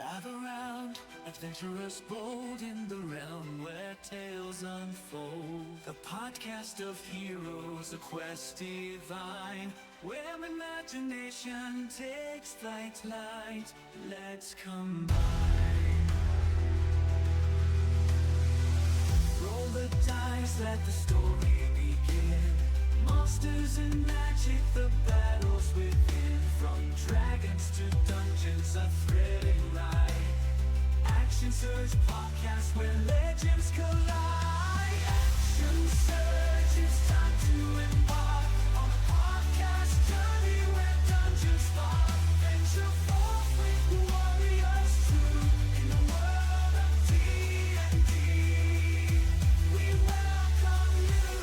Gather round, adventurers bold in the realm where tales unfold. The podcast of heroes, a quest divine, where imagination takes flight. Let's combine. Roll the dice, let the story begin. Monsters and magic, the battles within. From dragons to dungeons, a thrilling ride. Action Surge podcast where legends collide. Action Surge, it's time to embark on a podcast journey where dungeons fall. Venture forth with warriors true in the world of D&D. We welcome you.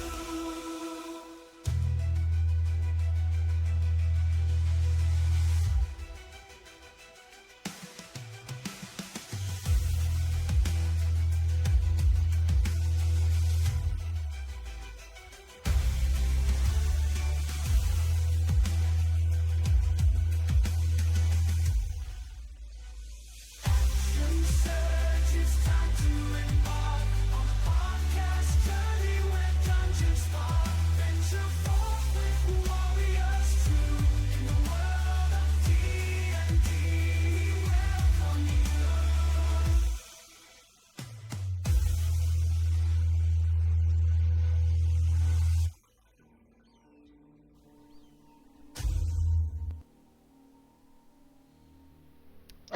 Action Surge, it's time to embark on a podcast journey where dungeons fall. Venture forth with warriors true in the world of D&D. We welcome you.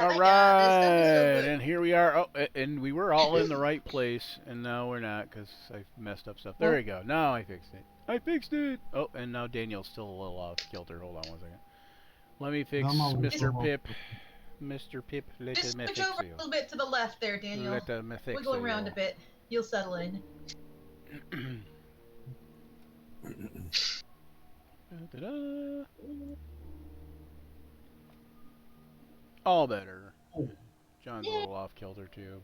Oh Oh my my god, god, this this stuff stuff is is so so good. and here we are. Oh, and we were all in the right place, and now we're not because I messed up stuff. There we go. Now I fixed it. I fixed it. Oh, and now Daniel's still a little off kilter. Hold on one second. Let me fix Mr. Pip. Mr. Pip, let Just me switch fix over a you. little bit to the left there, Daniel. Let me fix Wiggle around a you. bit. You'll settle in. Da-da-da. All better. John's a little off kilter too,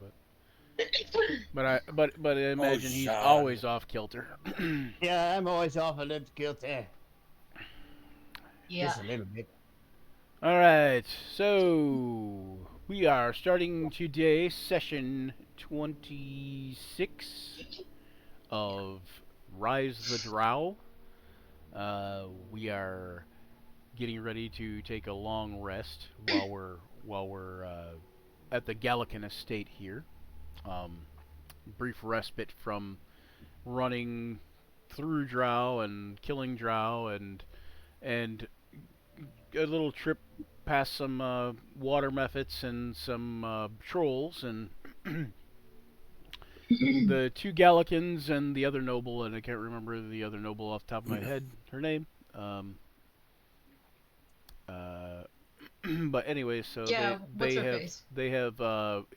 but I imagine he's Sean. always off kilter. Yeah, I'm always off a little guilty. Yeah. Just a little bit. All right, so we are starting today session 26 of Rise the Drow. We are getting ready to take a long rest while we're at the Gallican estate here. Brief respite from running through Drow and killing Drow and a little trip past some water mephits and some trolls and the two Gallicans and the other noble, and I can't remember the other noble off the top of my head, her name. But anyway, so Yeah, what's her face? they have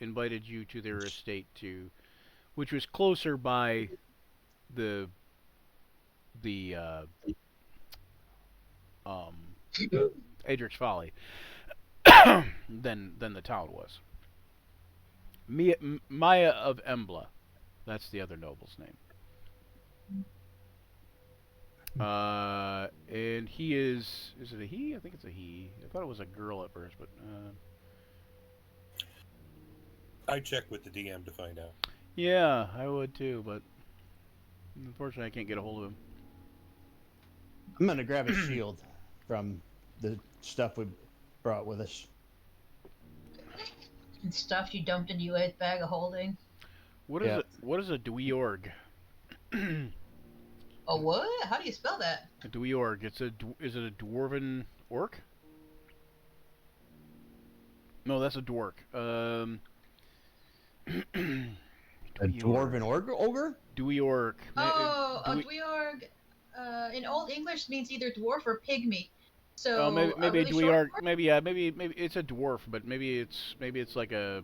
invited you to their estate which was closer by the um Adric's Folly than the town was. Maya of Embla, that's the other noble's name. And he is it a he? I think it's a he. I thought it was a girl at first, but I checked with the DM to find out. yeah, I would too, but unfortunately I can't get a hold of him. I'm gonna grab a shield from the stuff we brought with us. And stuff you dumped into your bag of holding. What is Yeah. it? What is a Dweorg? Oh, what? How do you spell that? A Dweorg. Is it a dwarven orc? No, that's a dwarf. A dwarven ogre? Dweorg. Oh, a dweorg. In Old English means either dwarf or pygmy. So Oh, maybe a really Dweorg. short Maybe it's a dwarf, but maybe it's like a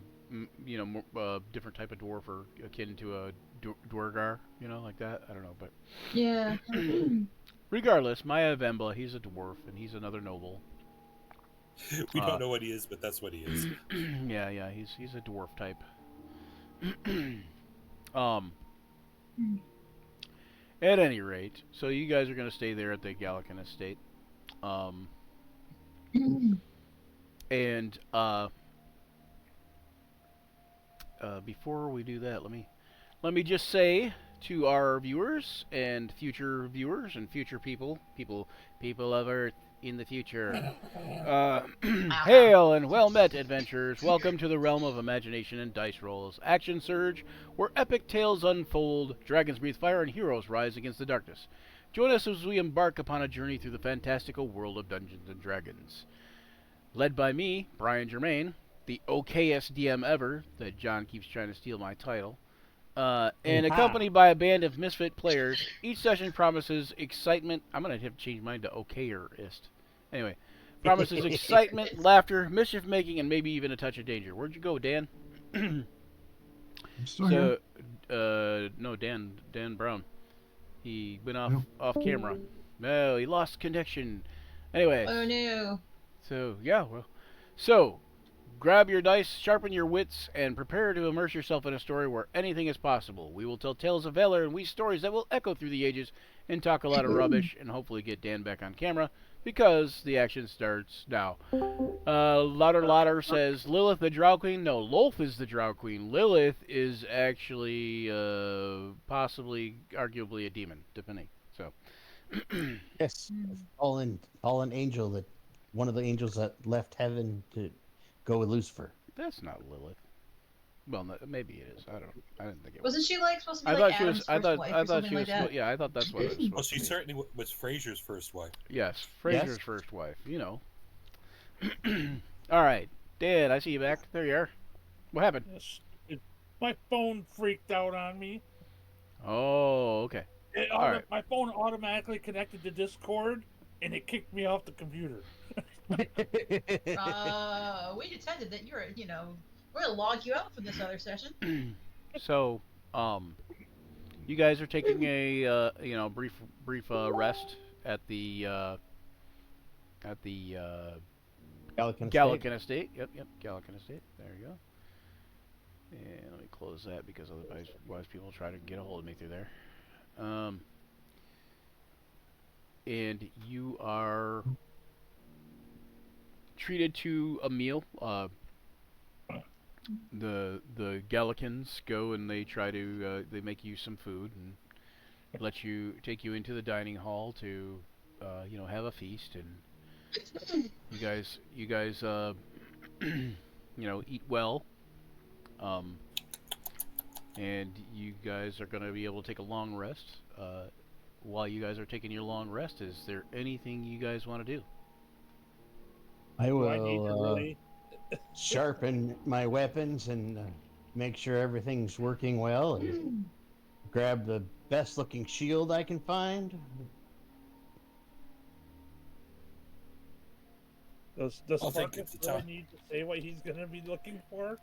different type of dwarf or akin to a dwargar, like that. I don't know, but Yeah. regardless, Maya Vembla, he's a dwarf and he's another noble. We don't know what he is, but that's what he is. Yeah, he's a dwarf type. um. At any rate, so you guys are gonna stay there at the Gallican estate. And before we do that, let me just say to our viewers and future people of Earth in the future, hail and well met, adventurers. Welcome to the realm of imagination and dice rolls. Action surge, where epic tales unfold, dragons breathe fire, and heroes rise against the darkness. Join us as we embark upon a journey through the fantastical world of Dungeons and Dragons. Led by me, Brian Germain, the okayest DM ever, that John keeps trying to steal my title, and accompanied by a band of misfit players. Each session promises excitement. I'm going to have to change mine to okayerist. Anyway, promises excitement, laughter, mischief making, and maybe even a touch of danger. Where'd you go, Dan? I'm still here. No, Dan Brown. He went off camera. No, he lost connection. Anyway. Oh no. So grab your dice, sharpen your wits, and prepare to immerse yourself in a story where anything is possible. We will tell tales of valor and weave stories that will echo through the ages and talk a lot of rubbish and hopefully get Dan back on camera because the action starts now. Lauder says, Lilith the Drow Queen? No, Lolth is the Drow Queen. Lilith is actually, possibly, arguably a demon, depending. So. Yes, fallen angel, that one of the angels that left heaven to go with Lucifer. That's not Lilith. Well, no, maybe it is. I don't know. I didn't think it was. Wasn't she like supposed to be I like thought she was. Adam's I first thought. wife I or thought something she like was. that? Yeah, I thought that's what it was supposed Well, to she be. certainly was Fraser's first wife. Yes, Yes. Fraser's first wife. You know. All right, Dan. I see you back. There you are. What happened? Yes. My phone freaked out on me. Oh, okay. All right. My phone automatically connected to Discord, and it kicked me off the computer. We decided that you're, we're gonna log you out for this other session. So, you guys are taking a brief rest at the Gallican Estate. Yep, Gallican Estate. There you go. And let me close that because otherwise people try to get a hold of me through there. And you are treated to a meal. The Gallicans go and they try to they make you some food and take you into the dining hall to have a feast, and you guys eat well, and you guys are going to be able to take a long rest. While you guys are taking your long rest, is there anything you guys want to do? I Do I need to will really? sharpen my weapons and make sure everything's working well, and grab the best looking shield I can find. Does I think Sparkus it's the really time. need to say what he's going to be looking for?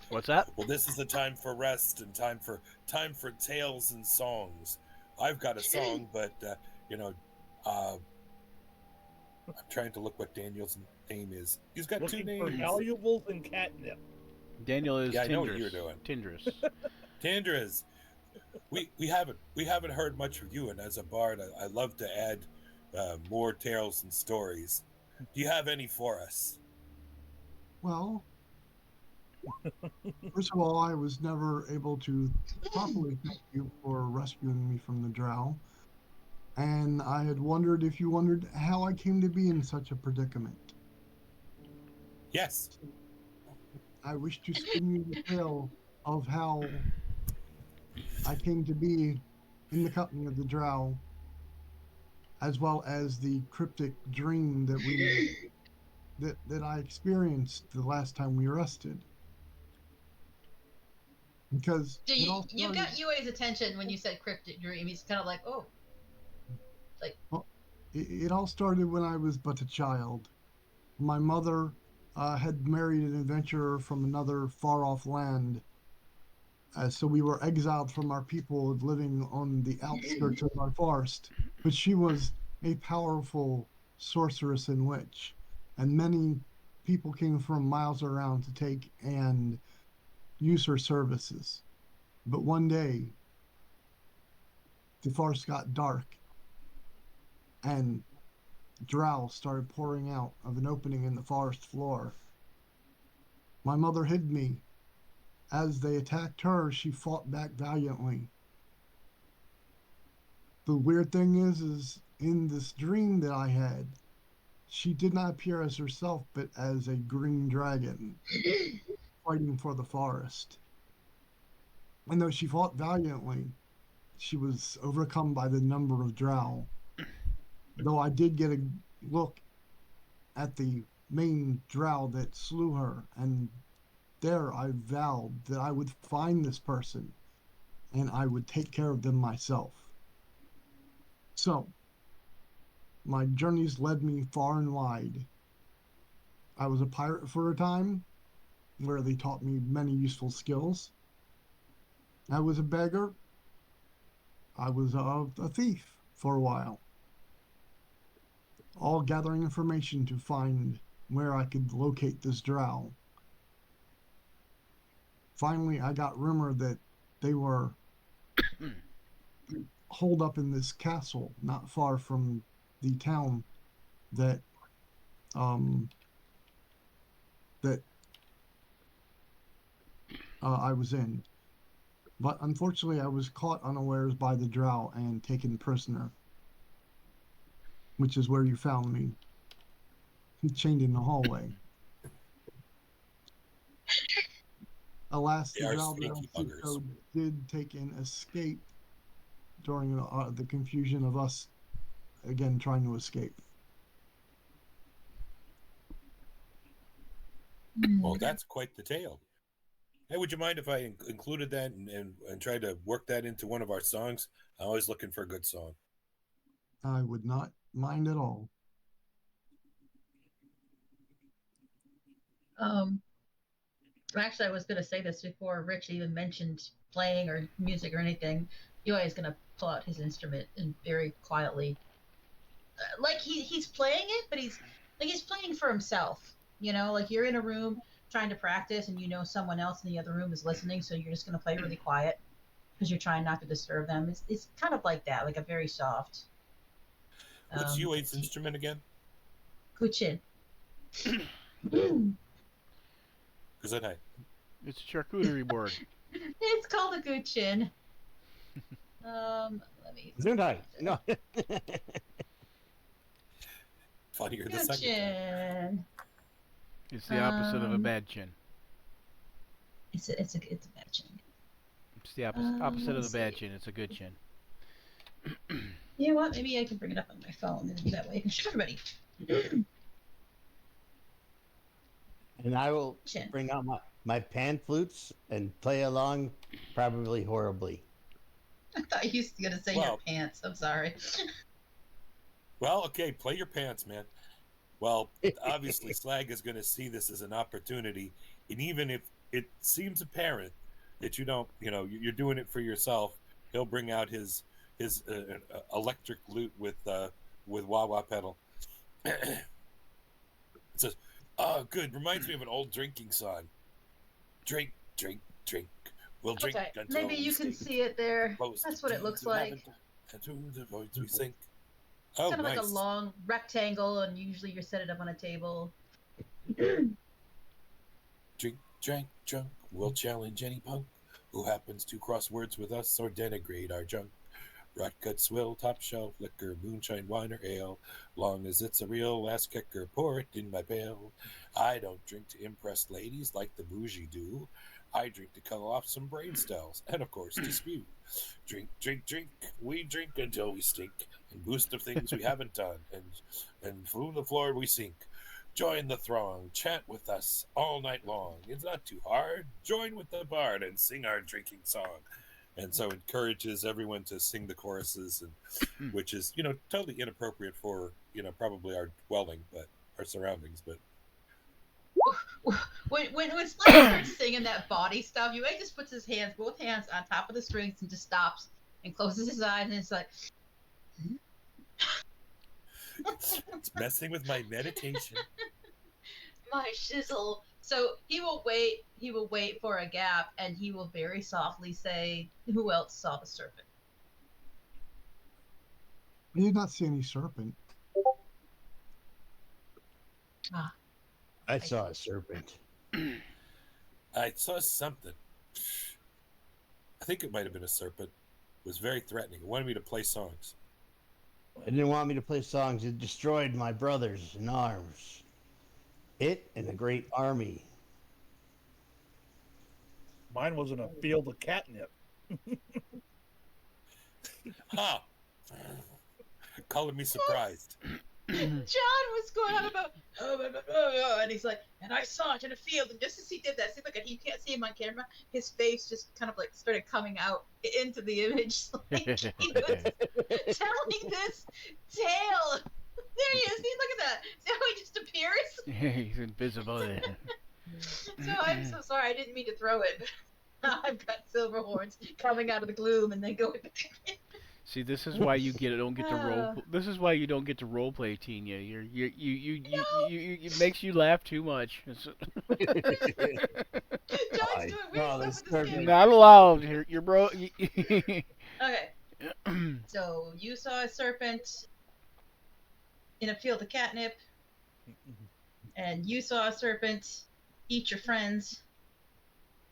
What's that? Well, this is the time for rest and time for tales and songs. I've got a song, but I'm trying to look what Daniel's name is. He's got two Looking for names. valuables and catnip. Daniel is Yeah, I know Tindris. what you're doing. Tindris. Tandras, we haven't heard much of you, and as a bard, I love to add more tales and stories. Do you have any for us? Well, first of all, I was never able to properly thank you for rescuing me from the Drow. And I had wondered if you wondered how I came to be in such a predicament. Yes. I wish to spin you the tale of how I came to be in the company of the Drow, as well as the cryptic dream that I experienced the last time we rested. Because Do it you, all you started- got UA's attention when you said cryptic dream. He's kind of like, oh. It all started when I was but a child. My mother had married an adventurer from another far-off land, so we were exiled from our people living on the outskirts of our forest. But she was a powerful sorceress and witch, and many people came from miles around to take and use her services. But one day, the forest got dark, and drow started pouring out of an opening in the forest floor. My mother hid me as they attacked her, she fought back valiantly. The weird thing is in this dream that I had, she did not appear as herself, but as a green dragon fighting for the forest. And though she fought valiantly, she was overcome by the number of Drow. Though I did get a look at the main Drow that slew her, and there I vowed that I would find this person and I would take care of them myself. So, my journeys led me far and wide. I was a pirate for a time, where they taught me many useful skills. I was a beggar. I was a thief for a while, all gathering information to find where I could locate this drow. Finally, I got rumor that they were holed up in this castle not far from the town that that I was in. But unfortunately, I was caught unawares by the drow and taken prisoner, which is where you found me, chained in the hallway. Alas, They the are drow that sneaky I buggers. did take an escape during the confusion of us again trying to escape. Well, that's quite the tale. Hey, would you mind if I included that and tried to work that into one of our songs? I'm always looking for a good song. I would not mind at all. Um, Actually, I was going to say this before Rich even mentioned playing or music or anything. Eli is going to pull out his instrument and very quietly, like he's playing it, but he's playing for himself. You know, like you're in a room trying to practice, and you know someone else in the other room is listening, so you're just going to play really quiet because you're trying not to disturb them. It's kind of like that, like a very soft. What's Yue's instrument again? Kuchin. Gesundheit. It's a charcuterie board. It's called a Kuchin. Let me. Gesundheit. No. Funnier the second time. Kuchin. It's the opposite of a bad chin. It's a bad chin. It's the opposite of let's the bad see. chin. It's a good chin. You know what? Maybe I can bring it up on my phone, and that way I can show everybody. And I will Chin. bring out my pan flutes and play along, probably horribly. I thought you were gonna say your Well- pants. I'm sorry. Well, okay, play your pants, man. Well, obviously, Slag is going to see this as an opportunity, and even if it seems apparent that you don't, you're doing it for yourself, he'll bring out his electric lute with wah wah pedal. It says, "Oh, good. Reminds me of an old drinking song. Drink, drink, drink. We'll drink Okay, until maybe we you can stink. see it there. Close That's the what it deeds looks we like. haven't done, and to the voids we sink." Oh, Kind of nice. like a long rectangle, and usually you set it up on a table. Drink, drank, drunk, we'll challenge any punk who happens to cross words with us or denigrate our junk. Rot gut swill, top shelf liquor, moonshine, wine, or ale. Long as it's a real last kicker, pour it in my pail. I don't drink to impress ladies like the bougie do. I drink to cut off some brain cells and, of course, to spew. Drink, drink, drink. We drink until we stink and boost of things we haven't done, and through the floor we sink. Join the throng, chant with us all night long. It's not too hard. Join with the bard and sing our drinking song. And so encourages everyone to sing the choruses, and which is totally inappropriate for probably our dwelling, but our surroundings. But When Slade starts singing that body stuff, Yue just puts his hands, both hands, on top of the strings and just stops and closes his eyes, and it's like. it's messing with my meditation. My shizzle. So he will wait for a gap, and he will very softly say, "Who else saw the serpent?" I did not see any serpent. I saw a serpent. I saw something. I think it might have been a serpent. It was very threatening. It wanted me to play songs. It didn't want me to play songs. It destroyed my brothers in arms. It and a great army. Mine was in a field of catnip. Ha! Calling me surprised. John was going on about, and he's like, and I saw it in a field, and just as he did that, see, look, you can't see him on camera. His face just kind of like started coming out into the image, like he was telling this tale. There he is. See, look at that. See how he just appears? He's invisible. So I'm so sorry. I didn't mean to throw it. I've got silver horns coming out of the gloom and then going back in. See, this is why you don't get to role. This is why you don't get to role play, Tina. It makes you laugh too much. John's doing weird stuff with this camera. Not allowed. You're bro. Okay. So you saw a serpent in a field of catnip, and you saw a serpent eat your friends,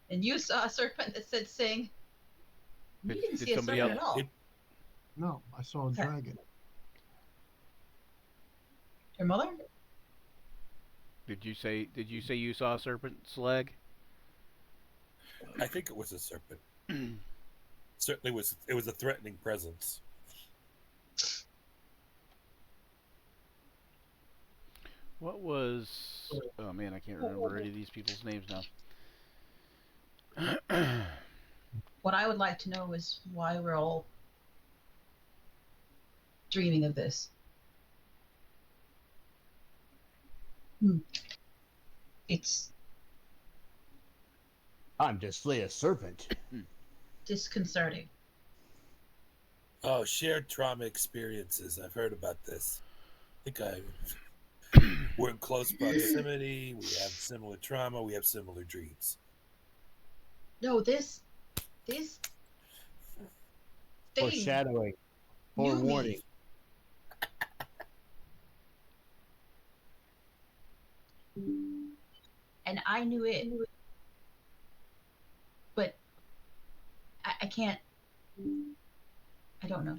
and you saw a serpent that said sing. You didn't see a somebody serpent else- at all. No, I saw a dragon. Your mother? Did you say you saw a serpent's leg? I think it was a serpent. Certainly was. It was a threatening presence. What was? Oh man, I can't remember any of these people's names now. What I would like to know is why we're all dreaming of this. It's I'm to slay a serpent. disconcerting. Oh, shared trauma experiences. I've heard about this. I think we're in close proximity. We have similar trauma. We have similar dreams. No, this thing Foreshadowing. knew me. Forewarning. And I knew it. But I can't. I don't know.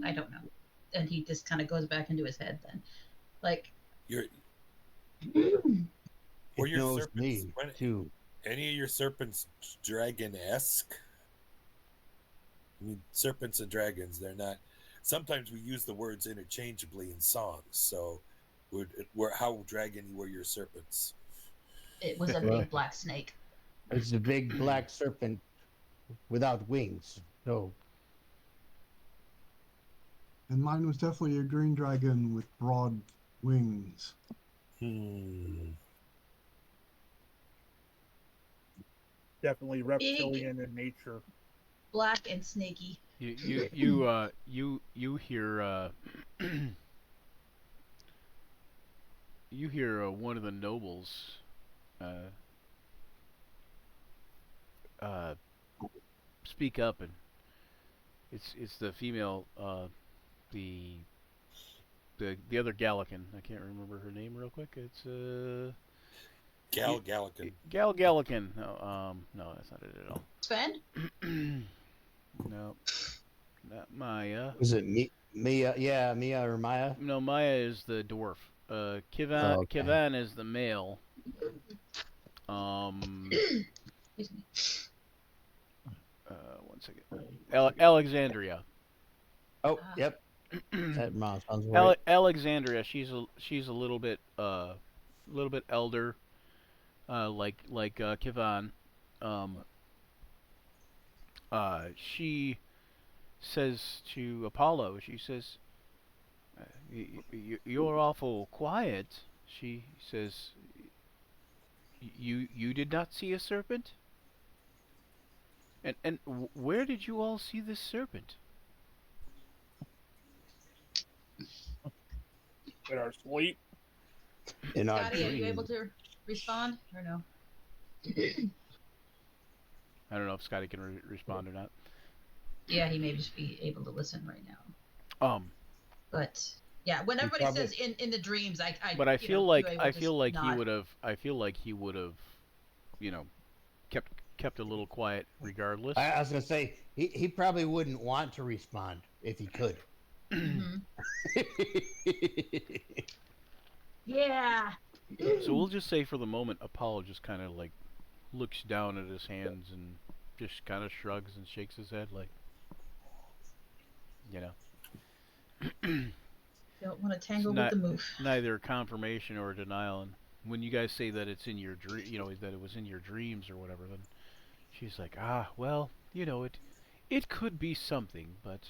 I don't know. And he just kind of goes back into his head then. Like, You're, It were your knows serpents me too. any of your serpents dragon-esque? I mean, serpents and dragons, they're not. Sometimes we use the words interchangeably in songs. So, how dragony were your serpents? it was a big black snake. It's a big black serpent without wings. So And mine was definitely a green dragon with broad wings. Definitely reptilian in nature. Black and snaky. You hear you hear one of the nobles speak up, and it's the female the other Gallican. I can't remember her name real quick. It's Gallican. Gal Gallican. No, no, that's not it at all. Sven? No, not Maya. was it Mia? Yeah, Mia or Maya? No, Maya is the dwarf. Kivan Oh, okay. Kivan is the male. Excuse me. One second. Alexandria. Oh, Ah. yep. That sounds right. Alexandria. She's a little bit elder, like Kivan. She says to Apollo. She says, "You're awful quiet." She says, "You did not see a serpent? And where did you all see this serpent?" In our sleep. In our Scotty, are you dream. able to respond or no? I don't know if Scotty can respond or not. Yeah, he may just be able to listen right now. But yeah, when everybody probably- says in the dreams, I But I you feel know, like you able I to feel like he nod. would have. I feel like he would have, you know, kept kept a little quiet regardless. I was gonna say he probably wouldn't want to respond if he could. Mhm. Yeah. So we'll just say for the moment, Apollo just kind of like looks down at his hands and just kind of shrugs and shakes his head, like, you know, Don't want to it's tangle with not the move. neither confirmation or denial. And when you guys say that it's in your dream, you know, that it was in your dreams or whatever, then she's like, ah, well, you know, it could be something, but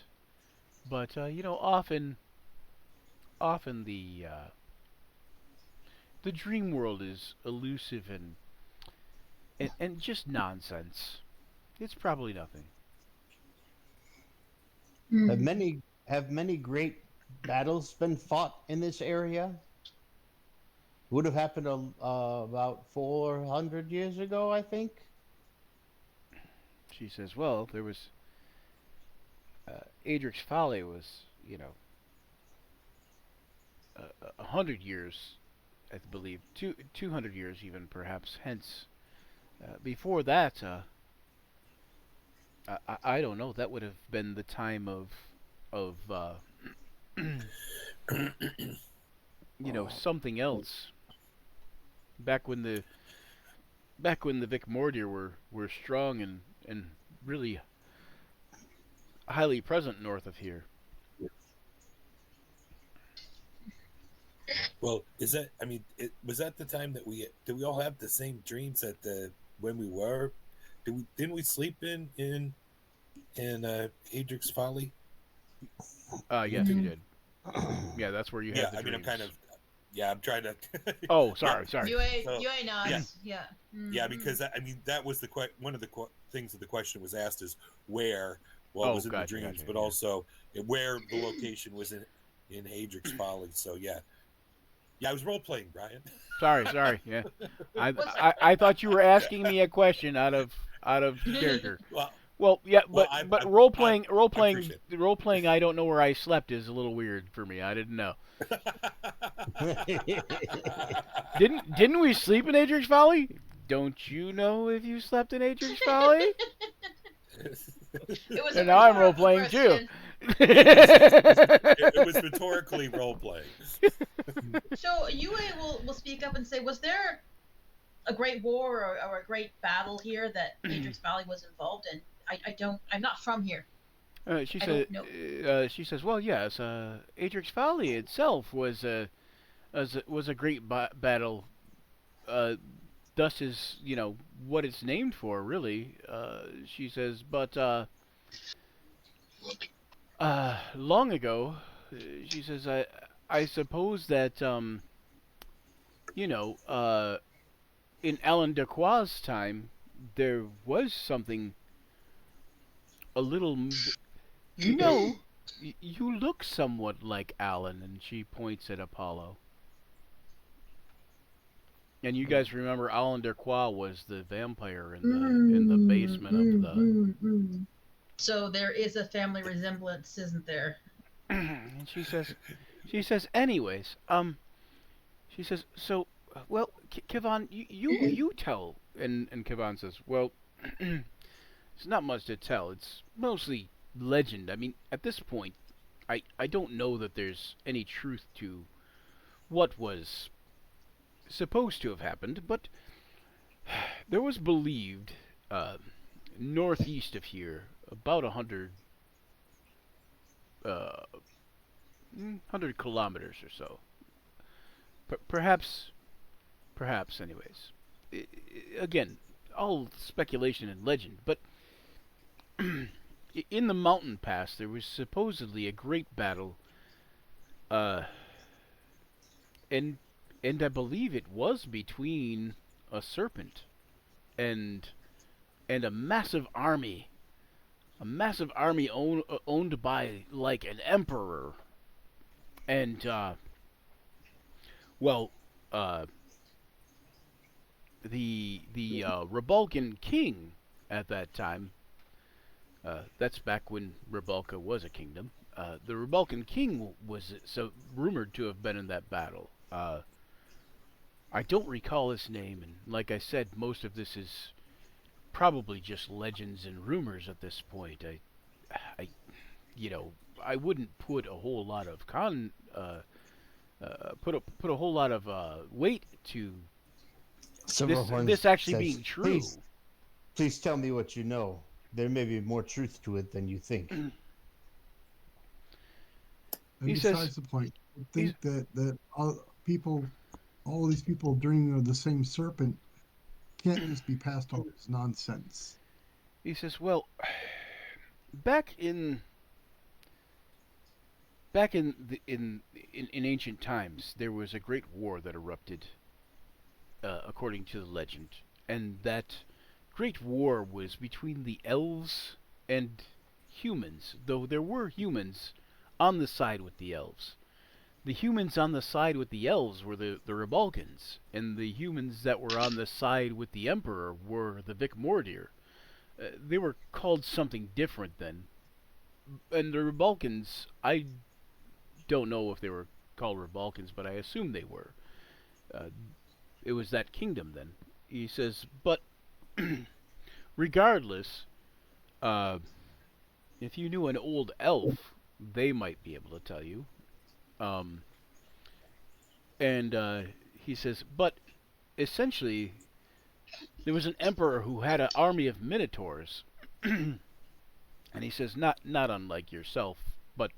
you know, often the dream world is elusive and just nonsense. It's probably nothing. Have many great battles been fought in this area? Would have happened about 400 years ago, I think. She says, well, there was Adric's Folly was, you know, 100 years, I believe, 200 years even, perhaps. Hence, before that, I don't know. That would have been the time of you know, something else. Back when the Vic Mordir were strong and really highly present north of here. Well, is that? I mean, was that the time that did we all have the same dreams at the when we were? Didn't we sleep in Adric's Folly? Yes, you did. Yeah, that's where you Yeah, had the I mean, I'm dreams. kind of. Yeah, I'm trying to. Oh, sorry. UA nods. Yeah. Yeah, because I mean that was one of the things that the question was asked is where. Well, it was in the dreams, but also where the location was in Adric's Folly. So yeah, I was role playing, Brian. Sorry. Yeah, I thought you were asking me a question out of character. Well, yeah, but role playing. I don't know where I slept is a little weird for me. I didn't know. Didn't we sleep in Adric's Folly? Don't you know if you slept in Adric's Folly? It was And now I'm role playing too. It was rhetorically role playing. So UA will speak up and say, was there a great war or a great battle here that Adric's Valley was involved in? I'm not from here. She says, well, yes, Adric's Folly itself was a great battle. Thus is, you know, what it's named for, really. She says, but long ago, she says, I suppose that you know, in Alan Decroix's time, there was something a little. You know, you look somewhat like Alan, and she points at Apollo. And you guys remember Alan Decroix was the vampire in the basement of the. So there is a family resemblance, isn't there? And she says, anyways, she says, so, well, Kevon, you tell. And Kevon says, well, it's not much to tell. It's mostly legend. I mean, at this point, I don't know that there's any truth to what was supposed to have happened, but there was believed northeast of here, about 100 kilometers or so. Perhaps, anyways. Again, all speculation and legend, but in the mountain pass there was supposedly a great battle, and I believe it was between a serpent and a massive army. A massive army owned by, like, an emperor. And, well, the Rebulcan king at that time, that's back when Rebulca was a kingdom, the Rebulcan king was rumored to have been in that battle. I don't recall his name, and like I said, most of this is probably just legends and rumors at this point. I, you know, I wouldn't put a whole lot of put a whole lot of weight to Silverhorn this actually says, being true. Please tell me what you know. There may be more truth to it than you think. And He besides says- the point, I think that all these people dreaming of the same serpent can't just be passed off as nonsense. He says, "Well, back in in ancient times, there was a great war that erupted, according to the legend, and that great war was between the elves and humans. Though there were humans on the side with the elves. The humans on the side with the elves were the Rebalkans, and the humans that were on the side with the Emperor were the Vic Mordir. They were called something different then. And the Rebalkans, I don't know if they were called Rebalkans, but I assume they were. It was that kingdom then." He says, "But regardless, if you knew an old elf, they might be able to tell you." And he says, "But essentially, there was an emperor who had an army of minotaurs." And he says, not unlike yourself, but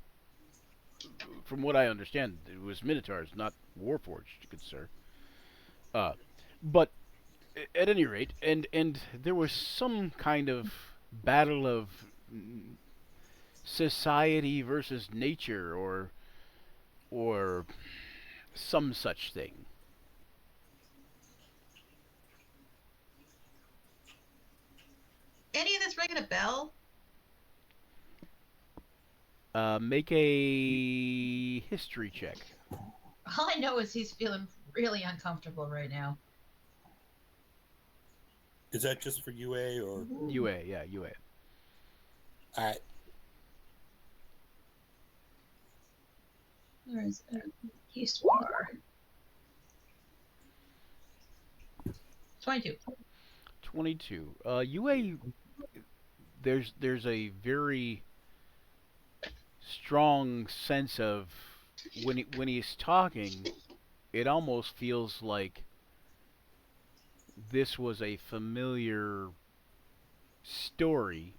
from what I understand, it was minotaurs, not warforged, good sir. But at any rate, and there was some kind of battle of society versus nature, or some such thing. Any of this ringing a bell? Make a history check. All I know is he's feeling really uncomfortable right now. Is that just for UA or? UA, yeah, UA. All right. Where is it? Histoire. 22. 22. UA. There's a very strong sense of when he's talking, it almost feels like this was a familiar story,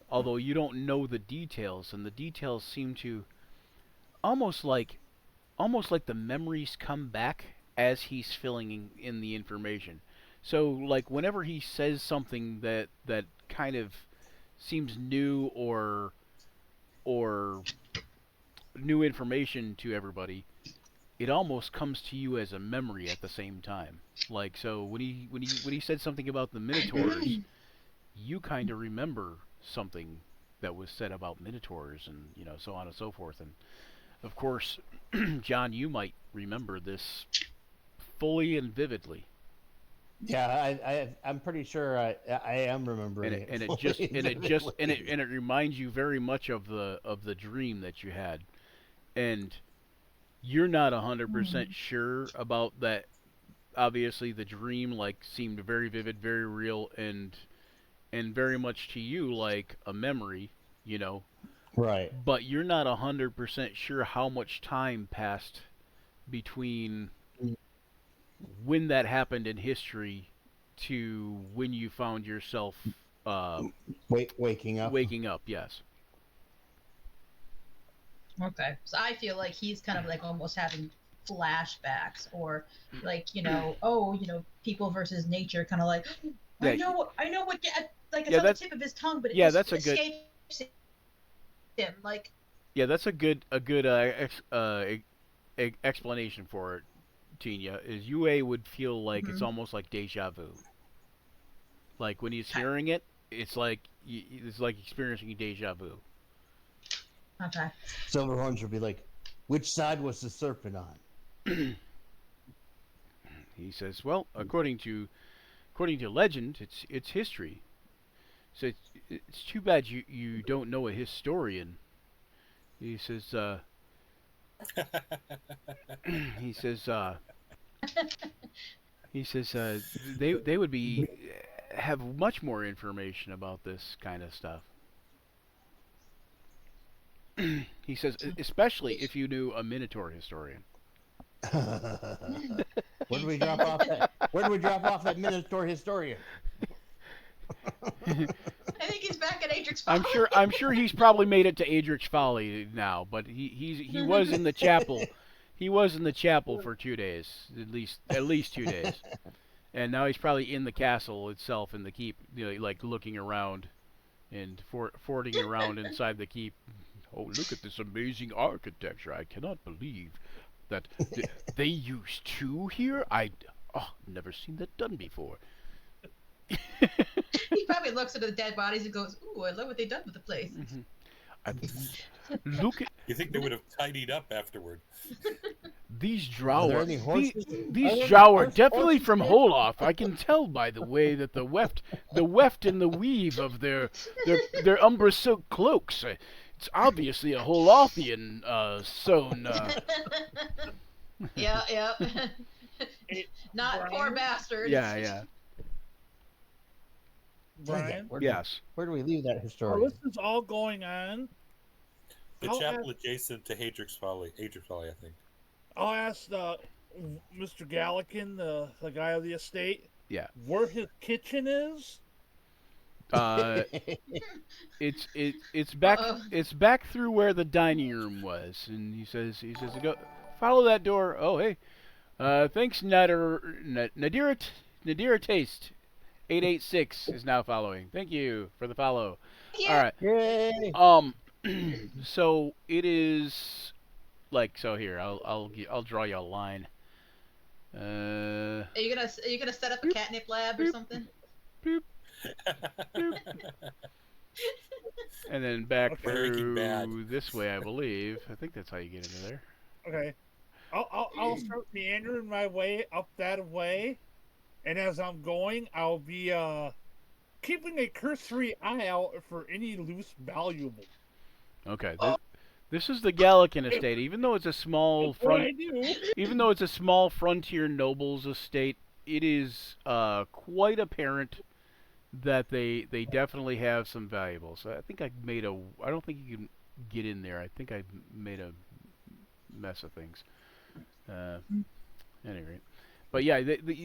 although you don't know the details, and the details seem to almost like the memories come back as he's filling in the information. So like whenever he says something that kind of seems new or new information to everybody, it almost comes to you as a memory at the same time. Like, so when he said something about the minotaurs, you kind of remember something that was said about minotaurs, and so on and so forth. And of course, John, you might remember this fully and vividly. Yeah, I'm pretty sure I am remembering it. And it fully just and it just and vividly. it reminds you very much of the dream that you had, and you're not 100% sure about that. Obviously, the dream seemed very vivid, very real, and very much to you like a memory, Right. But you're not 100% sure how much time passed between when that happened in history to when you found yourself Waking up. waking up. Yes. Okay. So I feel like he's kind of like almost having flashbacks, or like, people versus nature, kind of like, I know what, like it's on the tip of his tongue, but it just that's a good escapes him. Like, yeah, that's a good explanation for it, Tina. Is UA would feel like it's almost like deja vu. Like when he's hearing it, it's like experiencing deja vu. okay. Silverhorns would be like, which side was the serpent on? He says, "Well, according to legend, it's history. So it's too bad you don't know a historian." He says, he says, He says they would be have much more information about this kind of stuff. He says, especially if you knew a Minotaur historian. Where do we drop off that? Where do we drop off that Minotaur historian? I think he's back at Adric's Folly. I'm sure he's probably made it to Adric's Folly now, but he was in the chapel. He was in the chapel for 2 days, at least 2 days, and now he's probably in the castle itself in the keep, you know, like looking around and fording around inside the keep. Oh, look at this amazing architecture! I cannot believe that they use 2 here. Never seen that done before. He probably looks at the dead bodies and goes, "Ooh, I love what they've done with the place." Look at You think they would have tidied up afterward? these Are Drow. there any horses? These Drow are definitely from Holof. I can tell by the way that the weft and the weave of their umbra silk cloaks. It's obviously a Holothian sewn. Yeah. Not Brian? poor bastards. Yeah. Brian, Yes. Where do we leave that while historian? this is all going on, The I'll chapel ask- adjacent to Hadrick's Folly, I think. I'll ask Mr. Gallican, the guy of the estate, Yeah. where his kitchen is. It's back through where the dining room was, and he says go follow that door. Oh hey, thanks Nadira Taste 886 is now following. Thank you for the follow. Yeah. All right. Yay! So it is like so. Here, I'll draw you a line. Are you gonna set up a catnip lab or something? And then back Breaking through Bad. this way, I believe. I think that's how you get into there. Okay, I'll start meandering my way up that way, and as I'm going, I'll be keeping a cursory eye out for any loose valuables. Okay. This is the Gallican estate. Even though it's a small That's what I front, do. even though it's a small frontier nobles estate, it is quite apparent that they definitely have some valuables. I think I made a. I don't think you can get in there. I think I made a mess of things. Anyway, but yeah,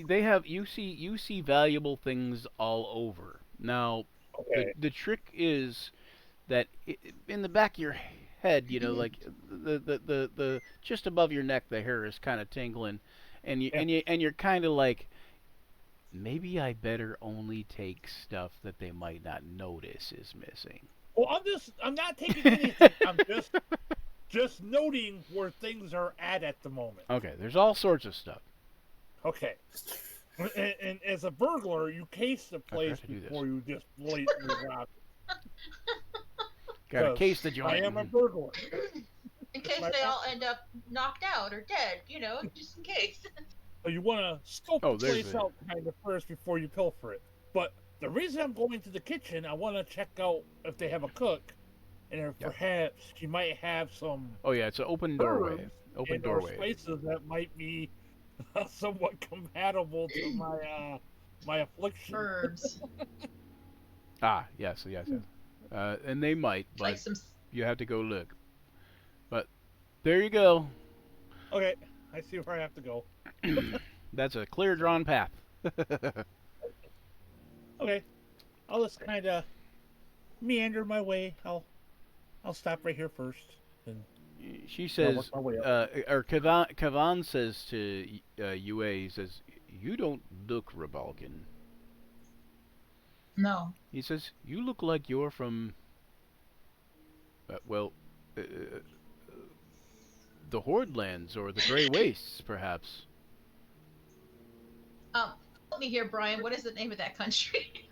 they have. You see valuable things all over. Now, Okay. the trick is that in the back of your head, you know, like the just above your neck, the hair is kind of tingling, and you're kind of like, maybe I better only take stuff that they might not notice is missing. Well, I'm not taking anything. I'm just noting where things are at the moment. Okay, there's all sorts of stuff. Okay. And as a burglar, you case the place to do this. before you just blatantly rob it. Got a 'Cause case the I joint. am a burglar. In case they all end up knocked out or dead, just in case. So you want to scope Oh, the there's place the- out kind of first before you pilfer it. But the reason I'm going to the kitchen, I want to check out if they have a cook, and if Yeah. perhaps she might have some Oh yeah, it's an open doorway. herbs Open and or doorway. spices that might be somewhat compatible to my affliction. Herbs. Ah, yes. And they might, but Like some. you have to go look. But there you go. Okay, I see where I have to go. That's a clear drawn path. Okay, I'll just kind of meander my way. I'll stop right here first. And She I'll says, work my way up. or Kavan says to UA, he says, "You don't look Rebalkan." No. He says, "You look like you're from, the Horde Lands or the Grey Wastes, perhaps." Help me here, Brian. What is the name of that country?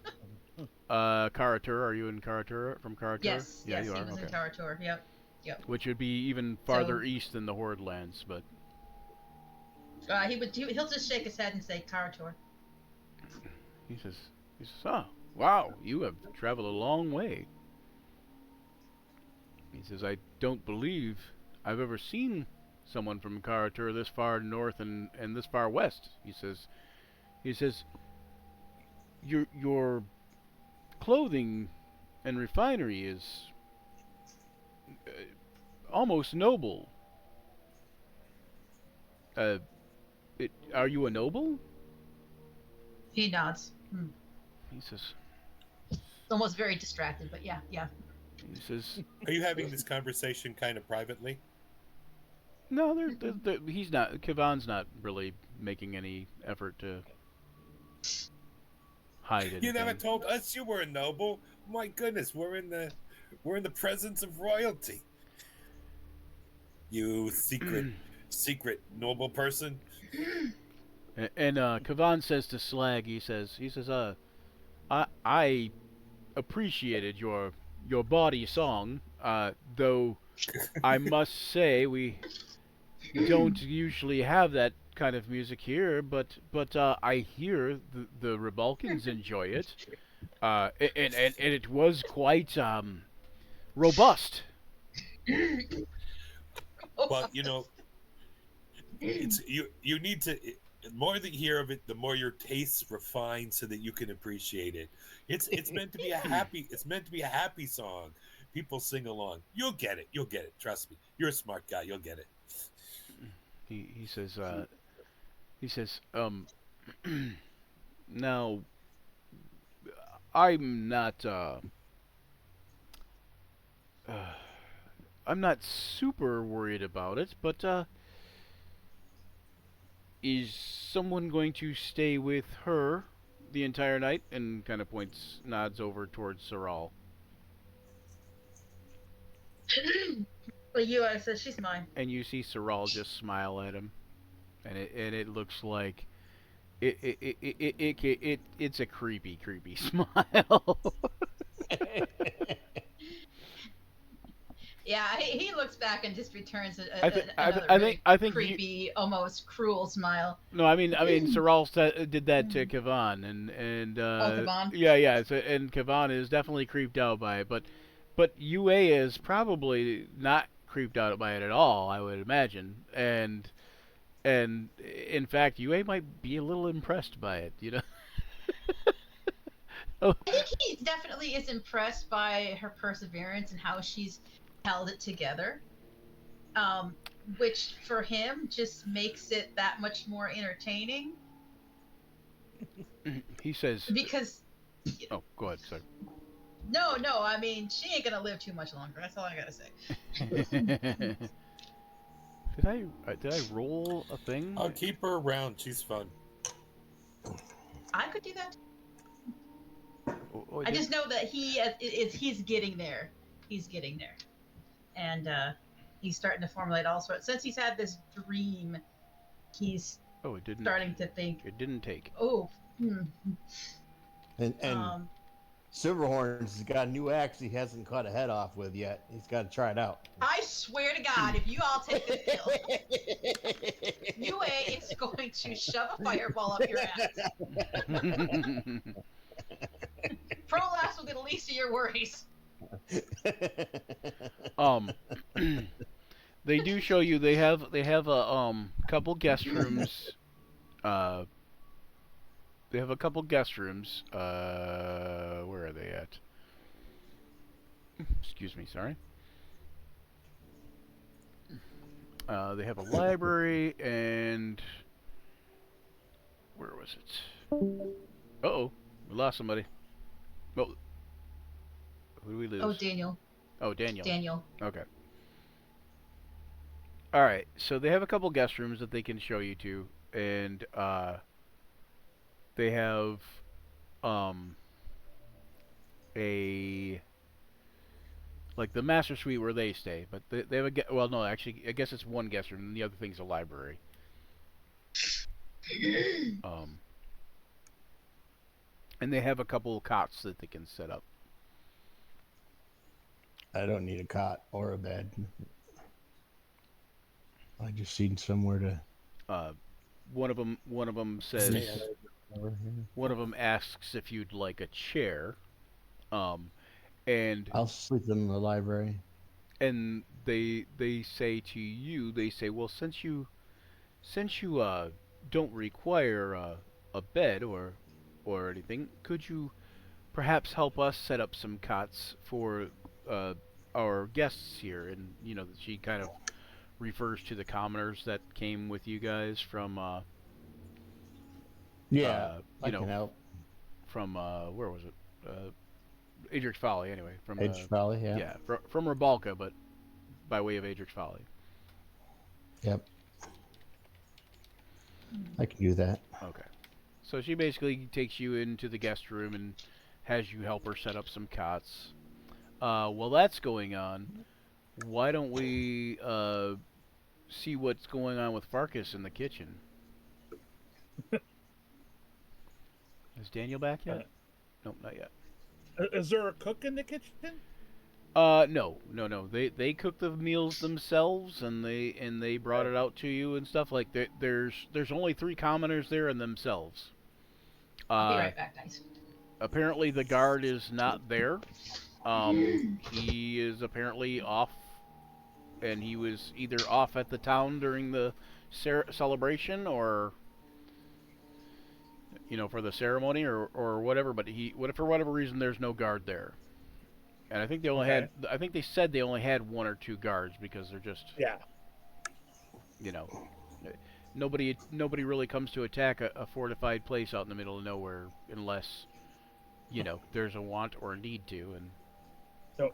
Karatur, are you in Karatur? From Karatur? Yes. Yeah, Yes, you he are. was Okay. in Karator. Yep. Which would be even farther So- east than the Horde Lands, but He'll just shake his head and say Karator. he says, "Oh, wow, you have traveled a long way." He says, "I don't believe I've ever seen someone from Karatur this far north and this far west." He says, He says, your clothing and refinery is uh, almost noble. Uh, are you a noble? He nods. He says, Almost very distracted, but yeah, yeah. he says, Are you having this conversation kind of privately? no, he's not. Kavan's not really making any effort to hide You never anything. told us you were a noble. My goodness, we're in the presence of royalty. You secret noble person. And Kavan says to Slag, I appreciated your body song, though I must say we don't usually have that kind of music here, but I hear the Rebalkans enjoy it, and it was quite robust. Well, it's you need to the more that you hear of it, the more your tastes refine so that you can appreciate it. It's meant to be a happy song. People sing along. You'll get it. You'll get it. Trust me. You're a smart guy. You'll get it. He says now I'm not uh, I'm not super worried about it, but is someone going to stay with her the entire night? And kind of nods over towards Saral. But Yui says she's mine. And you see Saral just smile at him, and it looks like it's a creepy smile. Yeah, he looks back and just returns I think creepy, almost cruel smile. No, I mean, Saral did that to Kavan, and Kavan? yeah. And Kavan is definitely creeped out by it, but UA is probably not creeped out by it at all, I would imagine, and in fact, UA might be a little impressed by it, you know. Oh, I think he definitely is impressed by her perseverance and how she's held it together. Which for him just makes it that much more entertaining. he says, Because "Oh, go ahead, sir." no, I mean she ain't gonna live too much longer. That's all I gotta say. Did I roll a thing? I'll keep her around. She's fun. I could do that. Oh, I just know that he's getting there. He's getting there, and he's starting to formulate all sorts. Since he's had this dream, he's it didn't. starting to think. It didn't take. Oh, And Silverhorns has got a new axe he hasn't cut a head off with yet. He's got to try it out. I swear to God, if you all take this pill, UA is going to shove a fireball up your ass. Prolapse will get the least of your worries. They do show you they have a couple guest rooms. They have a couple guest rooms. Where are they at? Excuse me, sorry. They have a library and where was it? Uh-oh, we lost somebody. Oh, who do we lose? Oh, Daniel. Oh, Daniel. Daniel. Okay. All right. So they have a couple guest rooms that they can show you to, and they have a like the master suite where they stay, but they have well, no, actually, I guess it's one guest room, and the other thing's a library. And they have a couple of cots that they can set up. I don't need a cot or a bed. I just need somewhere to. One of them says. One of them asks if you'd like a chair. And I'll sleep in the library. And they say to you, they say, well, since you don't require a bed or anything, could you perhaps help us set up some cots for our guests here? And she kind of refers to the commoners that came with you guys from Yeah, I you know can help. from where was it? Adric's Folly, anyway. From Edge Valley, yeah. yeah, from Rabalka, but by way of Adric's Folly. Yep. I can do that. Okay. So she basically takes you into the guest room and has you help her set up some cots. While that's going on, why don't we see what's going on with Farkas in the kitchen? Is Daniel back yet? Nope, not yet. Is there a cook in the kitchen? No. They cook the meals themselves, and they brought it out to you and stuff. Like there's only 3 commoners there and themselves. I'll be right back, guys. Apparently the guard is not there. He is apparently off, and he was either off at the town during the celebration, or for the ceremony, or whatever. But for whatever reason, there's no guard there. And I think they only had. I think they said they only had 1 or 2 guards because they're just. Yeah. Nobody really comes to attack a fortified place out in the middle of nowhere unless, there's a want or a need to. And So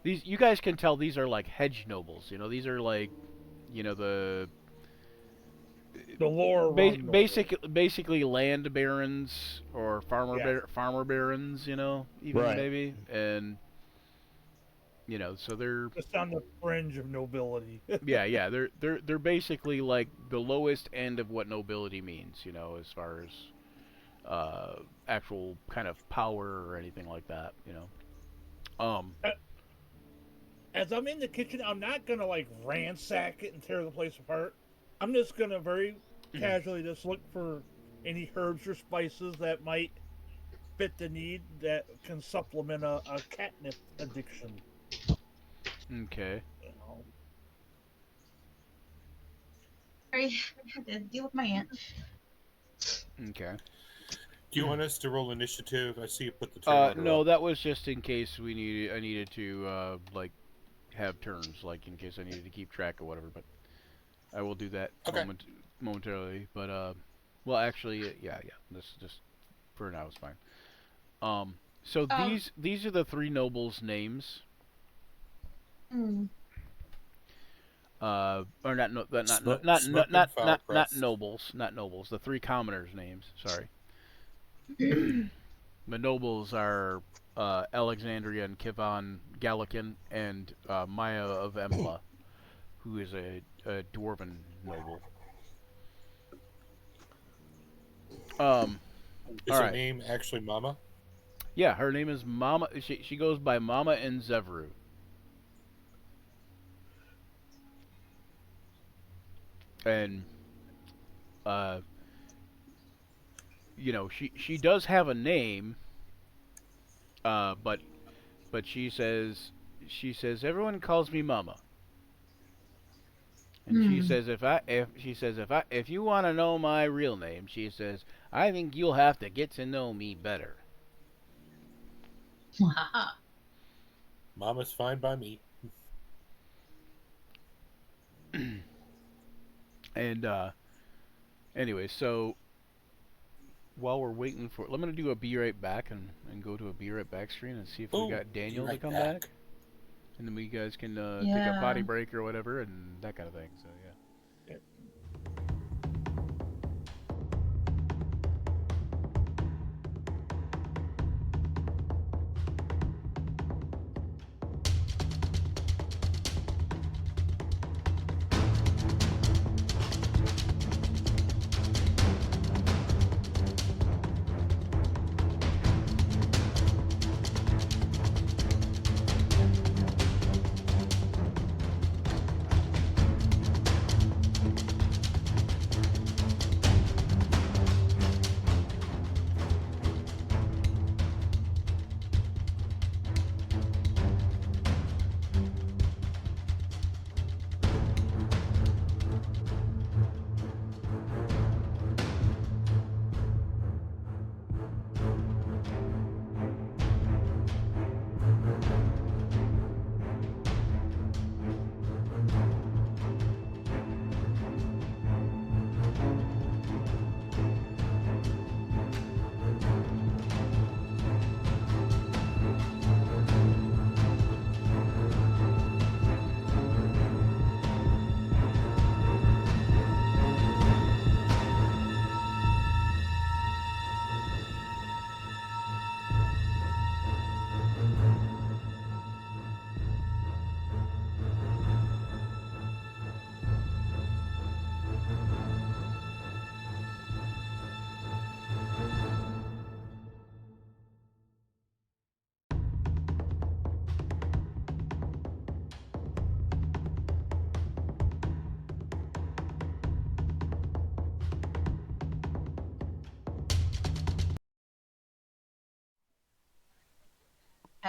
you guys can tell these are like hedge nobles. These are like, the lower rung basically land barons or farmer barons. Even Right. maybe, and so they're just on the fringe of nobility. yeah, they're basically like the lowest end of what nobility means, as far as actual kind of power or anything like that, As I'm in the kitchen, I'm not gonna like ransack it and tear the place apart. I'm just gonna very casually just look for any herbs or spices that might fit the need that can supplement a catnip addiction. Okay. Sorry, I had to deal with my aunt. Okay. Do you want us to roll initiative? I see you put the turn. No, that was just in case I needed to have turns, like in case I needed to keep track or whatever. But I will do that momentarily. But well, actually, yeah. This just for now is fine. So these are the 3 nobles' names. Or not nobles, not nobles. The 3 commoners' names. Sorry. The nobles are Alexandria and Kivon Gallican and Maya of Embla, who is a dwarven noble. Is her name actually Mama? Yeah, her name is Mama. She goes by Mama and Zevru. And she does have a name, but she says everyone calls me Mama. And she says if you want to know my real name, she says, I think you'll have to get to know me better. Mama's fine by me. And anyway, so while we're waiting for, I'm gonna do a be right back and go to a be right back screen and see if we got Daniel to come back, and then we guys can take a potty break or whatever and that kind of thing. So yeah.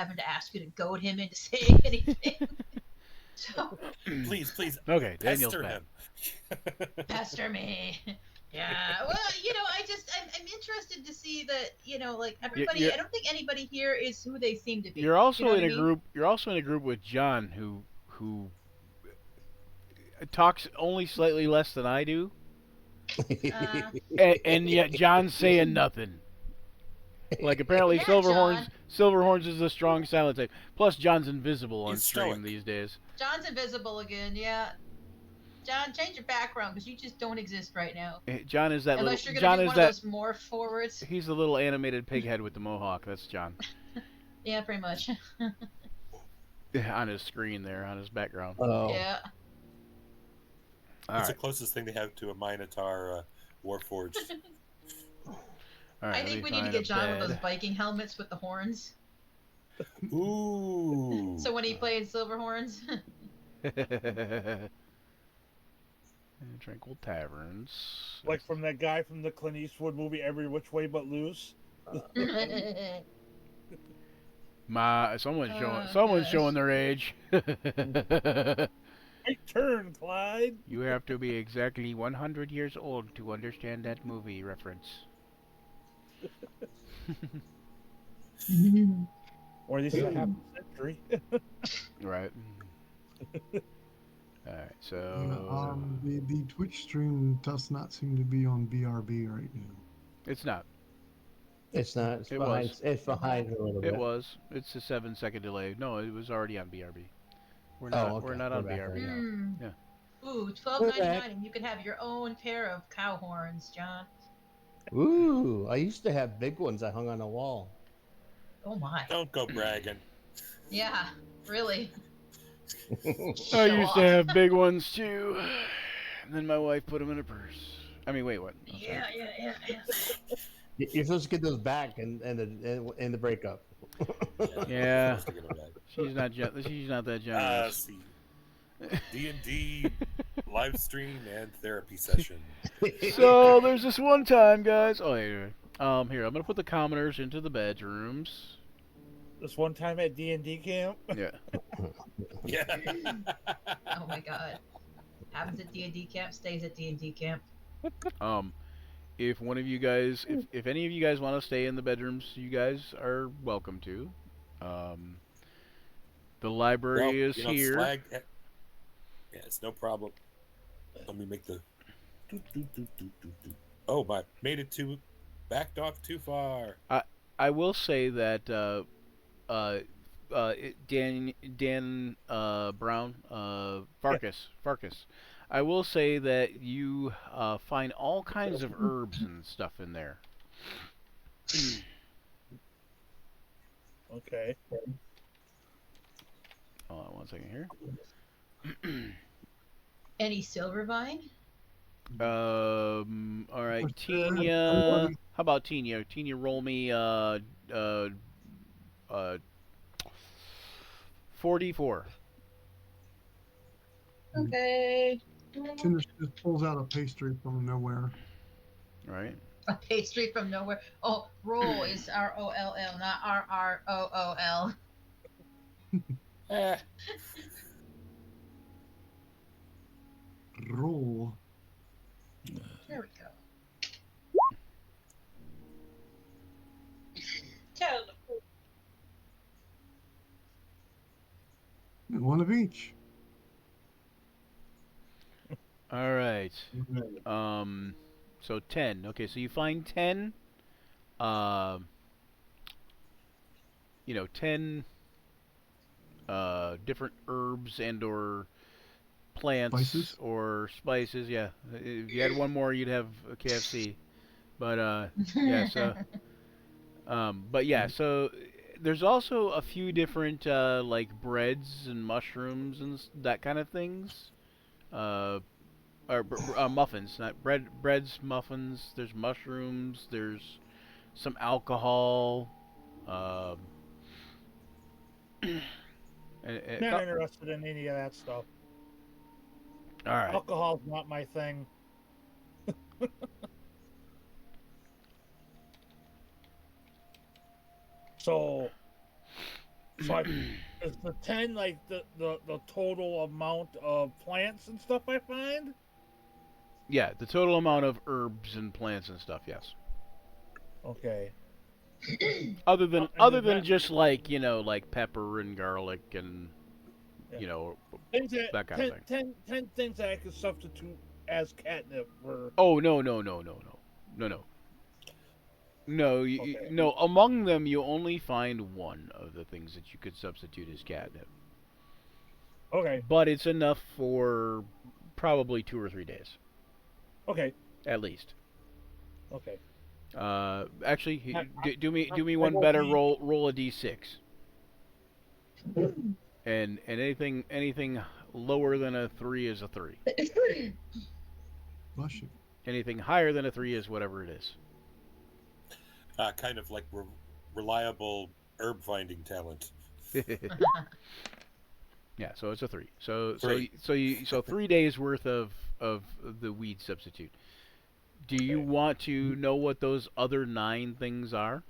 having to ask you to goad him into saying anything. So Please, Okay, Daniel's pester back. him. pester me. Yeah, well, I'm interested to see that, like everybody. you're- I don't think anybody here is who they seem to be. You're also You know in what I a mean? group. You're also in a group with John, who talks only slightly less than I do, Uh, and yet John's saying nothing. Like apparently Yeah, Silverhorns is a strong silent type. Plus John's invisible on He's stream stoic. these days. John's invisible again. Yeah, John, change your background because you just don't exist right now. John is that Unless little. you're gonna John do is one of that. those morph forwards. He's the little animated pig head with the mohawk. That's John. Yeah, pretty much. On his screen there, on his background. Oh, Yeah. All It's right. the closest thing they have to a Minotaur Warforged. All right. I let think me we need to find get a John with those bed. Viking helmets with the horns. Ooh. So when he played Silverhorns. Tranquil Taverns. Like from that guy from the Clint Eastwood movie Every Which Way But Loose. Someone's gosh. showing their age. My turn, Clyde. You have to be exactly 100 years old to understand that movie reference. Or at least a half a century. Right. Alright, so The Twitch stream does not seem to be on BRB right now. it's not. it's not. It's It behind. was. It's behind a little bit. It was. It's a 7-second delay. No, it was already on BRB. We're Oh, not. okay. We're not We're on back BRB right now. now. Hmm. Ooh, $12.99, and you could have your own pair of cow horns, John. Ooh, I used to have big ones I hung on the wall. Oh my. Don't go bragging. Yeah, really. I Show used to off. have big ones too, and then my wife put them in a purse. I mean, wait, what? Oh, sorry. Yeah. You're supposed to get those back in the breakup. Yeah. Supposed to get 'em back. She's not that generous. See. D&D live stream and therapy session. So there's this one time, guys. Oh, here, here I'm gonna put the commoners into the bedrooms. This one time at D&D camp. Yeah. Yeah. Oh my god. Happens at D&D camp, stays at D&D camp. If one of you guys, if any of you guys want to stay in the bedrooms, you guys are welcome to. The library is here. Slag, yeah, it's no problem. Let me make the. Oh, my! Backed off too far. I will say that Dan Brown, Farkas. I will say that you find all kinds of herbs and stuff in there. Okay. Hold on one second here. Any silver vine? All right, What's that? Tenia. How about Tenia? Tenia, roll me 44. Okay. Tinder just pulls out a pastry from nowhere. Right. A pastry from nowhere. Oh, roll is ROLL, not RROOL. Eh. Roll. There we go. Tell them. One of each. All right. So 10. Okay, so you find 10. 10 different herbs and or plants Spices? or spices. Yeah. If you had one more, you'd have a KFC. But yeah. So but yeah. So there's also a few different like breads and mushrooms and that kind of things. Or muffins, not breads, muffins. There's mushrooms. There's some alcohol. Not interested in any of that stuff. All right. Alcohol's not my thing. So, So is the 10 like the total amount of plants and stuff I find? Yeah, the total amount of herbs and plants and stuff. Yes. Okay. Other than And other then than that, just like like pepper and garlic and yeah. you know Things that that kind of thing. 10 things that I could substitute as catnip were Oh no. No, okay. no. Among them, you only find one of the things that you could substitute as catnip, Okay. but it's enough for probably 2 or 3 days Okay. at least. Okay. Actually, I, do me I one will better. be Roll a d6, and anything lower than a 3 is a 3. Bless you. Anything higher than a 3 is whatever it is. Kind of like reliable herb finding talent. Yeah, so it's a 3. So 3. so 3 days worth of the weed substitute. Do you Okay. want to know what those other 9 things are?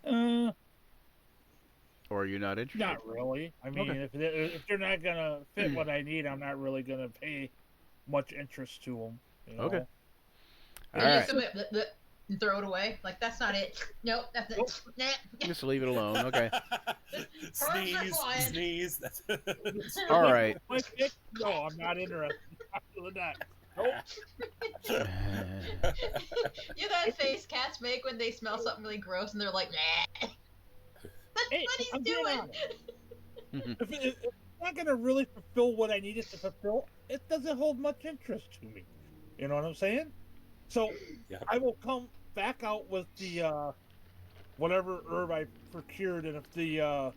uh Or are you not interested? not really. I mean, Okay. if they're not gonna fit what I need, I'm not really gonna pay much interest to them. You know. Okay. All You right. just submit and throw it away. Like that's not it. Nope, that's it. Nah. Just leave it alone. Okay. Sneeze, flying. sneeze. All right. My pick? No, I'm not interested. I'm doing that. Nope. You that face cats make when they smell something really gross and they're like, nah. That's Hey, what he's I'm being doing. honest. If it's not gonna really fulfill what I need it to fulfill, it doesn't hold much interest to me. You know what I'm saying? So Yep. I will come back out with the whatever herb I procured, and if the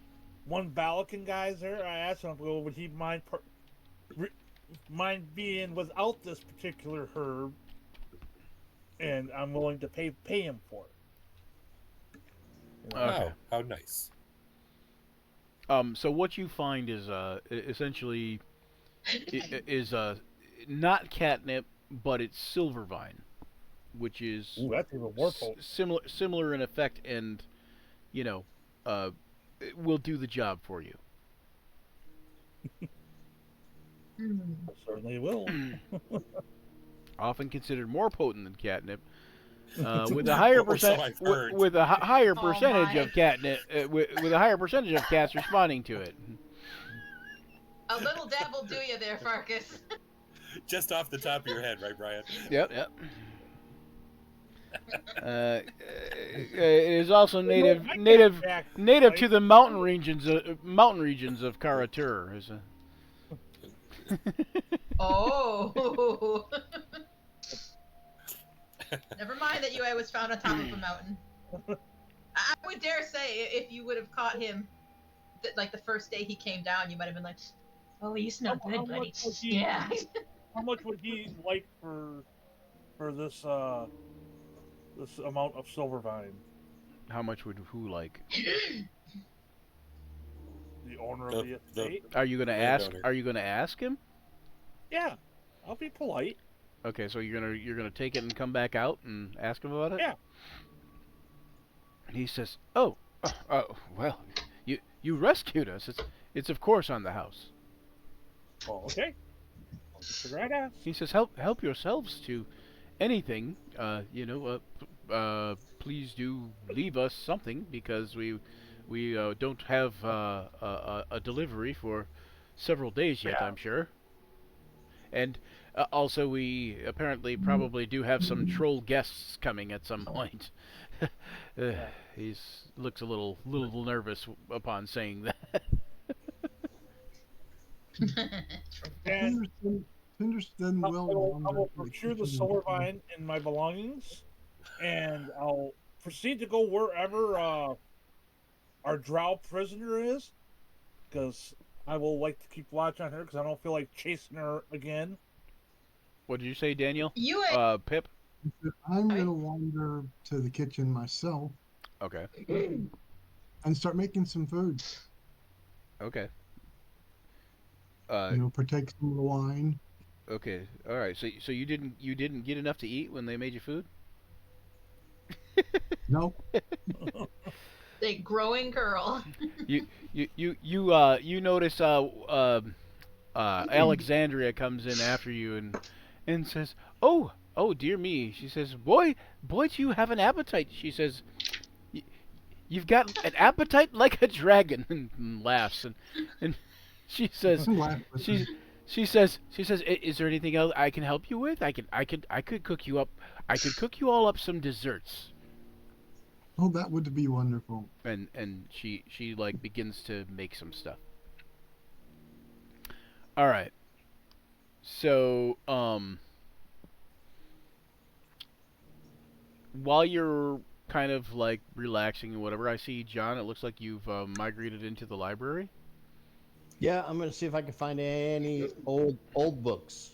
one Balakan guy's there, I asked him, well, would he mind being without this particular herb, and I'm willing to pay him for it. Okay. Wow, how nice. So what you find is essentially is not catnip, but it's silvervine, which is Ooh, that's even more potent. similar in effect, and you know, it will do the job for you. Certainly will. Often considered more potent than catnip, with a higher Or so I've heard. with a higher Oh percentage my. of catnip, with a higher percentage of cats responding to it. A little dab will do you there, Farkas. Just off the top of your head, right, Brian? Yep. It is also native to the mountain regions of Karatur. Oh. Never mind that UA was found on top of a mountain. I would dare say if you would have caught him, like the first day he came down, you might have been like, "Oh, you smell How good, much buddy." would he- Yeah. How much would he like for this this amount of silvervine? How much would who like? The owner of the estate? Are you gonna ask? Landowner. Are you gonna ask him? Yeah, I'll be polite. Okay, so you're gonna take it and come back out and ask him about it. Yeah. And he says, "Oh, well, you rescued us. It's of course on the house." Oh, okay. I'll just figure it out. He says, "Help yourselves to anything. Please do leave us something because we don't have a delivery for several days yet. Yeah. I'm sure. And also, we apparently probably do have some troll guests coming at some point." He's looks a little nervous upon saying that. And Henderson I will will wander procure the kitchen silvervine in my belongings, and I'll proceed to go wherever our Drow prisoner is, because I will like to keep watch on her because I don't feel like chasing her again. What did you say, Daniel? UA. Pip. I'm going to wander to the kitchen myself Okay. and start making some food. Okay. Partake some of the wine. Okay. All right. So you didn't get enough to eat when they made you food? No, The growing girl. You notice Alexandria comes in after you and says, "Oh, dear me." She says, "Boy, do you have an appetite?" She says, "You've got an appetite like a dragon," and laughs and she says, laugh with she me. she says, Is there anything else I can help you with? I could cook you up. I could cook you all up some desserts." Oh, that would be wonderful. And she like begins to make some stuff. All right. So, while you're kind of like relaxing and whatever, I see John. It looks like you've migrated into the library. Yeah, I'm gonna see if I can find any old books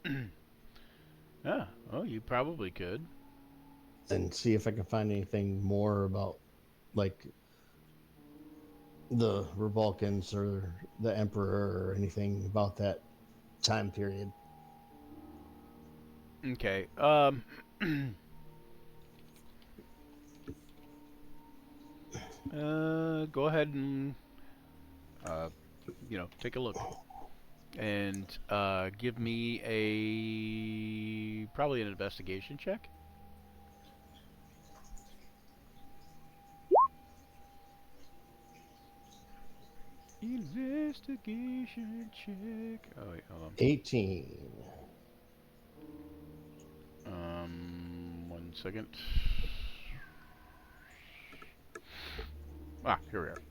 Yeah. Oh, you probably could. and see if I can find anything more about like the Revolcans or the Emperor or anything about that time period. Okay. Go ahead and uh, take a look and give me a probably an investigation check. Investigation check. Oh wait, hold 18. on. 1 second. Ah, here we are.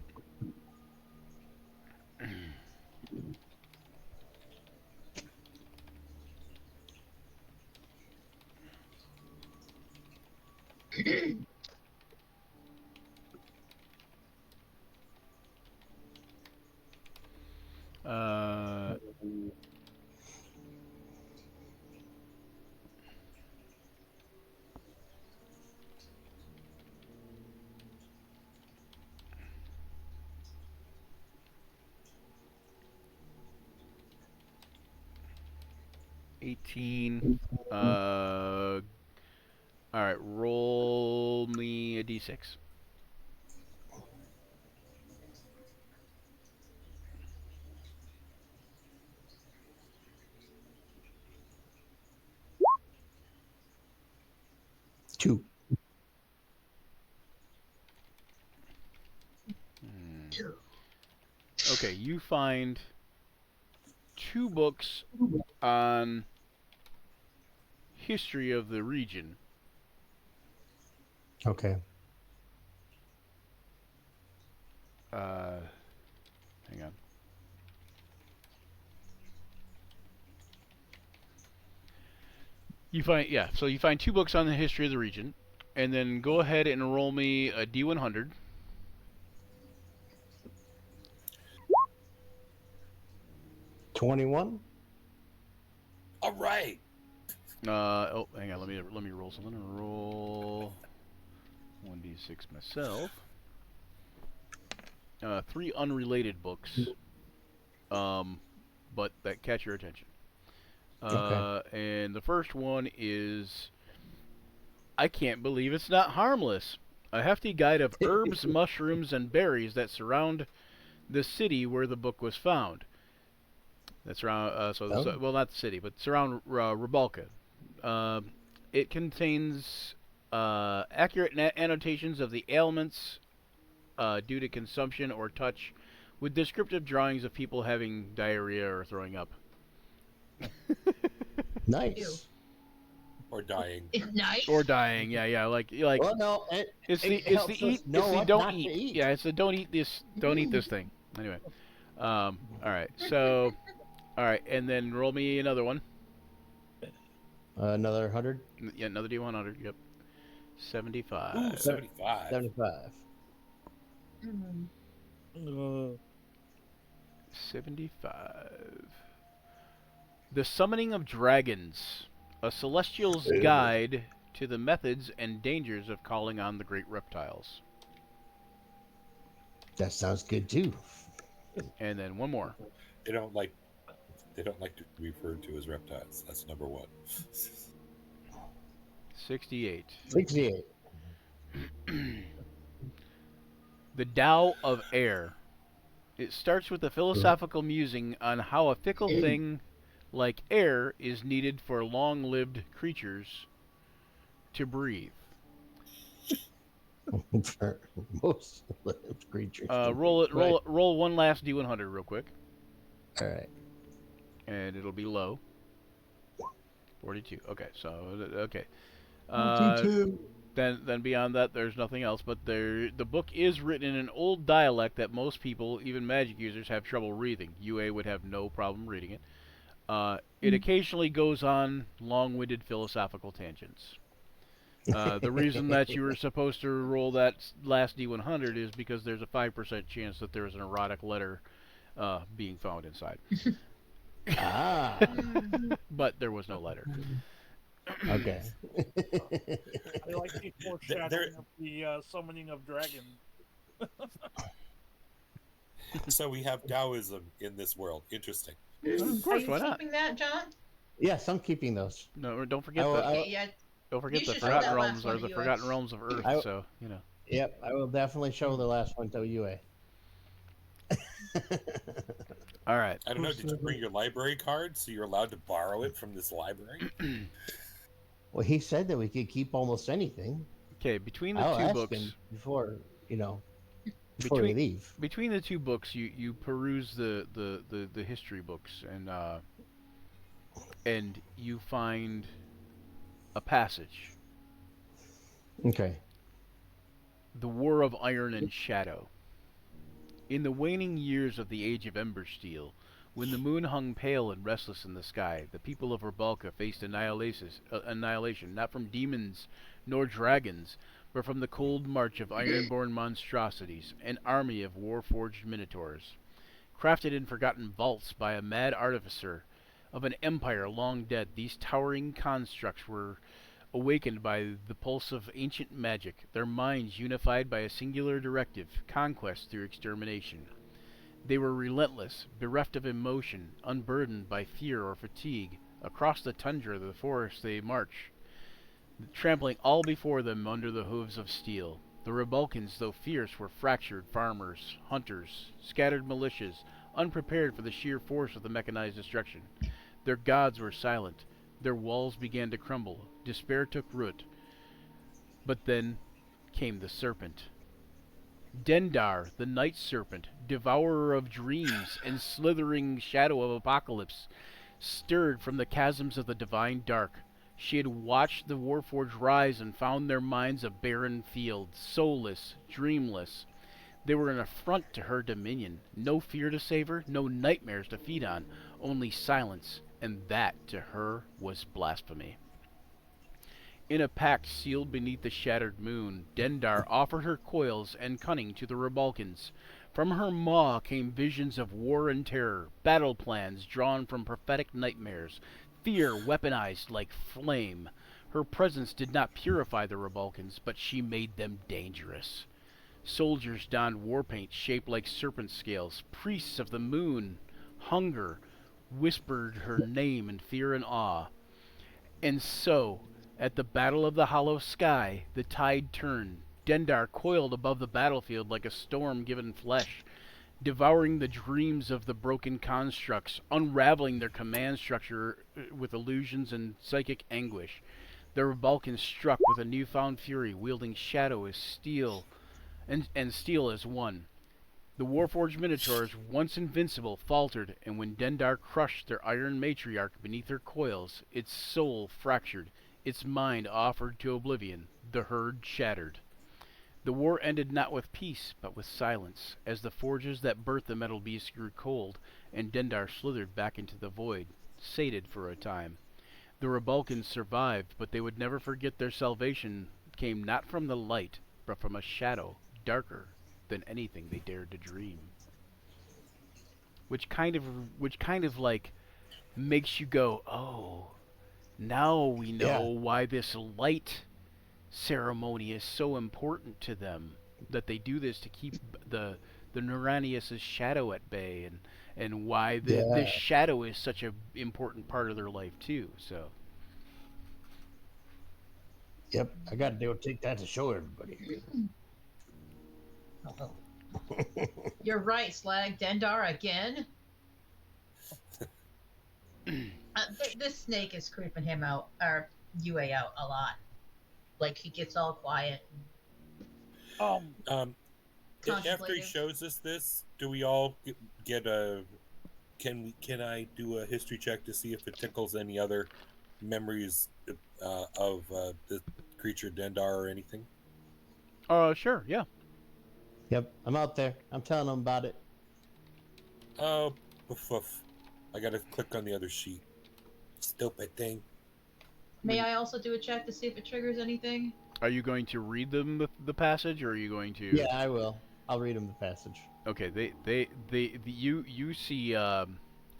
Uh, 18. All right, roll me a d6. Two. Okay, you find 2 books on history of the region. Okay. Hang on. So you find 2 books on the history of the region, and then go ahead and roll me a d100. 21. All right. Hang on. Let me roll something. Roll 1d6 myself. 3 unrelated books, but that catch your attention. And the first one is I Can't Believe It's Not Harmless. A hefty guide of herbs, mushrooms, and berries that surround the city where the book was found. That's around, well, not the city, but surround Rebalka. It contains accurate annotations of the ailments due to consumption or touch, with descriptive drawings of people having diarrhea or throwing up. Nice. Or dying. It's nice. Or dying, yeah, like Well, no, it's the helps us eat, know it's the what don't not to eat. eat. Yeah, it's the don't eat this thing. Anyway, all right, so all right, and then roll me another one. Another 100. Yeah, another D100. Yep, 75. Ooh, 75. 75. Mm. 75. The Summoning of Dragons, a celestial's guide to the methods and dangers of calling on the great reptiles. That sounds good too. And then one more. They don't like to be referred to as reptiles. That's number 1. 68. 68. The Tao of Air. It starts with a philosophical musing on how a fickle thing like air is needed for long-lived creatures to breathe. For most lived creatures. to Roll breathe. it. Roll one last D100 real quick, All right. and it'll be low. 42. Okay, so okay. 22. Then beyond that, there's nothing else. But the book is written in an old dialect that most people, even magic users, have trouble reading. UA would have no problem reading it. It occasionally goes on long-winded philosophical tangents. The reason that you were supposed to roll that last D100 is because there's a 5% chance that there is an erotic letter being found inside. Ah. But there was no letter. Okay. I like the foreshadowing of the summoning of dragons. So we have Taoism in this world. Interesting. Of Are course, you why not? keeping that, John? Yes, I'm keeping those. No, don't forget will- that. I- Okay, yeah. Don't forget You the should show Forgotten that last Realms one are to the you. Forgotten Realms of Earth. I- So you know. Yep, I will definitely show the last one to UA. All right. I don't know. Did you bring your library card so you're allowed to borrow it from this library? Well, he said that we could keep almost anything. Okay, between the I'll two ask books, him before before Between- we leave. between the two books, you peruse the history books and you find a passage. Okay. The War of Iron and Shadow. In the waning years of the Age of Ember Steel, when the moon hung pale and restless in the sky, the people of Rebalka faced annihilation not from demons nor dragons, but from the cold march of iron-born monstrosities, an army of war-forged minotaurs. Crafted in forgotten vaults by a mad artificer of an empire long dead, these towering constructs were awakened by the pulse of ancient magic, their minds unified by a singular directive, conquest through extermination. They were relentless, bereft of emotion, unburdened by fear or fatigue. Across the tundra of the forest they march, trampling all before them under the hooves of steel. The Rebalkans, though fierce, were fractured farmers, hunters, scattered militias, unprepared for the sheer force of the mechanized destruction. Their gods were silent. Their walls began to crumble. Despair took root. But then came the serpent. Dendar, the night serpent, devourer of dreams and slithering shadow of apocalypse, stirred from the chasms of the divine dark. She had watched the Warforged rise and found their minds a barren field, soulless, dreamless. They were an affront to her dominion. No fear to save her, no nightmares to feed on, only silence, and that to her was blasphemy. In a pact sealed beneath the shattered moon, Dendar offered her coils and cunning to the Rebalkans. From her maw came visions of war and terror, battle plans drawn from prophetic nightmares, fear weaponized like flame. Her presence did not purify the Rebalkans, but she made them dangerous. Soldiers donned war paint shaped like serpent scales. Priests of the moon, hunger, whispered her name in fear and awe. And so, at the battle of the hollow sky, the tide turned. Dendar coiled above the battlefield like a storm-given flesh, devouring the dreams of the broken constructs, unraveling their command structure with illusions and psychic anguish. The Rebalkans struck with a newfound fury, wielding shadow as steel, and steel as one. The Warforged Minotaurs, once invincible, faltered, and when Dendar crushed their iron matriarch beneath her coils, its soul fractured, its mind offered to oblivion, the herd shattered. The war ended not with peace, but with silence, as the forges that birthed the metal beast grew cold, and Dendar slithered back into the void, sated for a time. The Rebalkans survived, but they would never forget their salvation came not from the light, but from a shadow darker than anything they dared to dream. Which kind of like makes you go, oh, now we know why this light ceremony is so important to them. That they do this to keep the Noranius' shadow at bay, and why this shadow is such an important part of their life too. So Yep, I got to go take that to show everybody. Oh. You're right, Slag. Dendar again? This snake is creeping him out, or UA out a lot. Like, he gets all quiet and After he contemplative. shows us this, do we all get a? Can I do a history check to see if it tickles any other memories of the creature Dendar or anything? Sure, yeah. Yep, I'm out there. I'm telling them about it. Oh, poof. I gotta click on the other sheet. Stupid thing. May I also do a check to see if it triggers anything? Are you going to read them the passage, or are you going to? Yeah, I will. I'll read them the passage. Okay, you see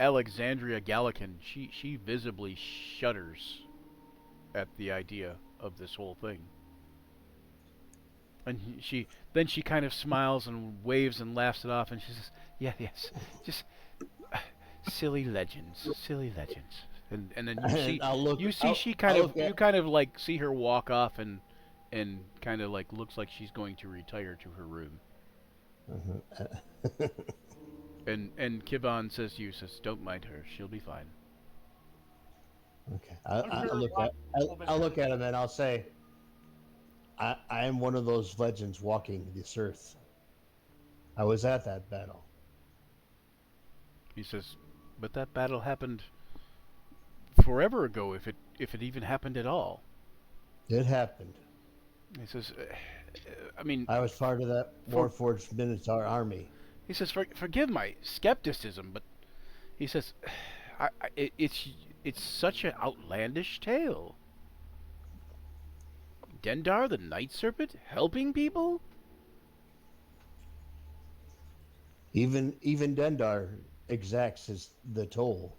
Alexandria Gallican. She visibly shudders at the idea of this whole thing, and she kind of smiles and waves and laughs it off, and she says, "Yeah, yes, just silly legends, silly legends." And then you see she kind of you kind of like see her walk off and kind of like looks like she's going to retire to her room. And Kivon says to you, "Don't mind her. She'll be fine." Okay, I'll look at him and I'll say, I am one of those legends walking this earth. I was at that battle. He says, "But that battle happened forever ago, if it even happened at all." It happened. He says, "I mean, I was part of that Warforged Minotaur army." he says, forgive my skepticism, but he says, it's such an outlandish tale. Dendar, the Night Serpent, helping people? Even Dendar exacts the toll.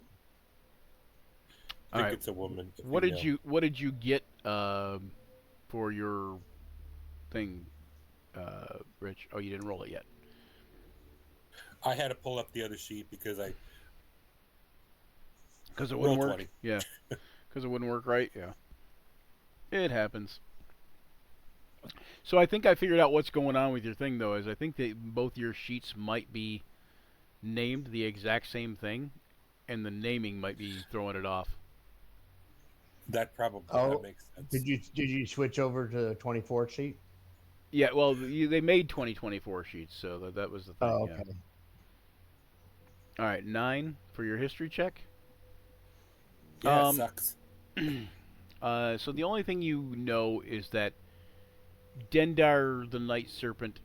I think it's a woman. What did you get for your thing, Rich? Oh, you didn't roll it yet. I had to pull up the other sheet because it wouldn't work. 20. Yeah, because it wouldn't work right. Yeah, it happens. So I think I figured out what's going on with your thing, though. Is I think that both your sheets might be named the exact same thing, and the naming might be throwing it off. That probably makes sense. Did you switch over to the 24 sheet? Yeah, well, they made 2024 sheets, so that was the thing. Oh, okay. Yeah. All right, 9 for your history check. Yeah, it sucks. So the only thing you know is that Dendar, the Night Serpent,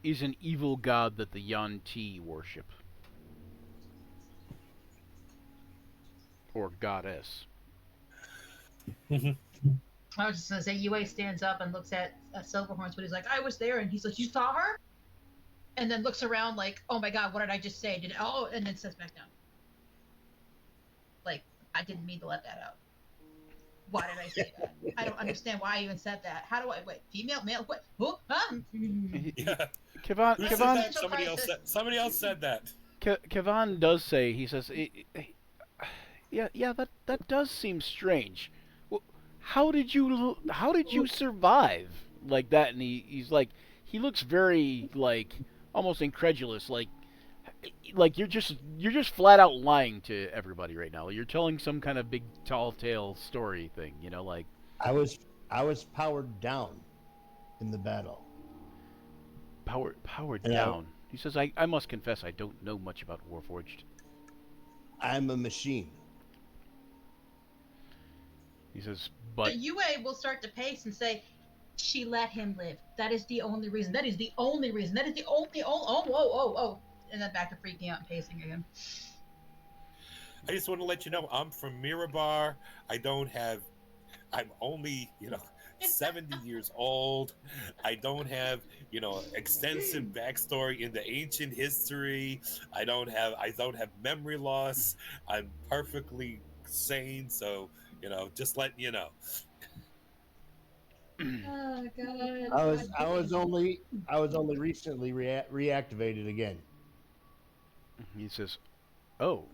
is an evil god that the Yuan-Ti worship. Or goddess. I was just gonna say, UA stands up and looks at Silverhorns, but he's like, I was there, and he's like, you saw her? And then looks around like, oh my god, what did I just say? And then sits back down. Like, I didn't mean to let that out. Why did I say that? I don't understand why I even said that. How do I, wait, female, male, what? Who? Huh? Yeah. Kivon, Somebody else said that. Kivon does say, he says, yeah, that does seem strange. Well, how did you survive like that? And he's like, he looks very like almost incredulous, like you're just flat out lying to everybody right now. You're telling some kind of big tall tale story thing, like I was powered down in the battle. Powered down. He says, I must confess, I don't know much about Warforged. I'm a machine. He says, but UA will start to pace and say, she let him live. That is the only reason. That is the only reason. That is the only, oh. And then back to freaking out and pacing again. I just want to let you know, I'm from Mirabar. I'm only, 70 years old. I don't have, extensive backstory in the ancient history. I don't have memory loss. I'm perfectly sane. So, just letting you know. Oh god. I was only recently reactivated again. He says, "Oh,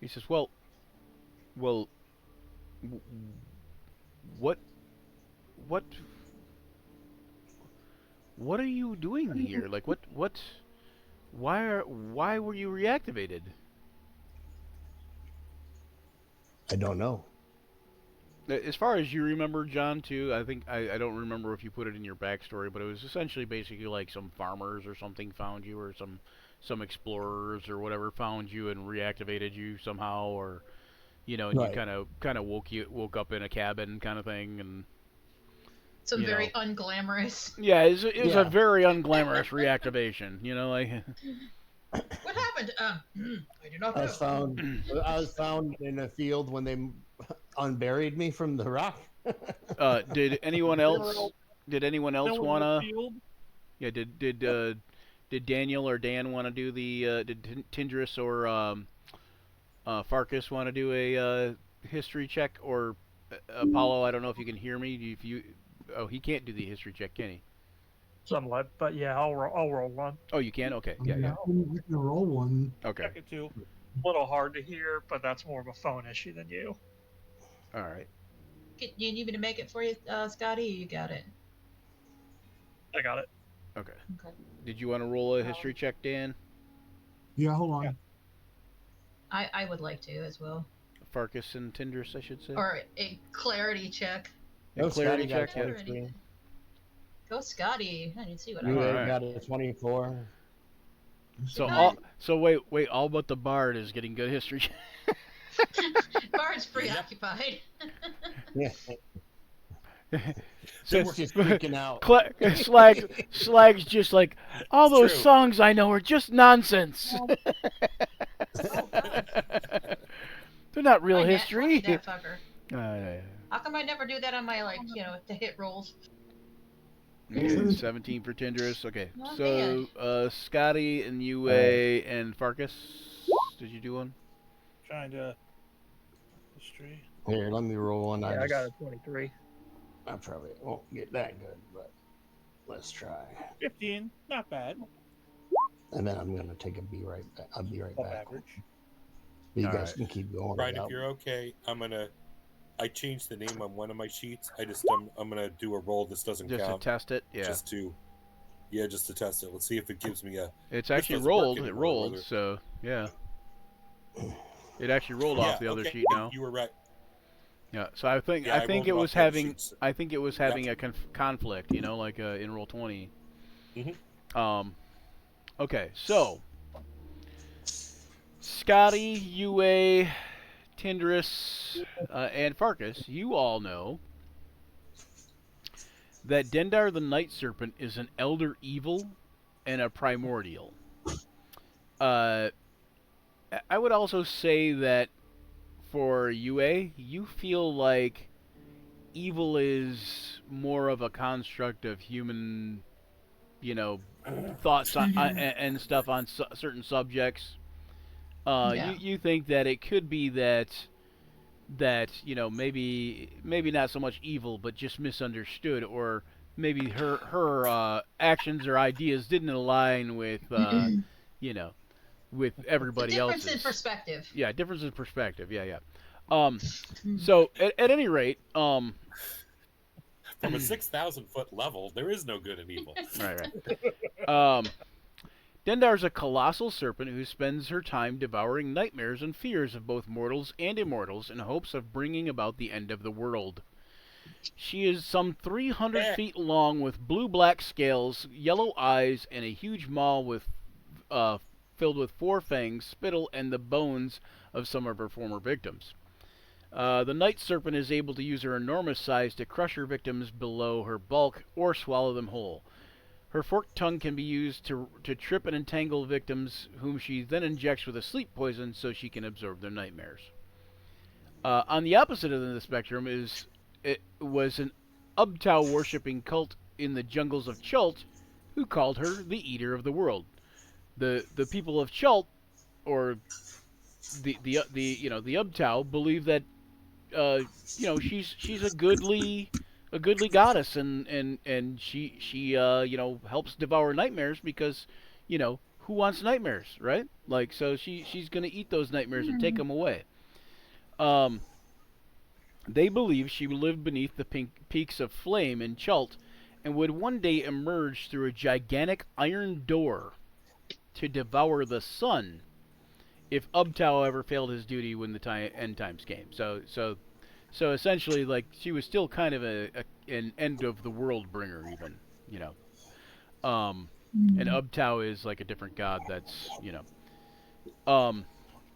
he says, well, w- what what what are you doing here? Like what why were you reactivated? I don't know. As far as you remember, John, too, I think I don't remember if you put it in your backstory, but it was essentially basically like some farmers or something found you, or some explorers or whatever found you and reactivated you somehow, or and you Right. kind of woke up in a cabin kind of thing, and Some you very know, unglamorous. yeah, it was a Yeah. very unglamorous reactivation, like. What happened? I do not I know. was found. I was found in a field when they unburied me from the rock. Did anyone else? Did anyone else Still in the wanna? field. Yeah, did Daniel or Dan want to do the? Did Tindris or Farkas want to do a history check, or Apollo? I don't know if you can hear me. If you, oh, he can't do the history check, can he? Somewhat, but yeah, I'll roll one. Oh, you can. Okay, I yeah, mean, yeah. I can roll one. Okay, Check it too. A little hard to hear, but that's more of a phone issue than you. all right. You need me to make it for you, Scotty? You got it. I got it. Okay. Okay. Did you want to roll a history check, Dan? Yeah, hold on. Yeah. I would like to as well. Farkas and Tindris, I should say. Or a clarity check. A No, clarity Scotty got check. Yeah. 23. Go Scotty. I need to see what You I Alright. got a 24. So Nice. wait, all but the bard is getting good history. Bard's preoccupied. Yeah. So It's just freaking out. Slag's just like, all those true. songs I know are just nonsense. They're not real I nat history. 20 that fucker. Uh, How come I never do that on my the hit rolls? okay, 17 for Tindris. Okay, Not so Scotty and UA and Farkas. Did you do one? Trying to history. Here, let me roll one. Yeah, I got a 23. I probably won't get that good, but let's try. 15, not bad. And then I'm gonna take a B right back. I'll be right Above back. average. You All guys right. can keep going. Brian, if without- you're okay, I changed the name on one of my sheets. I'm gonna do a roll. This doesn't Just to count. test it. Yeah, Just to test it. Let's see if it gives me a. it's this actually doesn't work rolled. It anymore, rolled. brother. So yeah, it actually rolled off the other okay, sheet now. You were right. Yeah, so I think Yeah, I I think rolled it it was off the other having sheets. I think it was having a conflict, like in roll 20. Mhm. Okay, so Scotty, UA, Tindris, and Farkas, you all know that Dendar the Night Serpent is an elder evil and a primordial. I would also say that for UA, you feel like evil is more of a construct of human, thoughts and stuff on certain subjects. Yeah. You think that it could be that maybe not so much evil, but just misunderstood, or maybe her actions or ideas didn't align with with everybody Difference else's. in perspective. Yeah, difference in perspective. Yeah. So at any rate, From a 6,000-foot level, there is no good and evil. right. Dendar's a colossal serpent who spends her time devouring nightmares and fears of both mortals and immortals in hopes of bringing about the end of the world. She is some 300 feet long with blue-black scales, yellow eyes, and a huge maw filled with 4 fangs, spittle, and the bones of some of her former victims. The night serpent is able to use her enormous size to crush her victims below her bulk or swallow them whole. Her forked tongue can be used to trip and entangle victims, whom she then injects with a sleep poison so she can absorb their nightmares. On the opposite end of the spectrum was an Ubtao worshipping cult in the jungles of Chult, who called her the Eater of the World. The people of Chult, or the Ubtao, believe that she's a goodly goddess, and she helps devour nightmares because who wants nightmares, right? Like, so she's gonna eat those nightmares and take them away. They believed she lived beneath the peaks of Flame in Chult and would one day emerge through a gigantic iron door to devour the sun if Ubtao ever failed his duty when the end times came. So essentially, like, she was still kind of an end of the world bringer, even, you know. And Ubtao is like a different god that's, you know.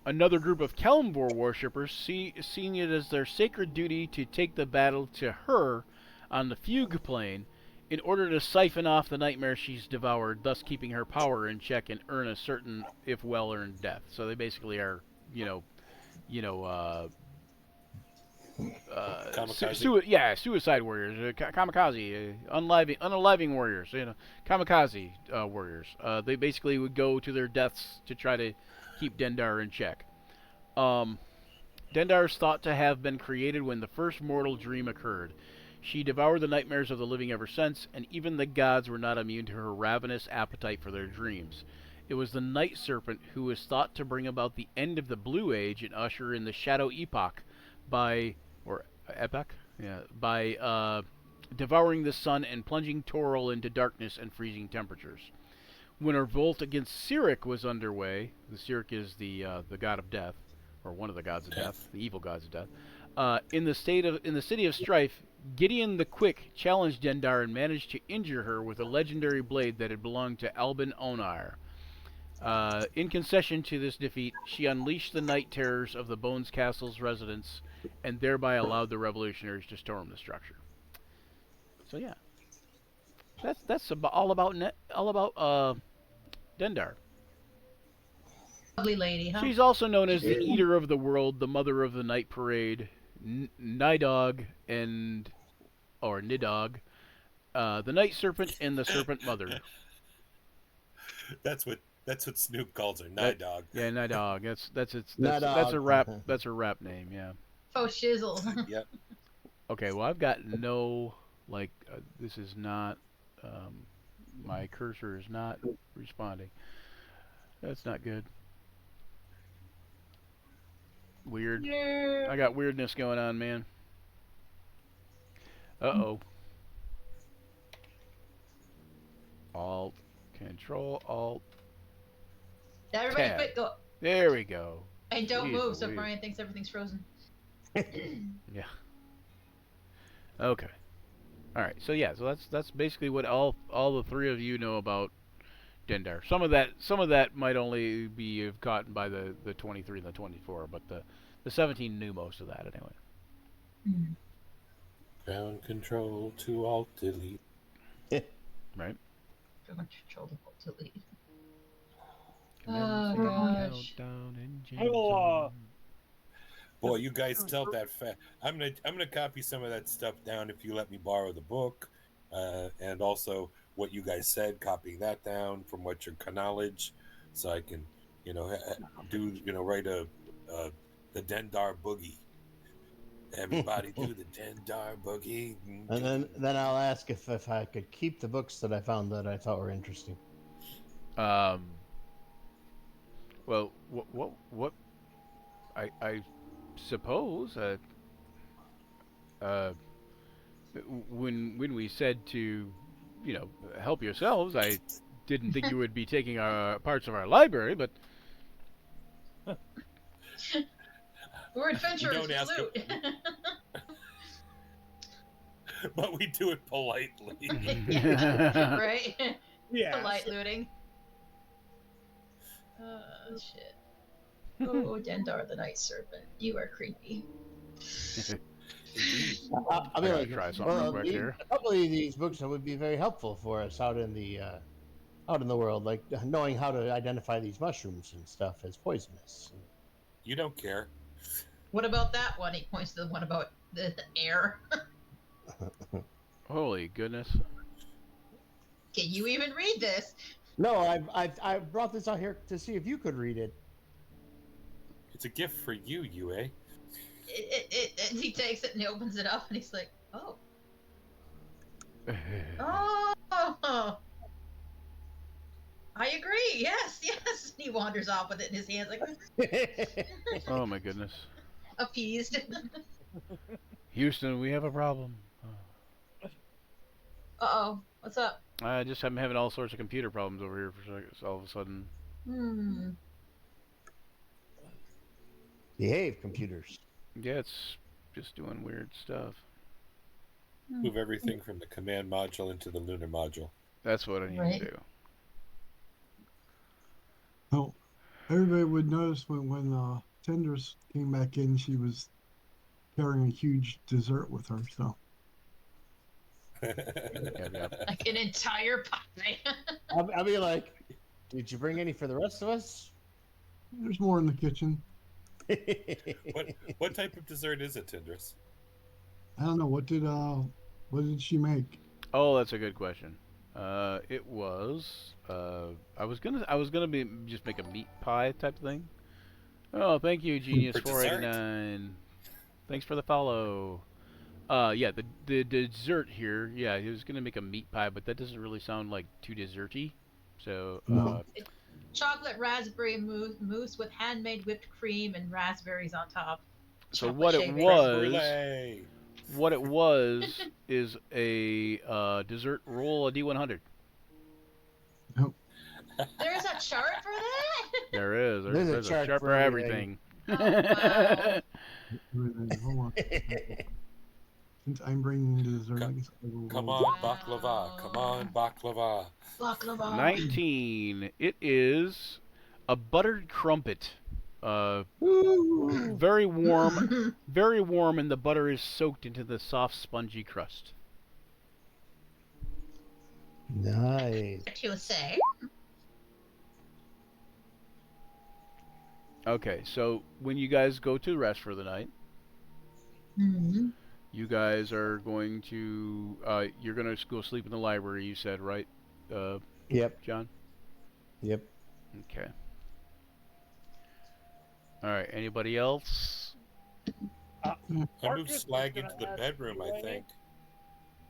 Another group of Kalimvor worshippers seeing it as their sacred duty to take the battle to her on the Fugue plane in order to siphon off the nightmare she's devoured, thus keeping her power in check and earn a certain, if well-earned, death. So they basically are, Kamikaze. suicide warriors, kamikaze, unaliving warriors, kamikaze warriors. They basically would go to their deaths to try to keep Dendar in check. Dendar is thought to have been created when the first mortal dream occurred. She devoured the nightmares of the living ever since, and even the gods were not immune to her ravenous appetite for their dreams. It was the Night Serpent who was thought to bring about the end of the Blue Age and usher in the Shadow Epoch by devouring the sun and plunging Toril into darkness and freezing temperatures. When a revolt against Cyric was underway, the Cyric is the god of death, or one of the gods of death, the evil gods of death. In the city of Strife, Gideon the Quick challenged Dendar and managed to injure her with a legendary blade that had belonged to Albin Onar. In concession to this defeat, she unleashed the night terrors of the Bones Castle's residents and thereby allowed the revolutionaries to storm the structure. So yeah, that's all about Dendar. Lovely lady, huh? She's also known as the Eater of the World, the Mother of the Night Parade, Nidog Nidog, the Night Serpent, and the Serpent Mother. That's what Snoop calls her, Nidog. Yeah, Nidog. That's Nidog. That's her rap name. Yeah. Oh, shizzle. Yep. Okay. Well, I've got no this is not. My cursor is not responding. That's not good. Weird. Yeah. I got weirdness going on, man. Uh-oh. Alt, Control, Alt, Everybody Tab. quit, go. There we go. And don't Jeez move so Louise. Brian thinks everything's frozen. Yeah. Okay. All right. So yeah. So that's basically what all the three of you know about Dendar. Some of that might only be gotten by the 23 and the 24, but the 17 knew most of that anyway. Ground control to alt delete. Right. Control to delete. Commence Oh, the gosh. countdown engine I will, song. Boy, you guys tell that fast. I'm gonna copy some of that stuff down if you let me borrow the book, and also what you guys said, copying that down from what your knowledge, so I can, write the Dendar boogie. Everybody do the Dendar boogie. And then I'll ask if I could keep the books that I found that I thought were interesting. Well, what? I suppose when we said to, help yourselves, I didn't think you would be taking our parts of our library, but We're adventurers. Don't ask Loot. But we do it politely. Right? yeah. Polite looting. Shit. Oh, Dendar the Night Serpent. You are creepy. I I mean, gotta try something real quick here. a couple of these books would be very helpful for us out in the world, like knowing how to identify these mushrooms and stuff as poisonous. You don't care. What about that one? He points to the one about the air. Holy goodness. Can you even read this? No, I brought this out here to see if you could read it. It's a gift for you, UA. And he takes it and he opens it up and he's like, oh. Oh. I agree. Yes. And he wanders off with it in his hands like Oh my goodness. appeased. Houston, we have a problem. Uh-oh. What's up? I just am having all sorts of computer problems over here for all of a sudden. Hmm. Behave, computers. Yeah, it's just doing weird stuff. Move everything from the command module into the lunar module. That's what I need Right. to do. Oh, everybody would notice when Tenders came back in, she was carrying a huge dessert with her. So Yep. Like an entire pie. I'll be like, did you bring any for the rest of us? there's more in the kitchen. What type of dessert is it, Tindris? I don't know what did she make? Oh, that's a good question. It was. I was gonna be just make a meat pie type thing. Oh, thank you, Genius For 489. Thanks for the follow. Yeah, the dessert here. Yeah, he was gonna make a meat pie, but that doesn't really sound like too desserty. So, No. Chocolate raspberry mousse with handmade whipped cream and raspberries on top. so Chocolate what it shavings. was, Brulee. what it was, is a dessert roll of D100. There's a chart for that? There is. There's a There's a chart chart for for everything. everything. Oh, wow. Hold on. Since I'm bringing the dessert, I guess I will Come roll on, baklava. Come on, baklava. Baklava. 19. It is a buttered crumpet. Ooh. Very warm, very warm, and the butter is soaked into the soft, spongy crust. Nice. What you say? Okay, so when you guys go to rest for the night, Mm-hmm. you guys are going to you're gonna go sleep in the library. You said, right, Yep. John? Yep. Okay. All right. Anybody else? I moved Marcus was Slag gonna into the ask bedroom, you, I Amy, think.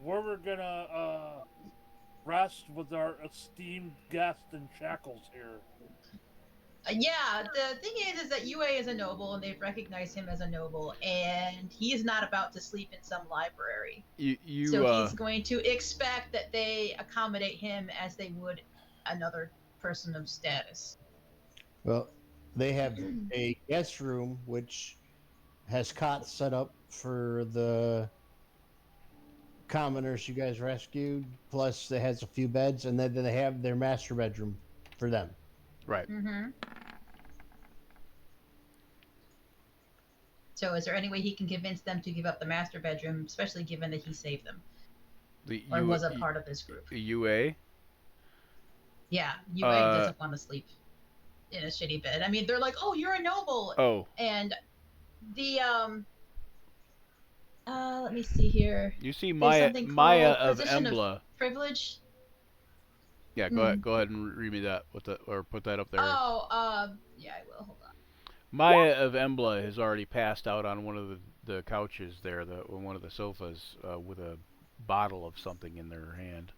where we're gonna rest with our esteemed guest in shackles here. Yeah, the thing is that UA is a noble, and they've recognized him as a noble, and he is not about to sleep in some library. You So he's going to expect that they accommodate him as they would another person of status. Well, they have a guest room which has cots set up for the commoners you guys rescued. Plus, it has a few beds, and then they have their master bedroom for them. right. Mm-hmm. So is there any way he can convince them to give up the master bedroom, especially given that he saved them or was a part of this group? UA. Yeah, UA doesn't want to sleep in a shitty bed. I mean, they're like, "Oh, you're a noble," Oh, and the let me see here. you see There's Maya something Maya called of position of Embla. privilege. Yeah, go ahead and read me that. Or put that up there. Oh, yeah, I will. Hold on. Maya of Embla has already passed out on one of the couches there, on one of the sofas, with a bottle of something in their hand.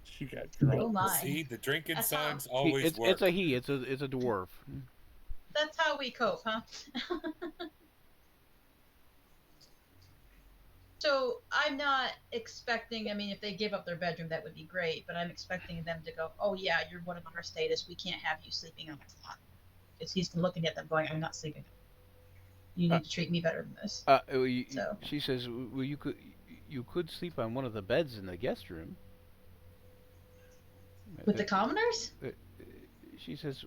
She got Oh drunk. my. See, the drinking That's signs how- always It's work. a he. It's a dwarf. That's how we cope, huh? So I'm not expecting. I mean, if they give up their bedroom, that would be great. But I'm expecting them to go, "Oh yeah, you're one of our status. We can't have you sleeping on the floor." Because he's looking at them, going, "I'm not sleeping. You need to treat me better than this." So She says, "Well, you could sleep on one of the beds in the guest room." with the commoners, She says,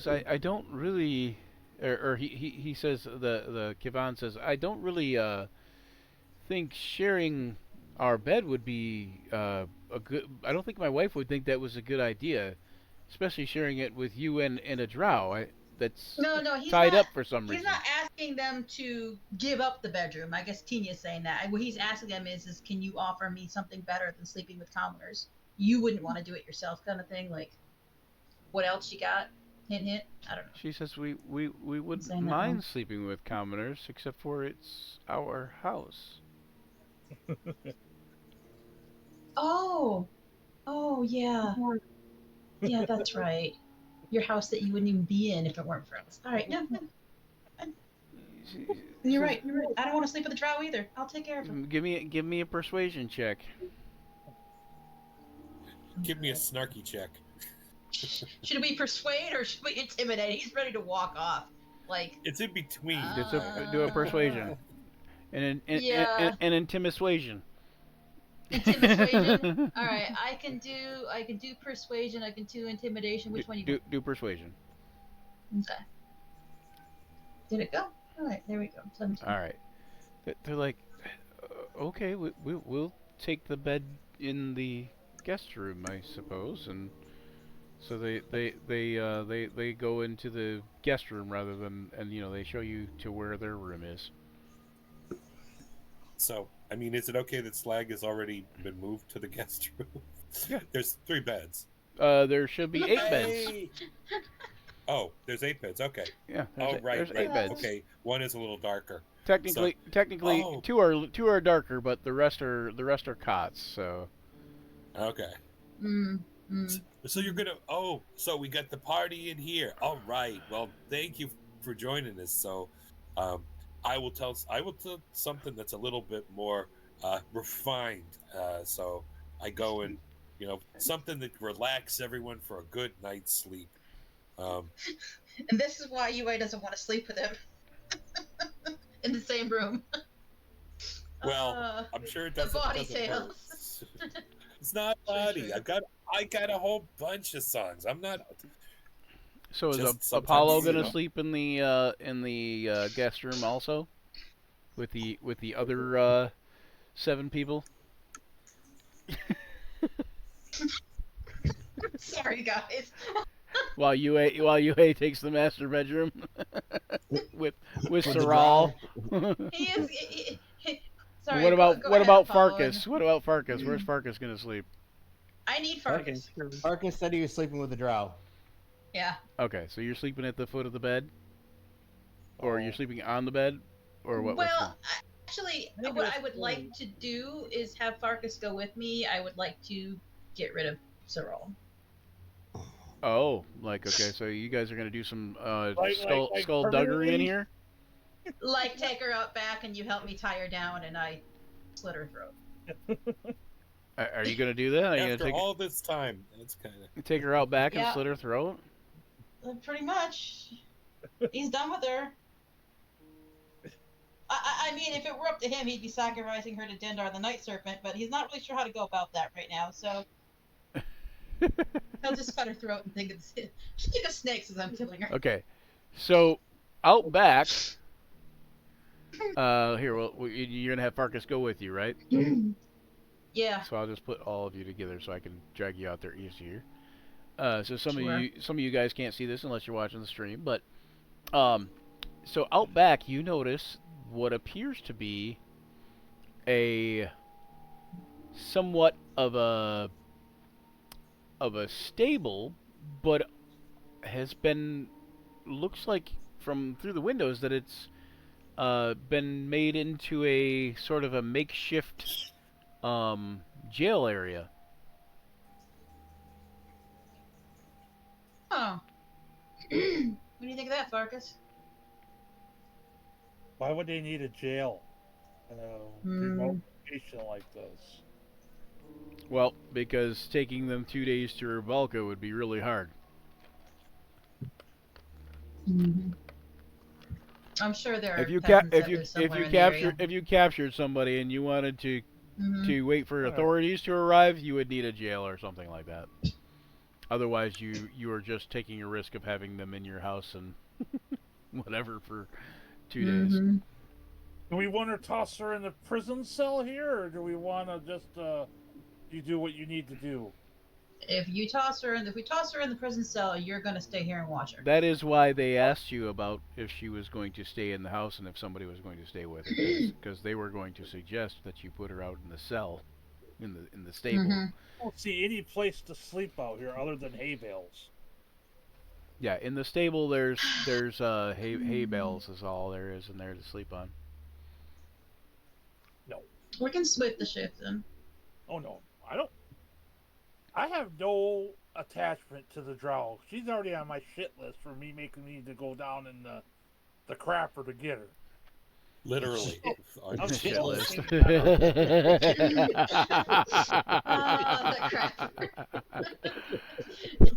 I don't really, or he says, the Kivan says, I don't really think sharing our bed would be a good. I don't think my wife would think that was a good idea, especially sharing it with you and a Drow. That's no, he's tied not, up for some He's reason. not asking them to give up the bedroom. I guess Tina's saying that. What he's asking them is, can you offer me something better than sleeping with commoners? You wouldn't want to do it yourself, kind of thing. Like, what else you got? Hint, hint. I don't know. She says we wouldn't saying that mind wrong. sleeping with commoners, except for it's our house. Oh, yeah, yeah, that's right. Your house that you wouldn't even be in if it weren't for us. All right, no. You're right. You're right. I don't want to sleep with the drow either. I'll take care of him. Give me a persuasion check. Give me a snarky check. Should we persuade or should we intimidate? He's ready to walk off. Like, It's in between. Do a persuasion. An Yeah. intimisuasion. Intimidation. All right, I can do persuasion. I can do intimidation. Which one you do persuasion. Okay. Did it go? All right, there we go. 17. All right. They're like, okay, we'll take the bed in the guest room, I suppose, and so they go into the guest room rather than, and they show you to where their room is. So, I mean, is it okay that Slag has already been moved to the guest room? Yeah. There's 3 beds. There should be 8 beds. Hey! Oh, there's 8 beds. Okay. Yeah. There's 8 beds. Okay, one is a little darker. Technically, Oh. two are darker, but the rest are cots. So. Okay. So you're gonna. Oh, so we got the party in here. All right. Well, thank you for joining us. So, I will tell something that's a little bit more refined. So I go and something that relax everyone for a good night's sleep. And this is why UA doesn't want to sleep with him in the same room. Well, I'm sure it doesn't. The body doesn't hurt. tales. It's not body. True. I got a whole bunch of songs. I'm not. So is Just Apollo sometimes, gonna sleep in the guest room also, with the other 7 people? Sorry, guys. While UA takes the master bedroom with With the Saral. He is. Sorry. What about go what ahead, about Apollo. Farkas? What about Farkas? Where's Farkas gonna sleep? I need Farkas. Arcus said he was sleeping with the drow. Yeah. Okay, so you're sleeping at the foot of the bed, or you're sleeping on the bed, or what? Well, actually, I think what that's I would cool. like to do is have Farkas go with me. I would like to get rid of Cyril. Oh, like okay, so you guys are gonna do some Like skullduggery in permanently? here? Like, take her out back and you help me tie her down and I slit her throat. Are you gonna do that? Are you After gonna all this time, it's kind of. take her out back and Yeah. slit her throat? Pretty much. He's done with her. I mean, if it were up to him, he'd be sacrificing her to Dendar the Night Serpent, but he's not really sure how to go about that right now, so he'll just cut her throat and think of snakes as I'm killing her. Okay, so out back. Here, well, you're gonna have Farkas go with you, right? Yeah. So I'll just put all of you together so I can drag you out there easier. So some Sure. of you guys can't see this unless you're watching the stream, but so out back you notice what appears to be a somewhat of a stable, but looks like from through the windows that it's been made into a sort of a makeshift jail area. Oh. What do you think of that, Farkas? Why would they need a jail? Remote location like this. Well, because taking them 2 days to Rubalka would be really hard. I'm sure there are If you peasants that live somewhere in the area. if you captured somebody and you wanted to wait for Alright. authorities to arrive, you would need a jail or something like that. Otherwise, you are just taking a risk of having them in your house and whatever for 2 days. Do we want to toss her in the prison cell here, or do we want to just you do what you need to do? If we toss her in the prison cell, you're gonna stay here and watch her. That is why they asked you about if she was going to stay in the house and if somebody was going to stay with her, because they were going to suggest that you put her out in the cell, in the stable. I don't see any place to sleep out here other than hay bales. Yeah, in the stable there's hay bales is all there is in there to sleep on. We can split the shift then. Oh no, I don't. I have no attachment to the Drow. She's already on my shit list for me making me to go down in the crapper to get her. Literally. On I'm your Shit still list. thinking Oh, the crap.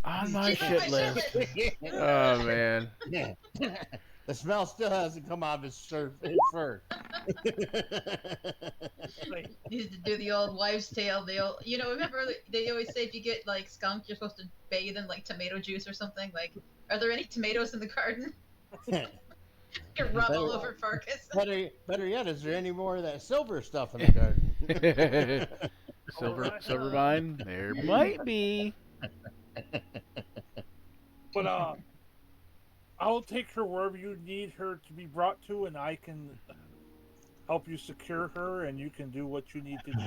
On my She's on shit my list. shit Oh man. Yeah. The smell still hasn't come out of his fur. like, Needs to do the old wives' tale. The old, remember they always say if you get like skunk, you're supposed to bathe in like tomato juice or something. Like, are there any tomatoes in the garden? You rub all Better- over Farkas. better yet, is there any more of that silver stuff in the garden? Silver mine? There might be. but I'll take her wherever you need her to be brought to, and I can help you secure her, and you can do what you need to do.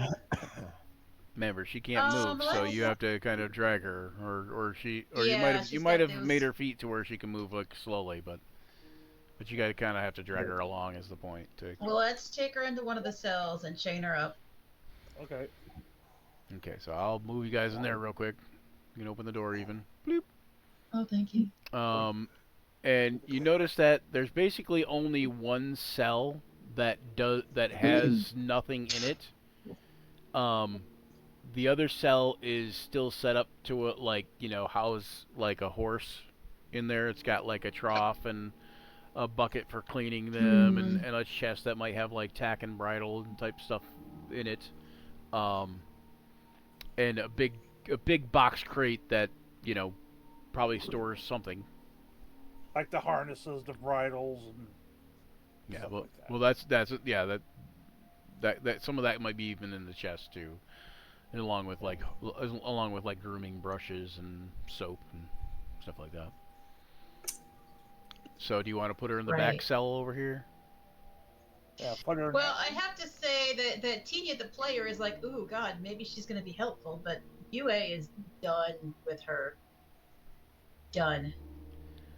Remember, she can't move, so let's- you have to kind of drag her, or you Yeah, you she's might got have those- made her feet to where she can move like slowly, but you gotta kind of have to drag her along is the point. Well, let's take her into one of the cells and chain her up. Okay. Okay, so I'll move you guys in there real quick. You can open the door even. Bloop. Oh, thank you. And you notice that there's basically only one cell that has nothing in it. The other cell is still set up to house like a horse in there. It's got like a trough and a bucket for cleaning them, and a chest that might have like tack and bridle and type stuff in it. And a big box crate that probably stores something. Like the harnesses, the bridles, and Yeah, stuff well, like that. well, that some of that might be even in the chest too, and along with like grooming brushes and soap and stuff like that. So, do you want to put her in the back Right. cell over here? Yeah, put her. Well, I have to say that Tia, the player, is like, ooh, God, maybe she's going to be helpful, but UA is done with her. Done.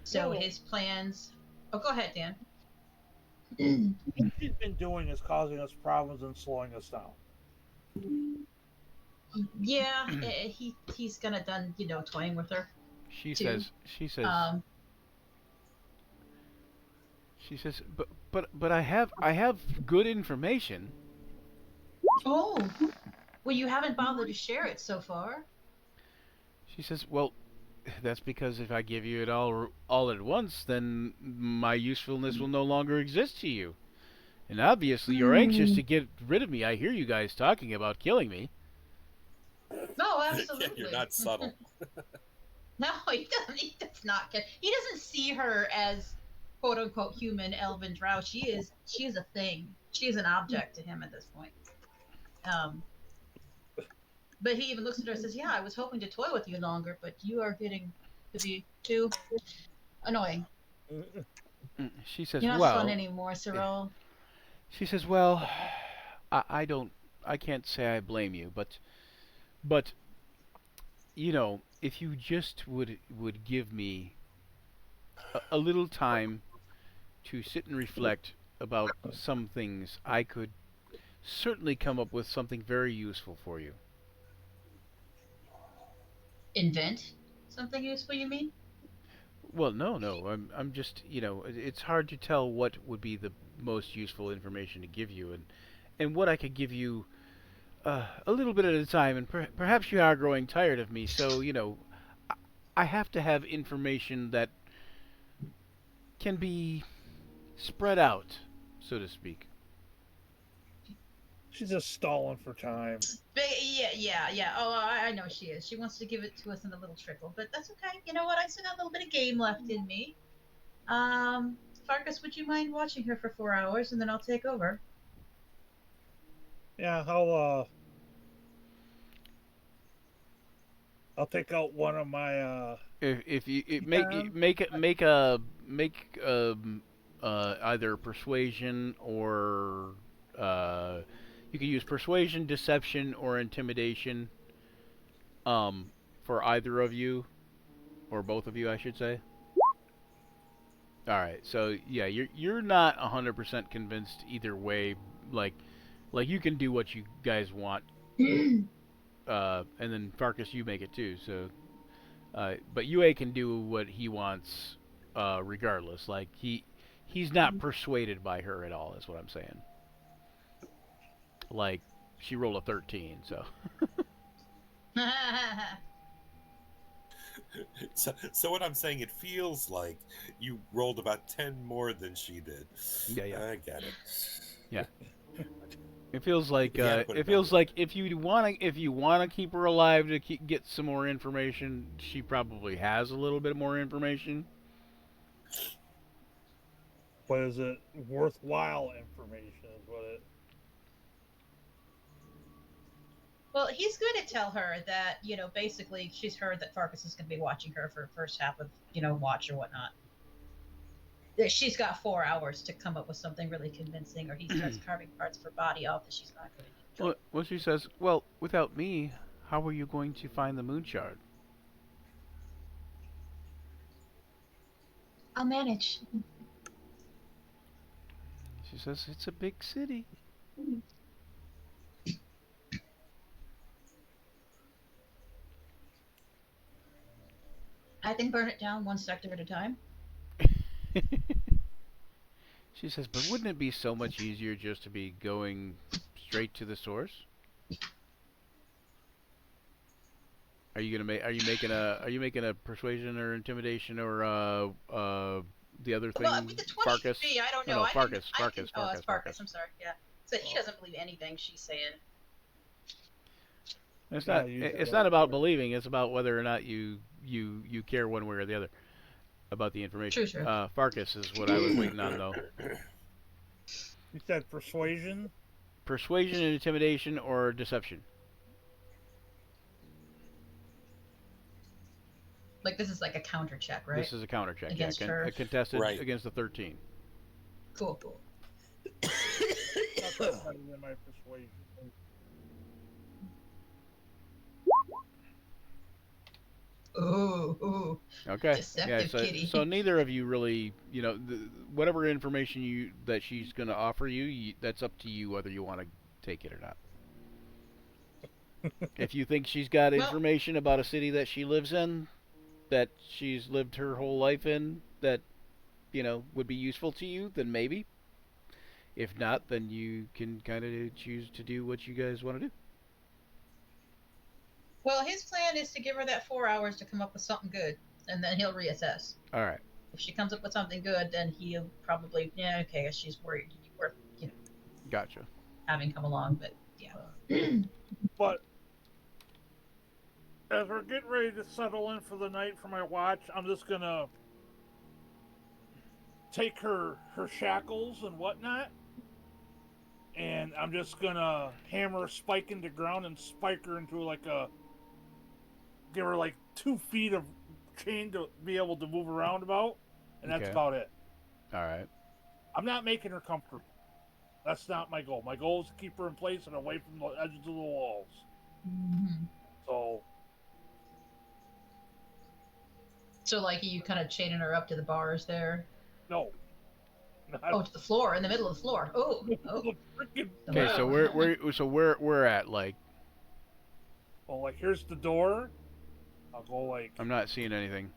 So Yeah. his plans. Oh, go ahead, Dan. What she's been doing is causing us problems and slowing us down. Yeah, he's gonna done toying with her. She Two. says. She says. But I have good information. Oh, well, you haven't bothered to share it so far. She says, well, that's because if I give you it all at once, then my usefulness will no longer exist to you. And obviously, you're anxious to get rid of me. I hear you guys talking about killing me. No, absolutely. You're not subtle. No, he doesn't. He does not get. He doesn't see her as "quote unquote" human, elven, drow. She is a thing. She is an object to him at this point. But he even looks at her and says, "Yeah, I was hoping to toy with you longer, but you are getting to be too annoying. She says, You're not well, fun anymore, Cyril." she says, well, I can't say I blame you, but if you just would give me a little time to sit and reflect about some things, I could certainly come up with something very useful for you. Invent something useful, you mean? Well, no. I'm just, it's hard to tell what would be the most useful information to give you, and what I could give you a little bit at a time, and perhaps you are growing tired of me, so, I have to have information that can be spread out, so to speak. She's just stalling for time. Yeah. Oh, I know she is. She wants to give it to us in a little trickle, but that's okay. You know what? I still got a little bit of game left in me. Farkas, would you mind watching her for 4 hours, and then I'll take over? Yeah, I'll take out one of my If you Yeah. make either persuasion or you can use persuasion, deception, or intimidation for either of you or both of you, I should say. All right, so yeah, you're not 100% convinced either way. Like you can do what you guys want, and then Farkas, you make it too. So, but UA can do what he wants, regardless. Like he he's not persuaded by her at all. Is what I'm saying. Like she rolled a 13, so So what I'm saying, it feels like you rolled about 10 more than she did. yeah. I get it. Yeah. It feels like If you had to put a it feels number on like if you wanna keep her alive to get some more information, she probably has a little bit more information. But is it worthwhile information? Is what it. Well, he's going to tell her that, basically she's heard that Farkas is going to be watching her for the first half of, watch or whatnot. That she's got 4 hours to come up with something really convincing, or he starts carving parts of her body off that she's not going to enjoy. Well, she says, "Well, without me, how are you going to find the moon shard?" I'll manage. She says, "It's a big city." I can burn it down one sector at a time. She says, "But wouldn't it be so much easier just to be going straight to the source?" Are you making a persuasion or intimidation or the other thing? Well, with the 20 Farkas? feet, I don't know. No, I Farkas. can, Farkas. oh, it's Farkas. Farkas. I'm sorry. Yeah. So he doesn't believe anything she's saying. It's Yeah, not. you It's said not that. about believing. It's about whether or not you care one way or the other about the information. True. Farkas is what I was waiting on, though. You said persuasion. Persuasion and intimidation or deception. Like, this is like a counter check, right? This is a counter check. Against yeah, her. a contested Right. against the 13. Cool. That's better than my persuasion. Ooh. Okay. Deceptive kitty. So neither of you really, whatever information that she's going to offer you, that's up to you whether you want to take it or not. If you think she's got Well- information about a city that she lives in, that she's lived her whole life in, that would be useful to you, then maybe. If not, then you can kind of choose to do what you guys want to do. Well, his plan is to give her that 4 hours to come up with something good, and then he'll reassess. All right. If she comes up with something good, then he'll probably, she's worried, worth, Gotcha. having come along. But yeah. But as we're getting ready to settle in for the night for my watch, I'm just gonna take her shackles and whatnot, and I'm just gonna hammer a spike into the ground and spike her into give her like 2 feet of chain to be able to move around about, and that's Okay. about it. All right. I'm not making her comfortable. That's not my goal. My goal is to keep her in place and away from the edges of the walls. Mm-hmm. So, like, you kind of chaining her up to the bars there? No. Oh, to the floor, in the middle of the floor. Oh. Freaking Okay, so we're at like well, like here's the door. I'll go like I'm not seeing anything.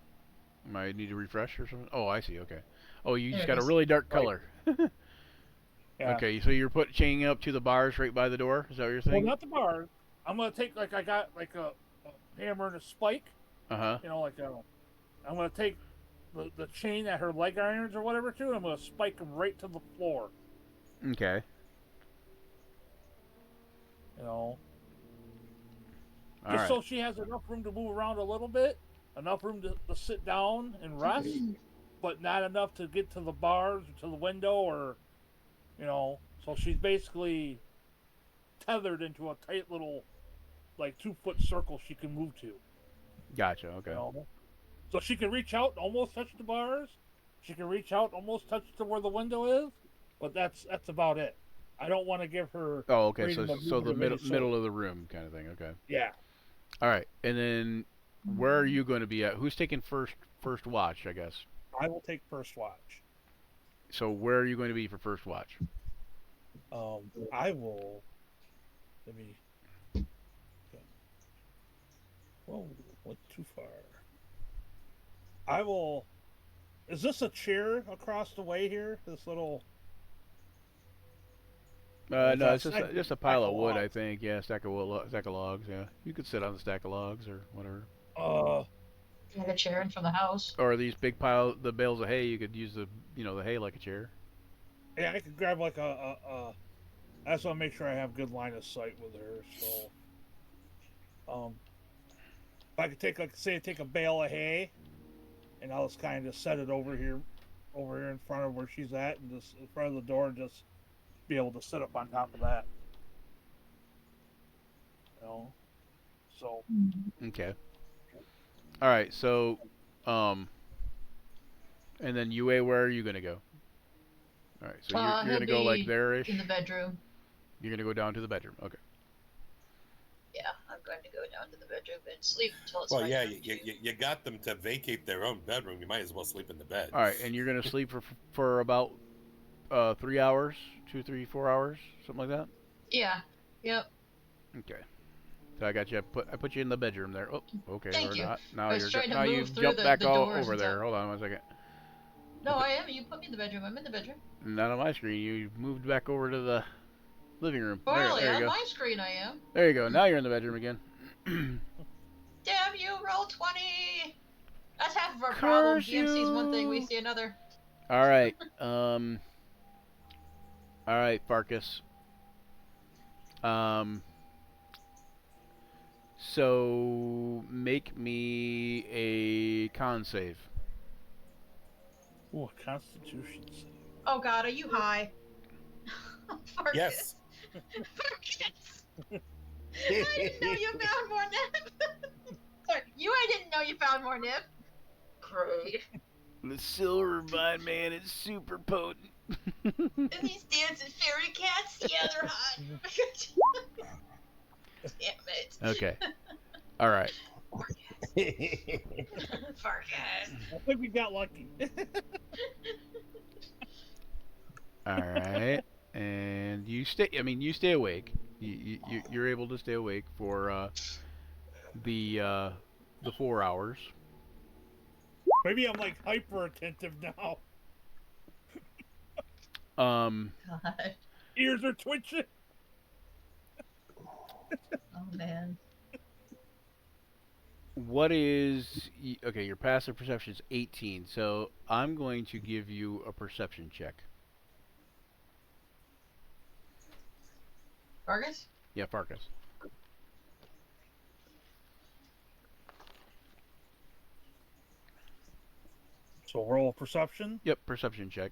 I need to refresh or something. Oh, I see. Okay. Oh, you There just it got a is. really dark Right. color. yeah. Okay, so you're chaining up to the bars right by the door. Is that what you're Well, saying? not the bar. I'm gonna take I got like a hammer and a spike. Uh huh. I'm gonna take the chain at her leg irons or whatever too. And I'm gonna spike them right to the floor. Okay. All All right. so she has enough room to move around a little bit, enough room to sit down and rest, but not enough to get to the bars or to the window or, So she's basically tethered into a tight little, like 2-foot circle she can move to. Gotcha. Okay. So she can reach out and almost touch the bars. She can reach out and almost touch to where the window is, but that's about it. I don't want to give her. Oh, okay. freedom of So the movement of any middle of the room kind of thing. Okay. Yeah. All right. And then where are you going to be at? Who's taking first watch? I guess. I will take first watch. So where are you going to be for first watch? I will. Let me. Okay. Whoa, went too far. I will Is this a chair across the way here? This little. Or is No, that it's stack- just a stack pile of of wood, I logs? think. Yeah, stack of logs. Yeah, you could sit on the stack of logs or whatever. Like a chair in from the house. Or these the bales of hay. You could use the hay like a chair. Yeah, I could grab like a. I just want to make sure I have good line of sight with her. So, if I could take a bale of hay, and I'll just kind of set it over here in front of where she's at, and just in front of the door, and just be able to sit up on top of that. You know, so Okay. All right. So, and then UA, where are you gonna go? All right. So you're He'll gonna go like be there-ish. in the bedroom. You're gonna go down to the bedroom. Okay. Yeah, I'm going to go down to the bedroom and sleep until it's Well, my yeah, turn to- you got them to vacate their own bedroom. You might as well sleep in the bed. All right, and you're gonna sleep for about 3 hours, 2, 3, 4 hours, something like that. Yeah. Yep. Okay. So I got you. I put you in the bedroom there. Oh, okay. Thank or you. not. Now I was you're trying to now move you've through jumped the back all doors over and there. stuff. Hold on 1 second. No, I am. You put me in the bedroom. I'm in the bedroom. Not on my screen. You moved back over to the living room. Barley, there you on go. my screen I am. There you go. Now you're in the bedroom again. Damn you, roll 20! That's half of our problem. Curse DMC's one thing, we you. see another. All right. All right, Farkas. So make me a con save. ooh, a Constitution save. Oh god, are you high? Farkas. Yes. Farkas. I didn't know you found more nip. Sorry, I didn't know you found more nip. Great. The silver vine man is super potent. And these dancing fairy cats, yeah, they're hot. Damn it. Okay. All right. Farkas. I think we got lucky. All right. And you stay. I mean, you stay awake. You're able to stay awake for the 4 hours. Maybe I'm like hyper attentive now. God. Ears are twitching. Oh man. What is okay? Your passive perception is 18. So I'm going to give you a perception check. Farkas? Yeah, Farkas. So roll perception. Yep, perception check.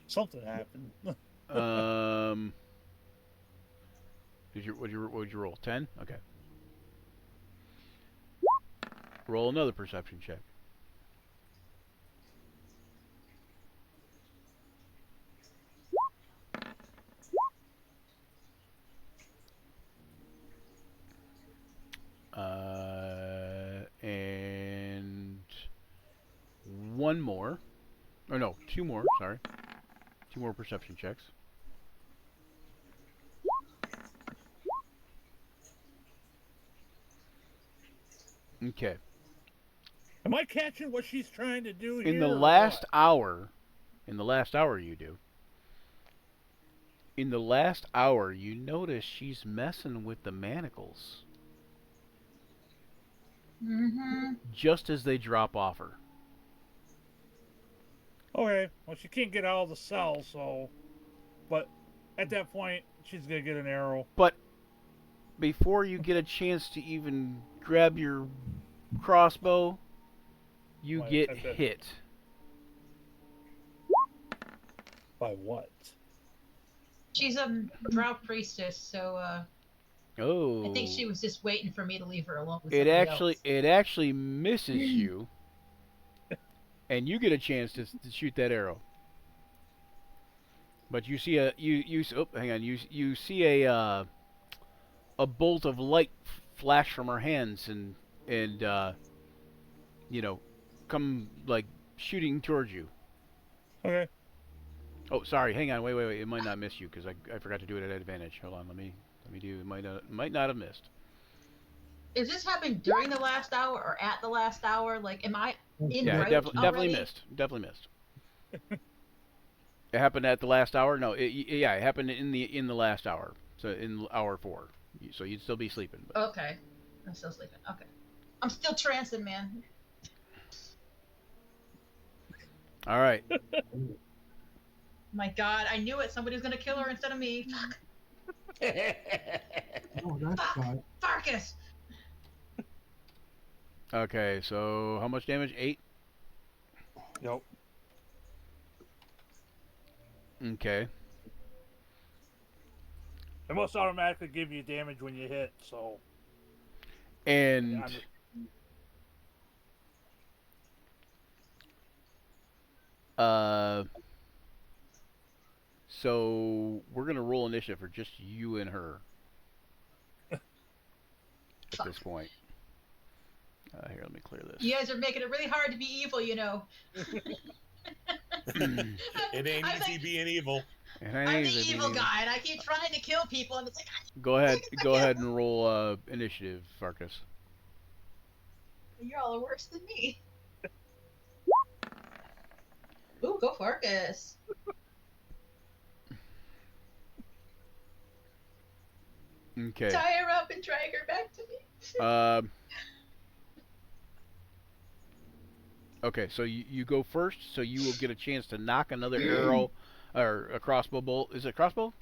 Something happened. What did you roll? 10? Okay. Roll another perception check. And one more. Oh no, two more. Sorry, two more perception checks. Okay. Am I catching what she's trying to do here? In the or last what? hour, you do. In the last hour, you notice she's messing with the manacles Mm-hmm. just as they drop off her. Okay, well, she can't get out of the cell, so. But at that point, she's gonna get an arrow. But before you get a chance to even grab your crossbow, you Why, get that's it. hit. By what? She's a Drow priestess, so Oh. I think she was just waiting for me to leave her alone with It somebody actually misses you, and you get a chance to shoot that arrow. But you see you see a bolt of light flash from her hands and come like shooting towards you. Okay. Oh, sorry. Hang on. Wait. It might not miss you because I forgot to do it at advantage. Hold on. Let me do. It might not have missed. Is this happening during the last hour or at the last hour? Like, am I in Yeah, it route definitely already? missed. Definitely missed. It happened at the last hour. No, it happened in the last hour. So in hour 4. So you'd still be sleeping. But. Okay. I'm still sleeping. Okay. I'm still trancing, man. All right. My God, I knew it. Somebody was gonna kill her instead of me. Fuck. Oh, that's Fuck. bad. Farkas. Okay. So how much damage? 8. Yep. Okay. It must automatically give you damage when you hit, so. And so we're gonna roll initiative for just you and her at this point. Here, let me clear this. You guys are making it really hard to be evil, you know. It ain't I'm easy like- being evil. I'm the evil guy, and I keep trying to kill people, and it's like, Go ahead and roll initiative, Farkas. you're all worse than me. Ooh, go Farkas. Okay. Tie her up and drag her back to me. Okay, so you go first, so you will get a chance to knock another arrow or a crossbow bolt. Is it crossbow?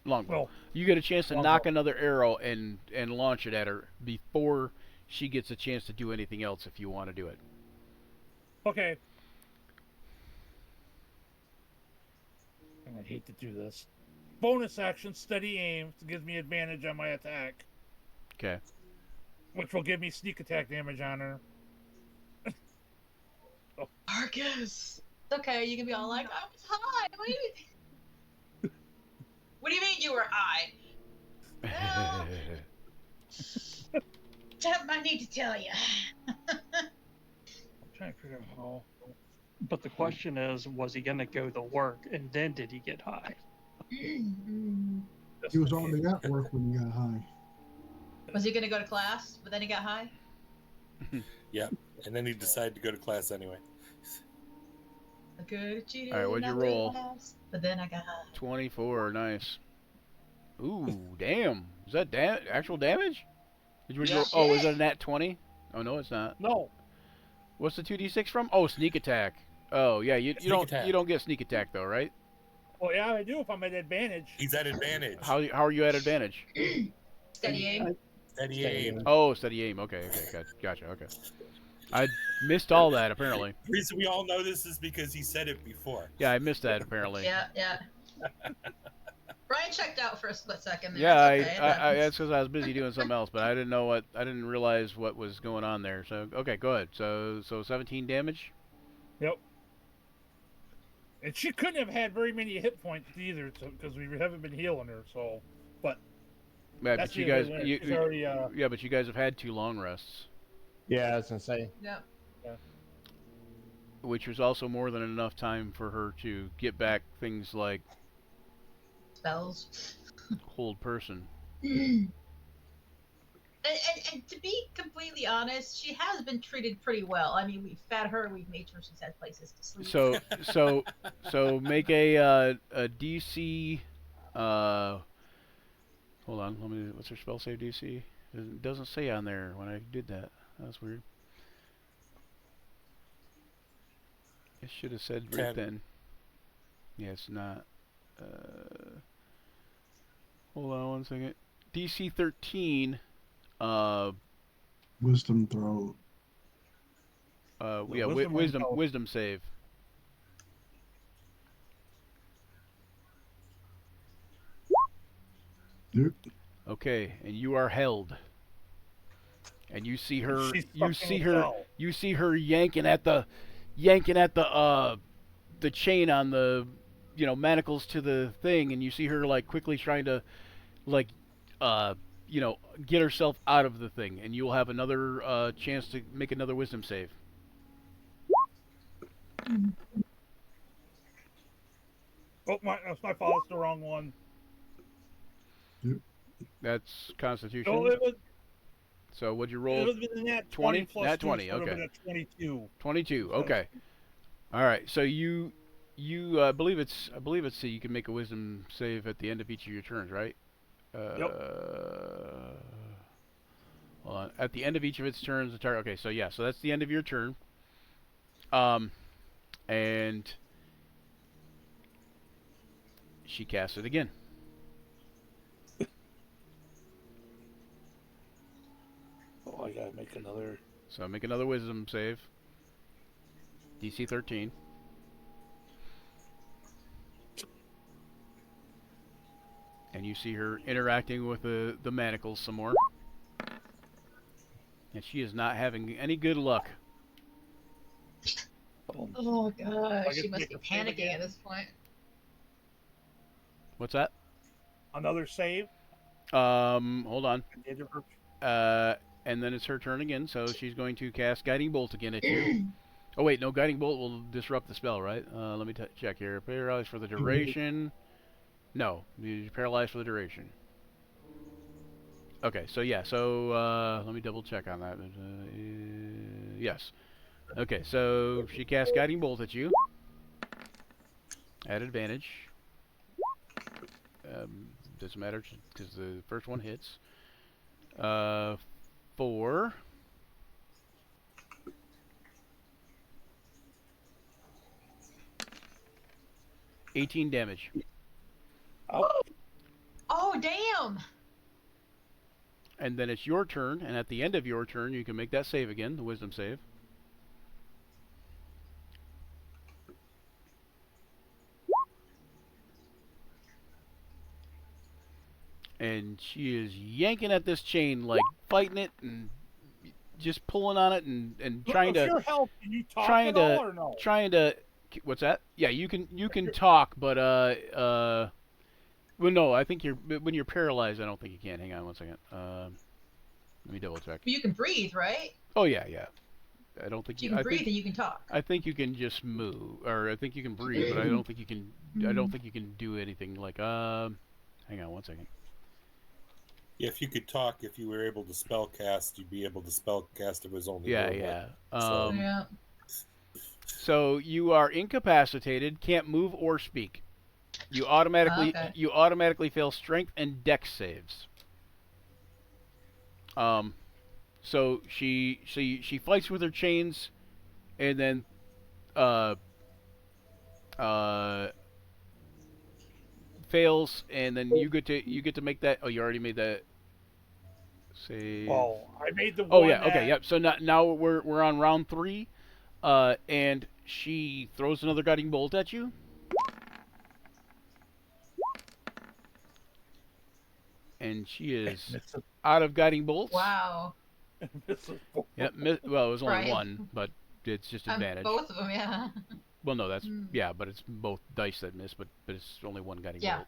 Longbow. No. You get a chance to Longbow. knock another arrow and launch it at her before she gets a chance to do anything else if you want to do it. Okay. I hate to do this. Bonus action, steady aim, gives me advantage on my attack, Okay. which will give me sneak attack damage on her. Farkas. It's okay, you can be all like, I was high. What do you mean you were high? Well, something I need to tell you. I'm trying to figure out how. But the question is, was he going to go to work and then did he get high? He was already at work when he got high. Was he gonna go to class, but then he got high? Yep. And then he decided to go to class anyway. I could have cheated. All right, what'd you and I roll? realized, but then I got high. 24, nice. Ooh, damn. Is that actual damage? Did you Yeah. roll, oh, is that a nat 20? Oh, no, it's not. No. What's the 2d6 from? Oh, sneak attack. Oh, yeah, you Sneak don't attack. you don't get sneak attack though, right? Well, yeah, I do if I'm at advantage. He's at advantage. How are you at advantage? Steady aim. Steady aim. Oh, steady aim. Okay, gotcha. Okay, I missed all that apparently. The reason we all know this is because he said it before. Yeah, I missed that apparently. Yeah. Brian checked out for a split second. There. Yeah, That's okay. that's because I was busy doing something else, but I didn't realize what was going on there. So okay, go ahead. So 17 damage. Yep. And she couldn't have had very many hit points either, because we haven't been healing her. So, but Yeah, that's but you the guys, only winner. She's already. yeah, but you guys have had 2 long rests, Yeah, I was gonna say. Yep. which was also more than enough time for her to get back things like Spells. hold person. And to be completely honest, she has been treated pretty well. I mean, we've fed her, we've made sure she's had places to sleep. So make a DC. Hold on, what's her spell save DC? It doesn't say on there when I did that. That's weird. It should have said right 10. then. Yeah, it's not. Hold on one second. DC 13. Wisdom throw. Yeah, wisdom wisdom save. Nope. Okay, and you are held. And you see her. She's You fucking see her. fell. You see her yanking at the chain on the manacles to the thing, and you see her like quickly trying to get herself out of the thing, and you will have another chance to make another wisdom save. Oh, that's my fault. It's the wrong one. That's Constitution. No, So what'd you it roll? would have been that 20? 20 plus Nat 2, 20, so it would have okay. been a 22. 22. So- Okay. All right. So you I believe it's see you can make a wisdom save at the end of each of your turns, right? Yep. Hold on. At the end of each of its turns, the target. Okay. So yeah. So that's the end of your turn. And she casts it again. Oh, I gotta make another. So make another wisdom save. DC 13. And you see her interacting with the manacles some more. And she is not having any good luck. Oh gosh, I she get must to be make a save panicking again? at this point. What's that? Another save. Hold on. At the end of her- And then it's her turn again, so she's going to cast Guiding Bolt again at you. Oh wait, no, Guiding Bolt will disrupt the spell, right? Let me check here. Paralyzed for the duration. No, you're paralyzed for the duration. Okay, so yeah, so let me double check on that. Yes. Okay, so she casts Guiding Bolt at you. At advantage. Doesn't matter because the first one hits. 4. $18 damage. Oh damn! And then it's your turn, and at the end of your turn, you can make that save again, the wisdom save. And she is yanking at this chain, like fighting it and just pulling on it and trying If to you're health, can you talk trying at to all or no? trying to what's that? Yeah, you can talk, but well no, I think when you're paralyzed, I don't think you can. Hang on one second. Let me double check. But you can breathe, right? Oh yeah. I don't think You can I breathe think and you can talk. I think you can just move, or I think you can breathe, but I don't think you can. I don't think you can do anything like. Hang on one second. If you could talk, if you were able to spell cast, you'd be able to spell cast if it was only Yeah, verbal. yeah. Yeah. So you are incapacitated, can't move or speak. You automatically fail strength and dex saves. So she fights with her chains, and then fails, and then you get to make that. Oh, you already made that save. Oh, I made the Oh one. yeah, okay, that- yep. So now we're on round 3, and she throws another guiding bolt at you. And she is out of guiding bolts. Wow. Yep. Well, it was only Right. one, but it's just advantage. Both of them, yeah. Well, no, that's yeah, but it's both dice that miss, but it's only one guiding Yeah.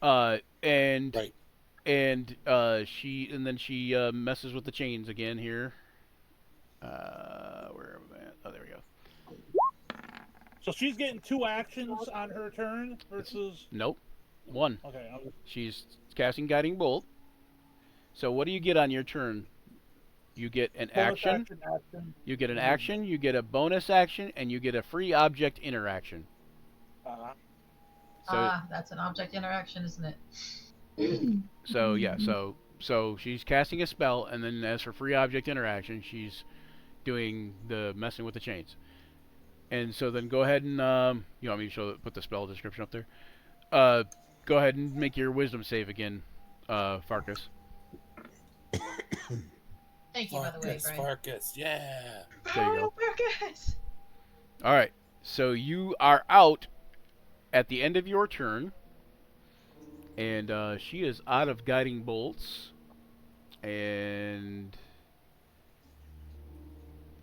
bolt. And Right. and then she messes with the chains again here. Where am I at? Oh, there we go. So she's getting 2 actions on her turn versus. Nope, one. Okay. She's casting guiding bolt. So what do you get on your turn? You get an action. You get an action. You get a bonus action, and you get a free object interaction. So that's an object interaction, isn't it? so yeah, so she's casting a spell, and then as for free object interaction, she's doing the messing with the chains. And so then go ahead and you want me to put the spell description up there? Go ahead and make your wisdom save again, Farkas. Thank you, by the way, Brian. Farkas, yeah. There you go. Farkas! All right. So you are out at the end of your turn, and she is out of guiding bolts, and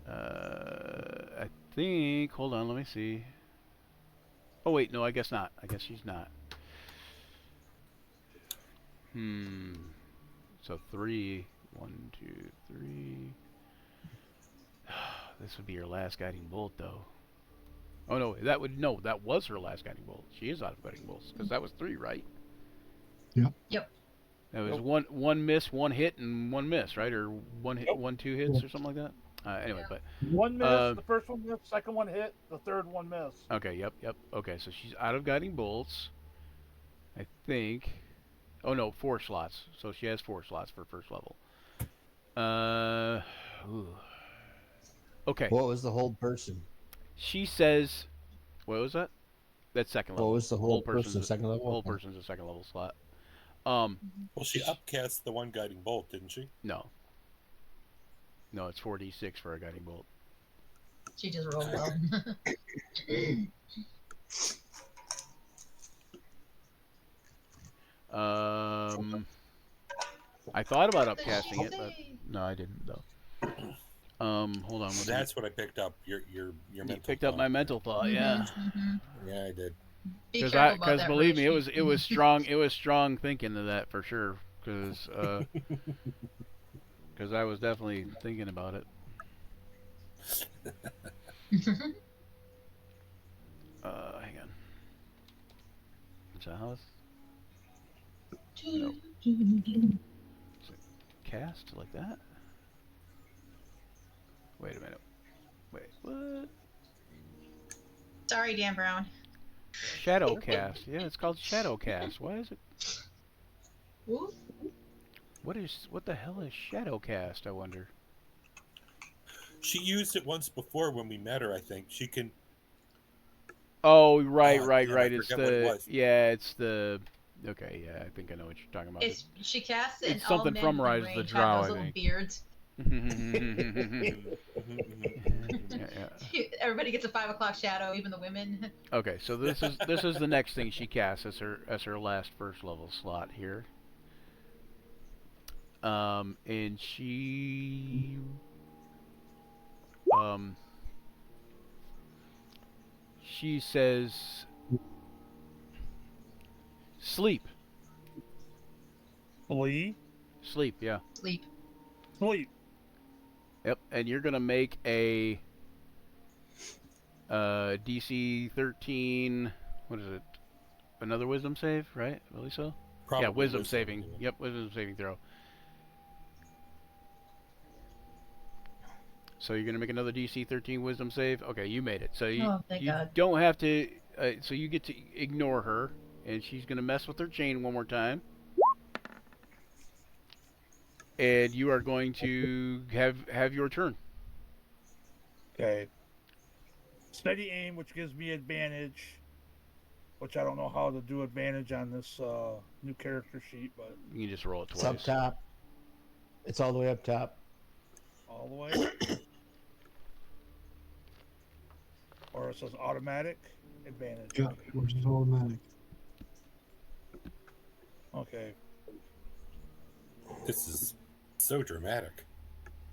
I think. Hold on, let me see. Oh wait, no, I guess not. I guess she's not. So 3, 1, 2, 3. This would be your last guiding bolt, though. Oh no, that was her last guiding bolt. She is out of guiding bolts because that was 3, right? Yep. That was Nope. one miss, one hit, and one miss, right? Or one hit, Nope. 2 hits, or something like that. Anyway, Yeah. but One miss. uh, The first one missed. Second one hit. The third one missed. okay, yep. Okay, so she's out of guiding bolts. I think. Oh no, 4 slots. So she has 4 slots for first level. Ooh. Okay. What was the whole person? She says, what was that? That's second What level. was the whole person? Second level. Whole Okay. person's a second level slot. Um, Well, she upcast the one guiding bolt, didn't she? no, it's 4d6 for a guiding bolt. She just rolled well. I thought about What does upcasting she it, but say? no, I didn't though. Hold on. That's what I picked up. Your You mental picked up thought. my mental thought, yeah. Mhm. Yeah, I did. Be careful about Because that, believe me, Rich. it was strong. It was strong thinking of that for sure. Because I was definitely thinking about it. Hang on. So how's no cast like that? Wait a minute. Wait, what? Sorry, Dan Brown. Shadow cast. Yeah, it's called shadow cast. Why is it? Oof. What the hell is shadow cast? I wonder. She used it once before when we met her. I think she can. Oh, right. Damn, I It's forget what it was. it's the. Okay, yeah, I think I know what you're talking about. She casts it, and It's all something men from in Rise of the range Drow, have I those little think. beards. Yeah. Everybody gets a 5 o'clock shadow, even the women. Okay, so this is the next thing she casts as her last first level slot here. And she says sleep. Sleep, yeah. Sleep. Yep, and you're gonna make a DC 13. What is it? Another wisdom save, right? I believe so. Probably Yeah, wisdom saving. anyway. Yep, wisdom saving throw. So you're gonna make another DC 13 wisdom save. Okay, you made it. So Oh, thank God. don't have to. So you get to ignore her, and she's gonna mess with her chain one more time. And you are going to have your turn. Okay. Steady aim, which gives me advantage. Which I don't know how to do advantage on this new character sheet, but You can just roll it It's twice. up top. It's all the way up top. all the way. Or it says automatic advantage. Yeah, which is automatic. Okay. This is so dramatic.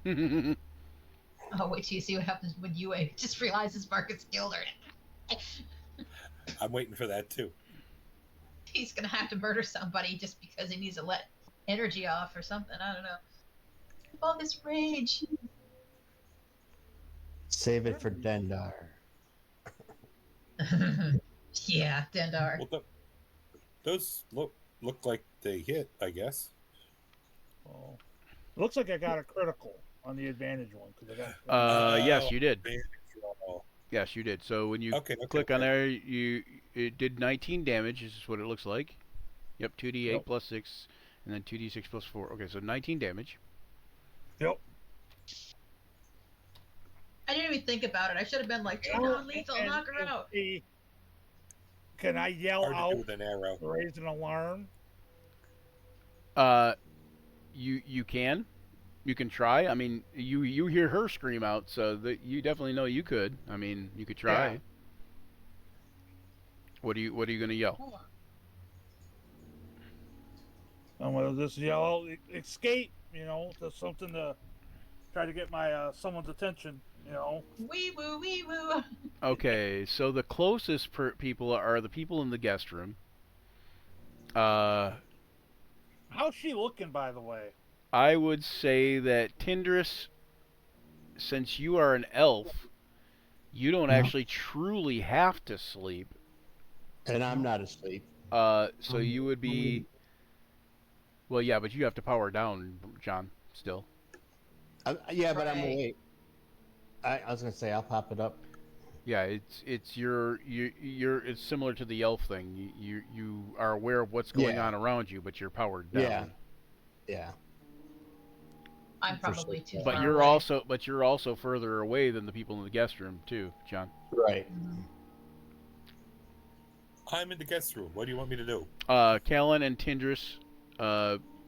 Oh, wait till you see what happens when UA just realizes Marcus killed her. I'm waiting for that too. He's gonna have to murder somebody just because he needs to let energy off or something. I don't know. All this rage. Save it for Dendar. Yeah, Dendar. Well, those look like they hit, I guess. Oh. It looks like I got a critical on the advantage one because I got. Yes, you did. Advantage roll. Yes, you did. So when you Okay, click on okay. there, it did 19 damage. This is what it looks like. Yep, 2d8 Yep. plus 6, and then 2d6 plus 4. Okay, so 19 damage. Yep. I didn't even think about it. I should have been like, turn on lethal, And knock her out. Can I yell Hard to out do with an arrow. to raise an alarm? You can try. I mean, you hear her scream out, so that you definitely know you could. I mean, you could try. Yeah. What are you gonna yell? I'm gonna just yell out, escape. You know, that's something to try to get my someone's attention. You know. Wee woo, wee woo. Okay, so the closest people are the people in the guest room. How's she looking, by the way? I would say that Tindris, since you are an elf, You don't Yeah. actually truly have to sleep. And I'm not asleep. So you would be. Well, yeah, but you have to power down, John. Still. Yeah, but I'm Right. awake. I was gonna say I'll pop it up. Yeah, it's you're it's similar to the elf thing. You are aware of what's going Yeah. on around you, but you're powered Yeah. down. Yeah. I'm For probably sure. too But far you're away. also further away than the people in the guest room too, John. Right. I'm in the guest room. What do you want me to do? Callan and Tindris.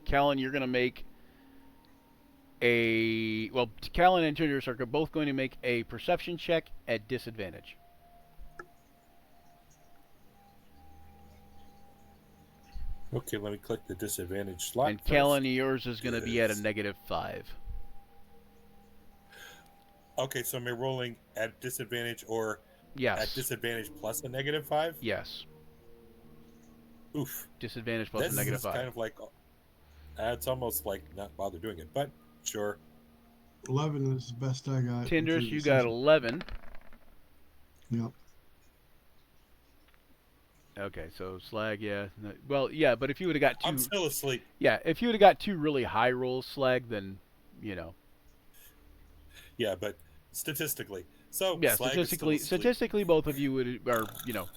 Callan, you're gonna make Callan and Tindris are both going to make a perception check at disadvantage. Okay, let me click the disadvantage slot. And first. Callan, yours is going to be at a -5. Okay, so am I rolling at disadvantage or at Yes. disadvantage plus a -5? Yes. Oof. Disadvantage plus This a is -5. kind of like, it's almost like not bother doing it, but sure. 11 is the best I got. Tindris, you got 11. Yep. Okay, so Slag, yeah. Well, yeah, but if you would have got two, I'm still asleep. yeah, if you would have got two really high rolls, Slag, then you know. Yeah, but statistically, so Yeah, Slag is still asleep. statistically, both of you are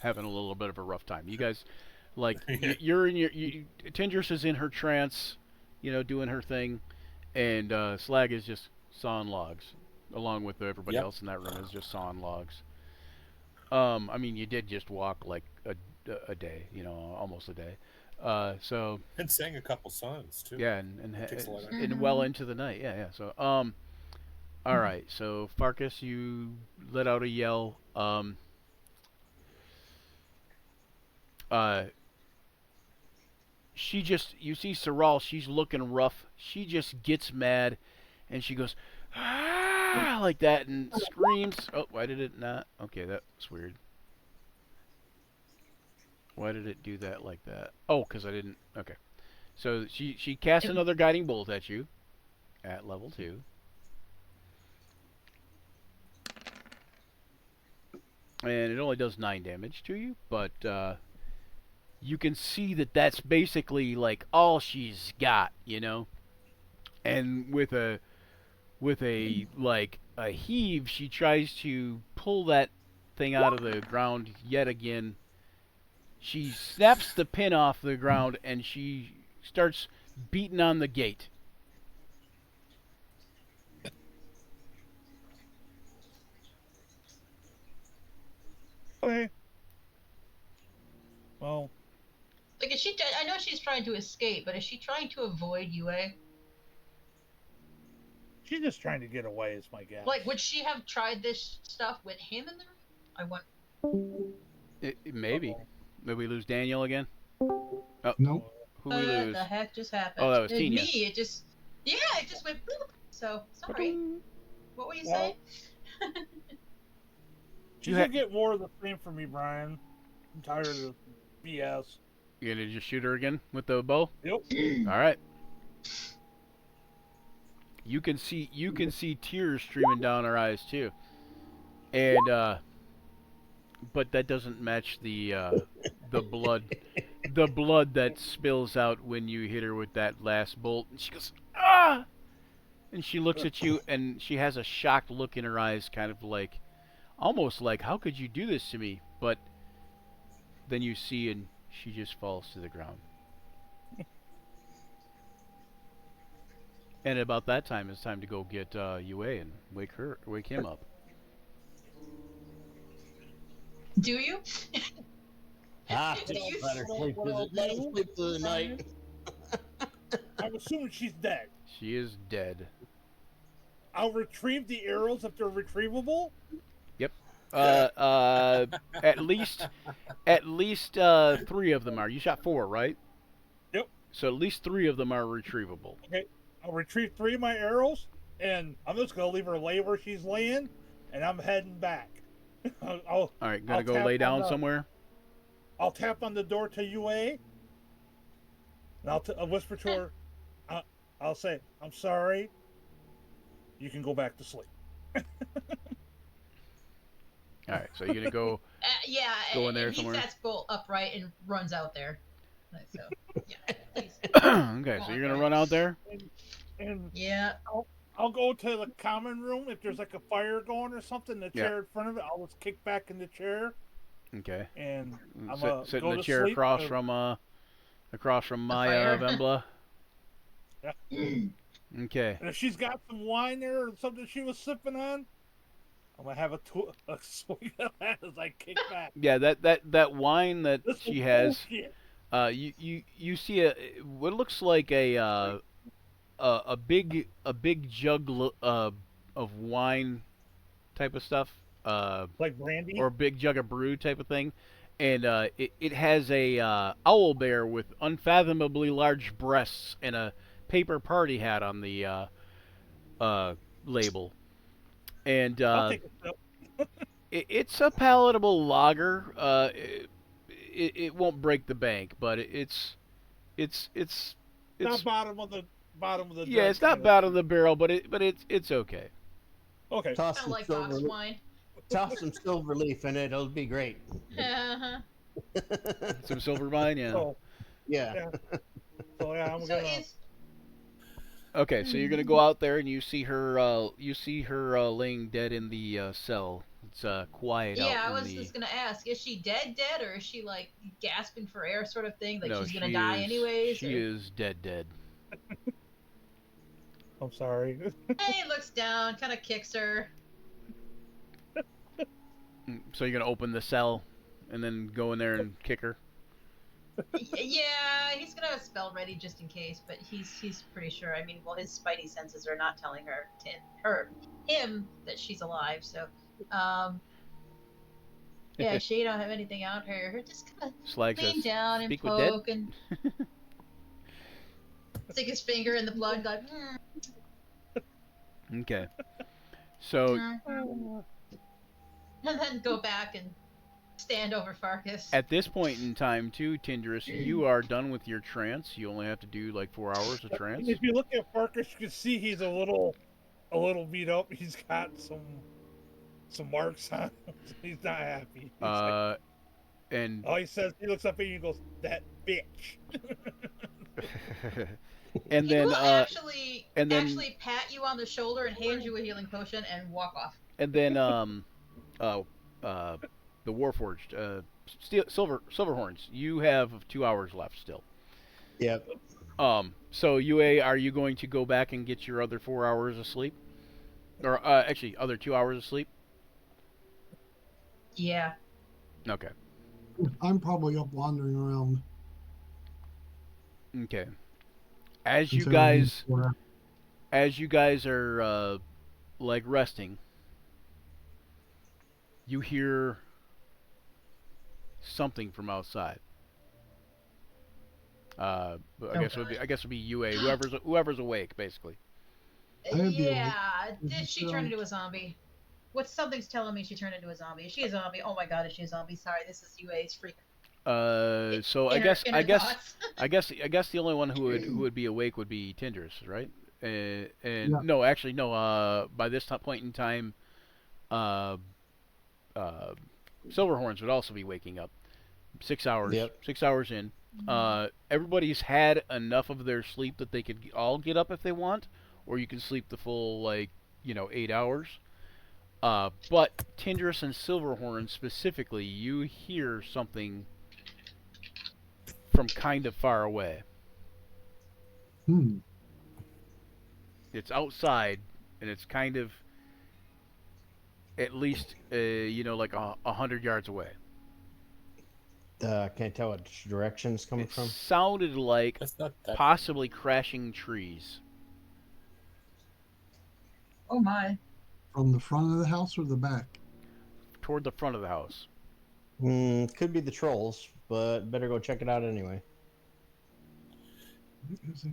having a little bit of a rough time. You guys, like, you're in Tindris is in her trance, doing her thing, and Slag is just sawing logs, along with everybody else in that room is just sawing logs. I mean, you did just walk like a day, almost a day. So and sang a couple songs too. yeah, and Takes a lot of well into the night. Yeah. So all right. So Farkas, you let out a yell. You see Saral, she's looking rough. She just gets mad, and she goes, ah, like that, and screams. Oh, why did it not? Okay, that's weird. Why did it do that like that? Oh, because I didn't. Okay. So she casts another guiding bolt at you at level 2. And it only does 9 damage to you, but you can see that that's basically like all she's got, And with a like a heave, she tries to pull that thing out of the ground yet again. She snaps the pin off the ground and she starts beating on the gate. Okay. Well, Like, is she? I know she's trying to escape, but is she trying to avoid UA? she's just trying to get away, is my guess. Like, would she have tried this stuff with him in the room? I want. Maybe. Uh-oh. Did we lose Daniel again? Nope. Who we lose? What the heck just happened? Oh, that was It Tina. Me. It just. Yeah, it just went. Bloop. So sorry. What were you Well, saying? She's gonna get more of the same from me, Brian. I'm tired of the BS. You gonna just shoot her again with the bow? Yep. All right. You can see tears streaming down her eyes too, and but that doesn't match the blood that spills out when you hit her with that last bolt. And she goes, ah! And she looks at you, and she has a shocked look in her eyes, kind of like, almost like, how could you do this to me? But then you see, and she just falls to the ground. And about that time, it's time to go get UA and wake him up. Do you? Ah, Do you let her sleep through the night. I'm assuming she's dead. She is dead. I'll retrieve the arrows if they're retrievable. Yep. At least 3 of them are. You shot 4, right? Yep. So at least 3 of them are retrievable. Okay. I'll retrieve 3 of my arrows, and I'm just gonna leave her lay where she's laying, and I'm heading back. All right, gonna I'll go tap lay on down somewhere. I'll tap on the door to UA, and I'll whisper to her. I'll say, "I'm sorry. You can go back to sleep." All right, so you're gonna go Yeah, go in there and he somewhere. sets bolt upright and runs out there. So, yeah, please. Okay, so Go you're on, gonna Roy. run out there. And Yeah. I'll go to the common room if there's like a fire going or something. The Yeah. chair in front of it, I'll just kick back in the chair Okay. and I'm Sit in go the to chair sleep. across from The Maya fire. Vembla. Yeah. Okay. And if she's got some wine there or something she was sipping on, I'm gonna have a swig of that as I kick back. Yeah, that wine that This she is has. bullshit. You see what looks like a big jug of wine type of stuff. Like brandy. Or a big jug of brew type of thing, and it has a owl bear with unfathomably large breasts and a paper party hat on the label, and I'll take a sip. it's a palatable lager. It won't break the bank, but it's Not bottom of the yeah, jug it's not kind of bottom of thing. the barrel, but it's okay. Okay. Toss Kind of some like silver, box wine. toss some silver leaf in it. It'll be great. Uh-huh. Some silver wine, yeah. So Yeah. yeah. So yeah, I'm So gonna. is Okay, so you're gonna go out there and you see her. Laying dead in the cell. It's quiet yeah, I out in was the. just gonna ask, is she dead, or is she like gasping for air, sort of thing, like No, she's gonna she die is. anyways? She Or... is dead. I'm sorry. Hey, looks down, kind of kicks her. So you're gonna open the cell, and then go in there and kick her. Yeah, he's gonna have a spell ready just in case, but he's pretty sure. I mean, well, his spidey senses are not telling him that she's alive. So, yeah, she don't have anything out here. Her just kind of Slag lean says, down and "Speak with dead." poke and stick his finger in the blood, like. Okay. So And then go back and stand over Farkas. at this point in time, too, Tindris, you are done with your trance. You only have to do like 4 hours of trance. If you look at Farkas, you can see he's a little beat up. He's got some marks on him. He's not happy. He's like, And all he says, he looks up at you and goes, "That bitch." and He then will actually then- pat you on the shoulder and hand you a healing potion and walk off. and then the Warforged Silverhorns. You have 2 hours left still. Yep. So UA, are you going to go back and get your other 4 hours of sleep, or actually other 2 hours of sleep? Yeah. Okay. I'm probably up wandering around. Okay. As you considering guys where- are like resting, you hear something from outside. But I guess it would be UA, whoever's awake, basically. I'd be Yeah. awake. Did Is she it, turn into a zombie? What something's telling me she turned into a zombie. Is she a zombie? Oh my god, is she a zombie? Sorry, this is UA's freak. So I inner guess thoughts. I guess the only one who would be awake would be Tindris, right? And Yeah. no, actually no. By this point in time, Silverhorns would also be waking up. 6 hours. Yep. 6 hours in. Everybody's had enough of their sleep that they could all get up if they want, or you can sleep the full 8 hours. But Tindris and Silverhorn specifically, you hear something from kind of far away. It's outside, and it's kind of at least like 100 yards away. Can't tell what direction it's coming It from. sounded like That's not that. possibly crashing trees. Oh my. From the front of the house or the back? Toward the front of the house. Could be the trolls, but better go check it out anyway. Is it?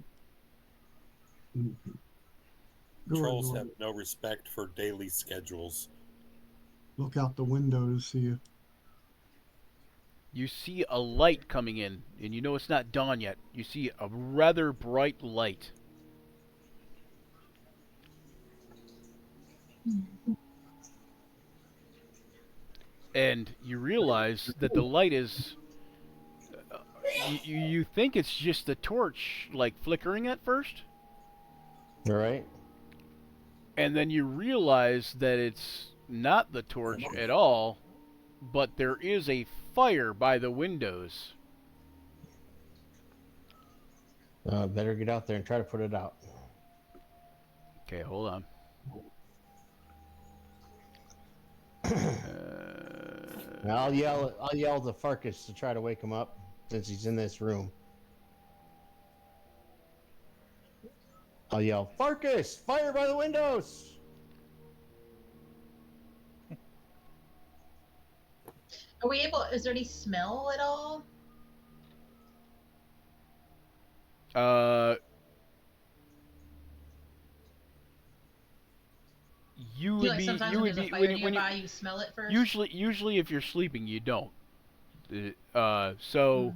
Mhm. Go ahead, Trolls go have ahead. no respect for daily schedules. Look out the window to see if You see a light coming in, and you know it's not dawn yet. You see a rather bright light. and you realize that the light is. You think it's just the torch, like flickering at first, All right. and then you realize that it's not the torch at all, but there is a fire by the windows. Better get out there and try to put it out. Okay, hold on. I'll yell. I'll yell to Farkas to try to wake him up since he's in this room. I'll yell, Farkas, fire by the windows. Are we able? Is there any smell at all? You I would feel like be. sometimes You when would there's be a fire when you, nearby, you smell it first. usually if you're sleeping, you don't. So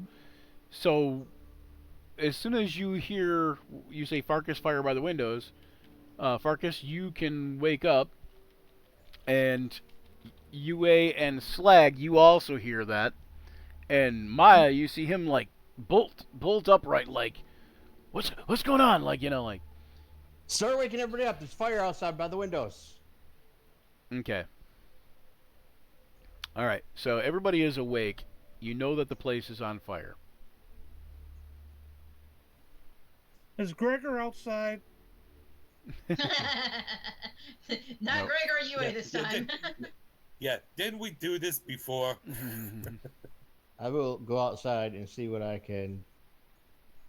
as soon as you hear you say Farkas, fire by the windows, Farkas, you can wake up, and UA and Slag, you also hear that, and Maya, you see him like bolt upright, like what's going on, like like. Start waking everybody up. There's fire outside by the windows. Okay. All right. So everybody is awake. You know that the place is on fire. Is Gregor outside? Not Nope. Greg or UA this time. Yeah, didn't we do this before? I will go outside and see what I can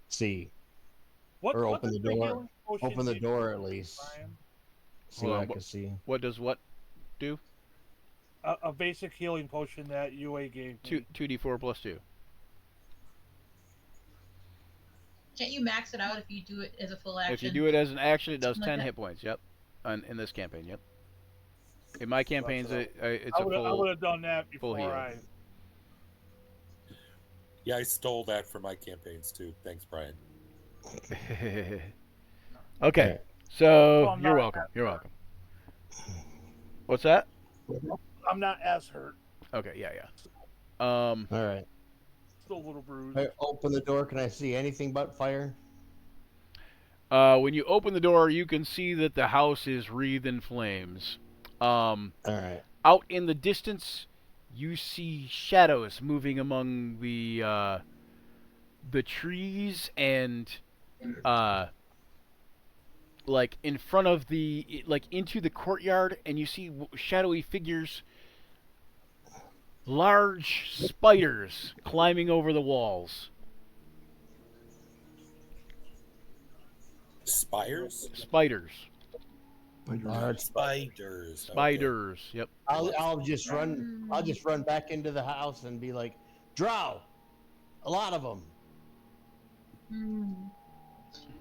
see. What, Or what open does the door. healing potion Open the do, door at least. Brian? See Hold what on, I can see. What does what do? A basic healing potion that UA gave me. 2d4 plus 2. Can't you max it out if you do it as a full action? If you do it as an action, it does Something 10 like that? hit points. Yep. In this campaign, yep. In my campaigns, it's I a would full. have done that before heal. I. Yeah, I stole that for my campaigns too. Thanks, Brian. Okay. So So I'm you're not welcome. You're welcome. What's that? I'm not as hurt. Okay. Yeah. All right. Still a little bruised. I open the door. Can I see anything but fire? When you open the door, you can see that the house is wreathed in flames. All right. Out in the distance, you see shadows moving among the trees and like in front of into the courtyard, and you see shadowy figures, large spiders climbing over the walls. Spires? Spiders. Large Spiders. Okay. Spiders. Yep. I'll just run. I'll just run back into the house and be like, Drow, a lot of them,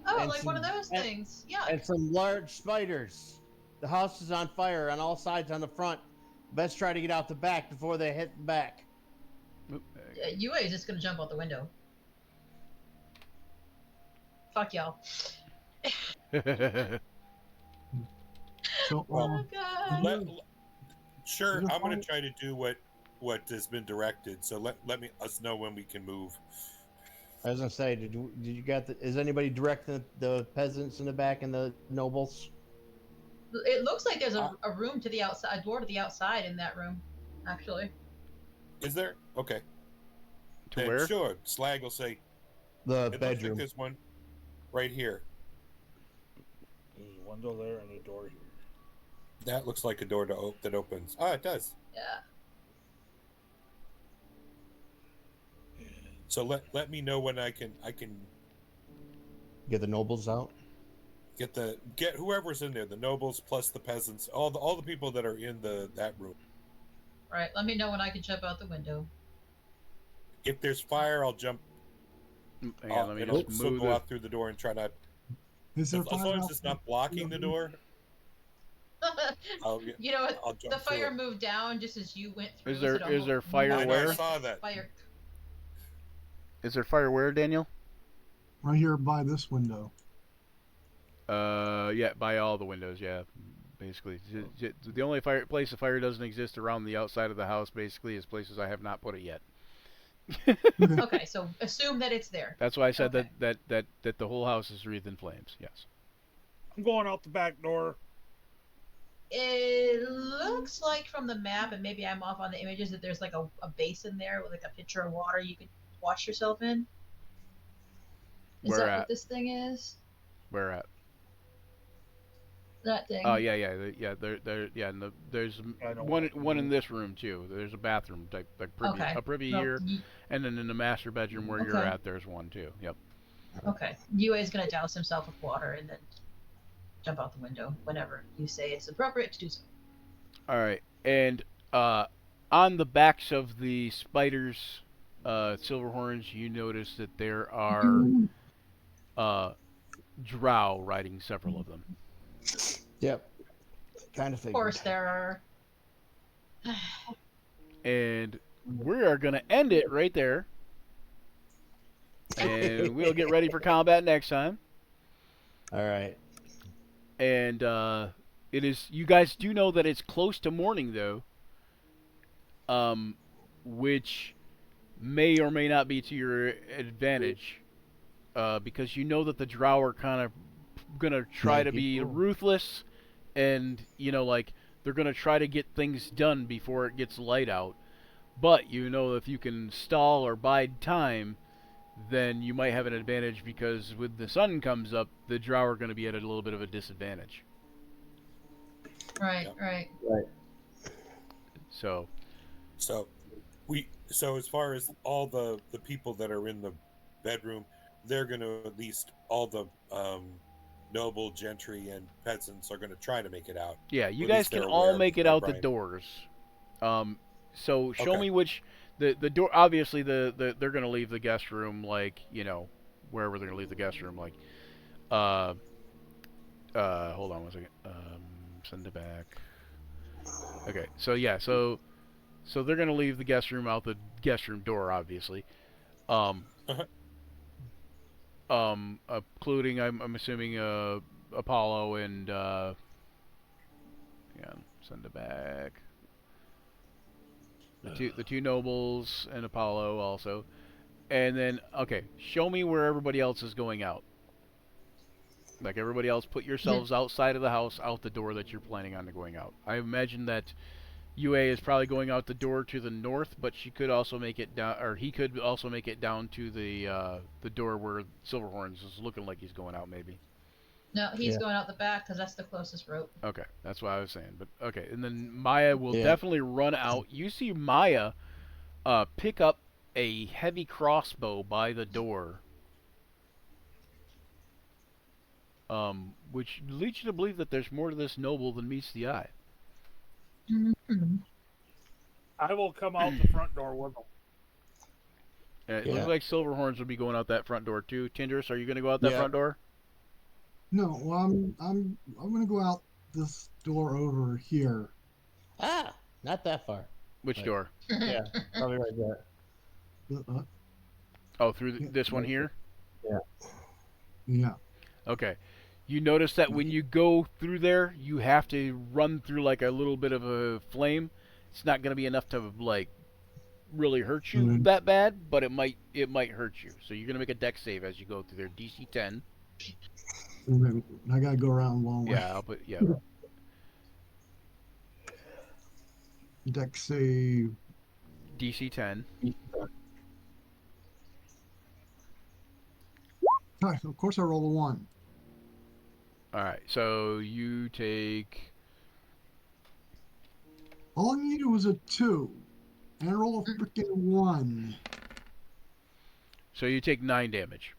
Oh, And like one of some- those and- things. Yeah. and some large spiders. The house is on fire on all sides on the front. Best try to get out the back before they hit the back. UA is just gonna jump out the window. Fuck y'all. So, Oh god. Sure, Is it I'm going fine? to try to do what has been directed. So let us know when we can move. I was gonna say, did you got the? Is anybody directing the peasants in the back and the nobles? It looks like there's a room to the outside, a door to the outside in that room, actually. Is there? Okay. To Then where? Sure. Slag will say, The it looks bedroom. like there's one right here. There's a window there and a door here. That looks like a door that opens. Ah, it does. Yeah. So let me know when I can Get the nobles out. get whoever's in there, the nobles plus the peasants, all the people that are in that room. Right. Let me know when I can jump out the window. If there's fire, I'll jump. Hang on, let me and I'll just still move go the. out through the door and try not. is there As fire long as out it's not blocking the door, I'll You know I'll what? jump The fire through it. moved down just as you went through. Is so there it is almost there fire I know, where? I saw that. Fire. Is there fire where, Daniel? right here by this window? Yeah, by all the windows. Yeah, basically. The only place the fire doesn't exist around the outside of the house, basically, is places I have not put it yet. Okay, so assume that it's there. That's why I said Okay. that the whole house is wreathed in flames. Yes. I'm going out the back door. It looks like from the map, and maybe I'm off on the images, that there's like a basin there with like a pitcher of water you could wash yourself in. Is Where that at? what this thing is? Where at? That thing. Oh yeah. There's I don't one in this room too. There's a bathroom type like privy, Okay. a privy Well, here, and then in the master bedroom where you're Okay. at, there's one too. Yep. Okay. Yue is gonna douse himself with water and then jump out the window whenever you say it's appropriate to do so. All right, and on the backs of the spiders, silverhorns, you notice that there are drow riding several of them. Yep. Kind of Of figured. course, there are. And we are gonna end it right there, and we'll get ready for combat next time. All right. And it is. You guys do know that it's close to morning though, which may or may not be to your advantage, because you know that the drow are kind of gonna try to be ruthless, and like they're gonna try to get things done before it gets light out. But you know if you can stall or bide time, then you might have an advantage, because when the sun comes up, the drow are going to be at a little bit of a disadvantage. Right, Yep. right. So So as far as all the people that are in the bedroom, they're going to, at least all the noble gentry and peasants are going to try to make it out. yeah, you At guys least can they're all aware make it by out the Brian. doors. So show Okay. me which the door. Obviously, they're going to leave the guest room, like wherever they're going to leave the guest room, like hold on one second. Send it back. Okay, so yeah, so they're going to leave the guest room out the guest room door, obviously. Including I'm assuming Apollo and yeah, send it back. The two nobles and Apollo also. And then okay, show me where everybody else is going out. Like everybody else, put yourselves outside of the house, out the door that you're planning on going out. I imagine that UA is probably going out the door to the north, but she could also make it down, or he could also make it down to the door where Silverhorns is looking like he's going out, maybe. No, he's going out the back because that's the closest route. Okay, that's what I was saying. But okay, and then Maya will Yeah. definitely run out. You see Maya pick up a heavy crossbow by the door, which leads you to believe that there's more to this noble than meets the eye. Mm-hmm. I will come out the front door with them. It Yeah. looks like Silverhorns will be going out that front door too. Tindris, are you going to go out that Yeah. front door? No, well, I'm gonna go out this door over here. Ah, not that far. Which Right. door? Yeah, probably right there. Oh, through Yeah, this one right here? Yeah. Okay. You notice that when you go through there, you have to run through like a little bit of a flame. It's not going to be enough to like really hurt you Mhm. that bad, but it might hurt you. So you're going to make a dex save as you go through there. DC 10. And then I gotta go around a long way. Yeah, I'll put Deck save. DC 10. Of course, I roll a 1. All right. So you take All I needed was a 2, and I roll a freaking 1. 9 damage.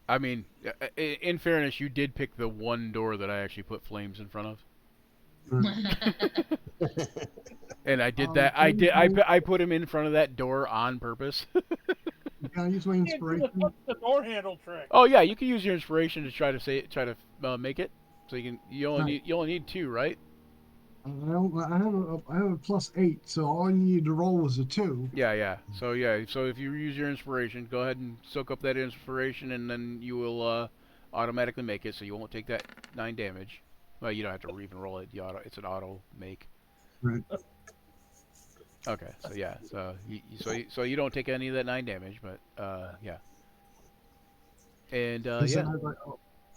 I mean, in fairness, you did pick the one door that I actually put flames in front of. And I did that. I put him in front of that door on purpose. Can I use my inspiration? The door handle trick. Oh yeah, you can use your inspiration to try to make it. So you only need 2, right? I have a +8, so all I needed to roll was a 2. Yeah. So if you use your inspiration, go ahead and soak up that inspiration, and then you will automatically make it, so you won't take that 9 damage. Well, you don't have to even roll it. It's an auto make. Right. Okay. So yeah. So you don't take any of that 9 damage, but yeah. And And so yeah.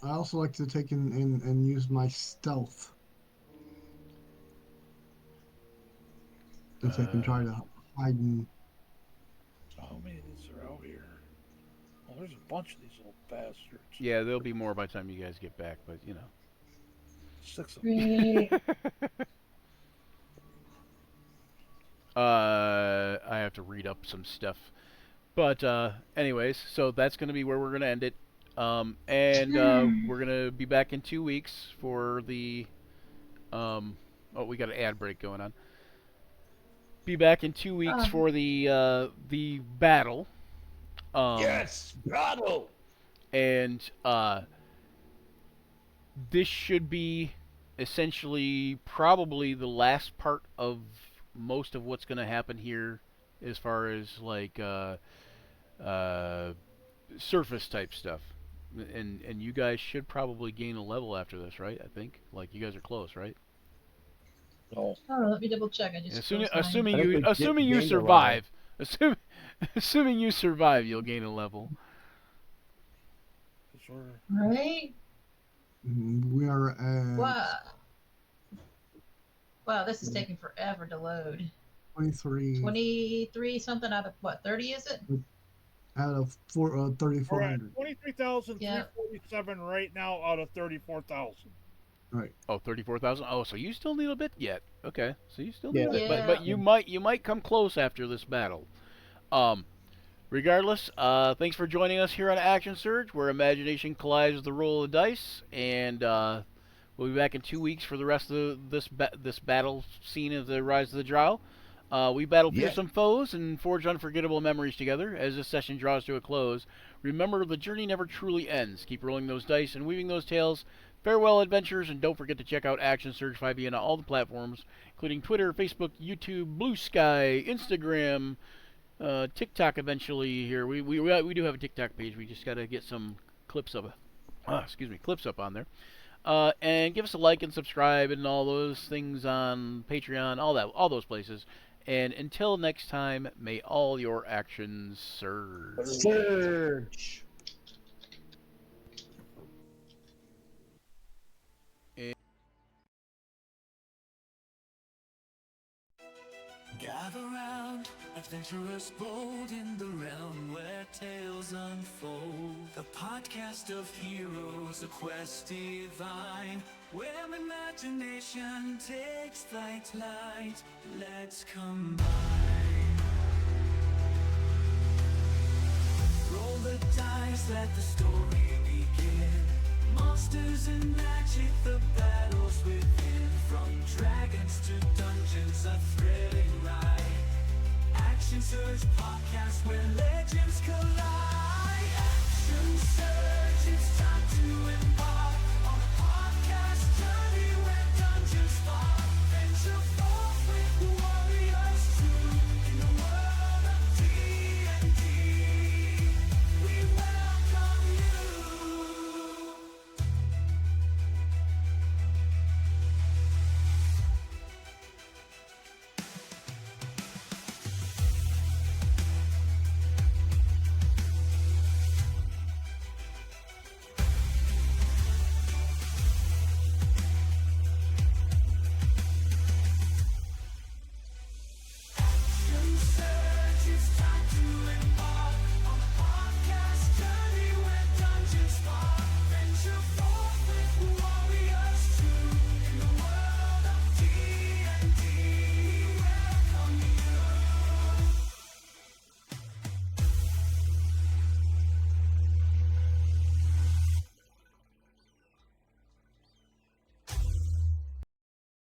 I also like to take and use my stealth. If I can try to hide and. How many of these are out here? Well, there's a bunch of these little bastards. Yeah, there'll be more by the time you guys get back, but you know. 6 of them. I have to read up some stuff. But anyways, so that's going to be where we're going to end it. And we're going to be back in 2 weeks for the oh, we got an ad break going on. Be back in 2 weeks for the battle. Yes, battle. And this should be essentially probably the last part of most of what's going to happen here as far as like surface type stuff. And you guys should probably gain a level after this, right? I think like you guys are close, right? No. Oh, let me double check. I just Assuming closed mine. assuming you gained a level. survive, assuming you survive, you'll gain a level. Right? We are at Wow, this is taking forever to load. 23 23 something out of what, 30 is it? out of We're at 3,400. 23,347 right now out of 34,000. Right. Oh, 34,000. Oh, so you still need a bit yet. Okay, so you still need a bit, Yeah. but you might come close after this battle. Regardless, thanks for joining us here on Action Surge, where imagination collides with the roll of the dice, and we'll be back in 2 weeks for the rest of this battle scene of the Rise of the Drow. We battled fearsome foes and forged unforgettable memories together. As this session draws to a close, remember the journey never truly ends. Keep rolling those dice and weaving those tales. Farewell, adventurers, and don't forget to check out Action Surge 5e on all the platforms, including Twitter, Facebook, YouTube, Blue Sky, Instagram, TikTok. Eventually, here we do have a TikTok page. We just got to get some clips up. Clips up on there. And give us a like and subscribe and all those things on Patreon, all those places. And until next time, may all your actions surge. Surge. Gather round, adventurers bold in the realm where tales unfold. The podcast of heroes, a quest divine, where imagination takes flight. Let's combine. Roll the dice, let the story begin. Monsters and magic, the battles within. From dragons to dungeons, a thrilling ride. Action Surge podcast, where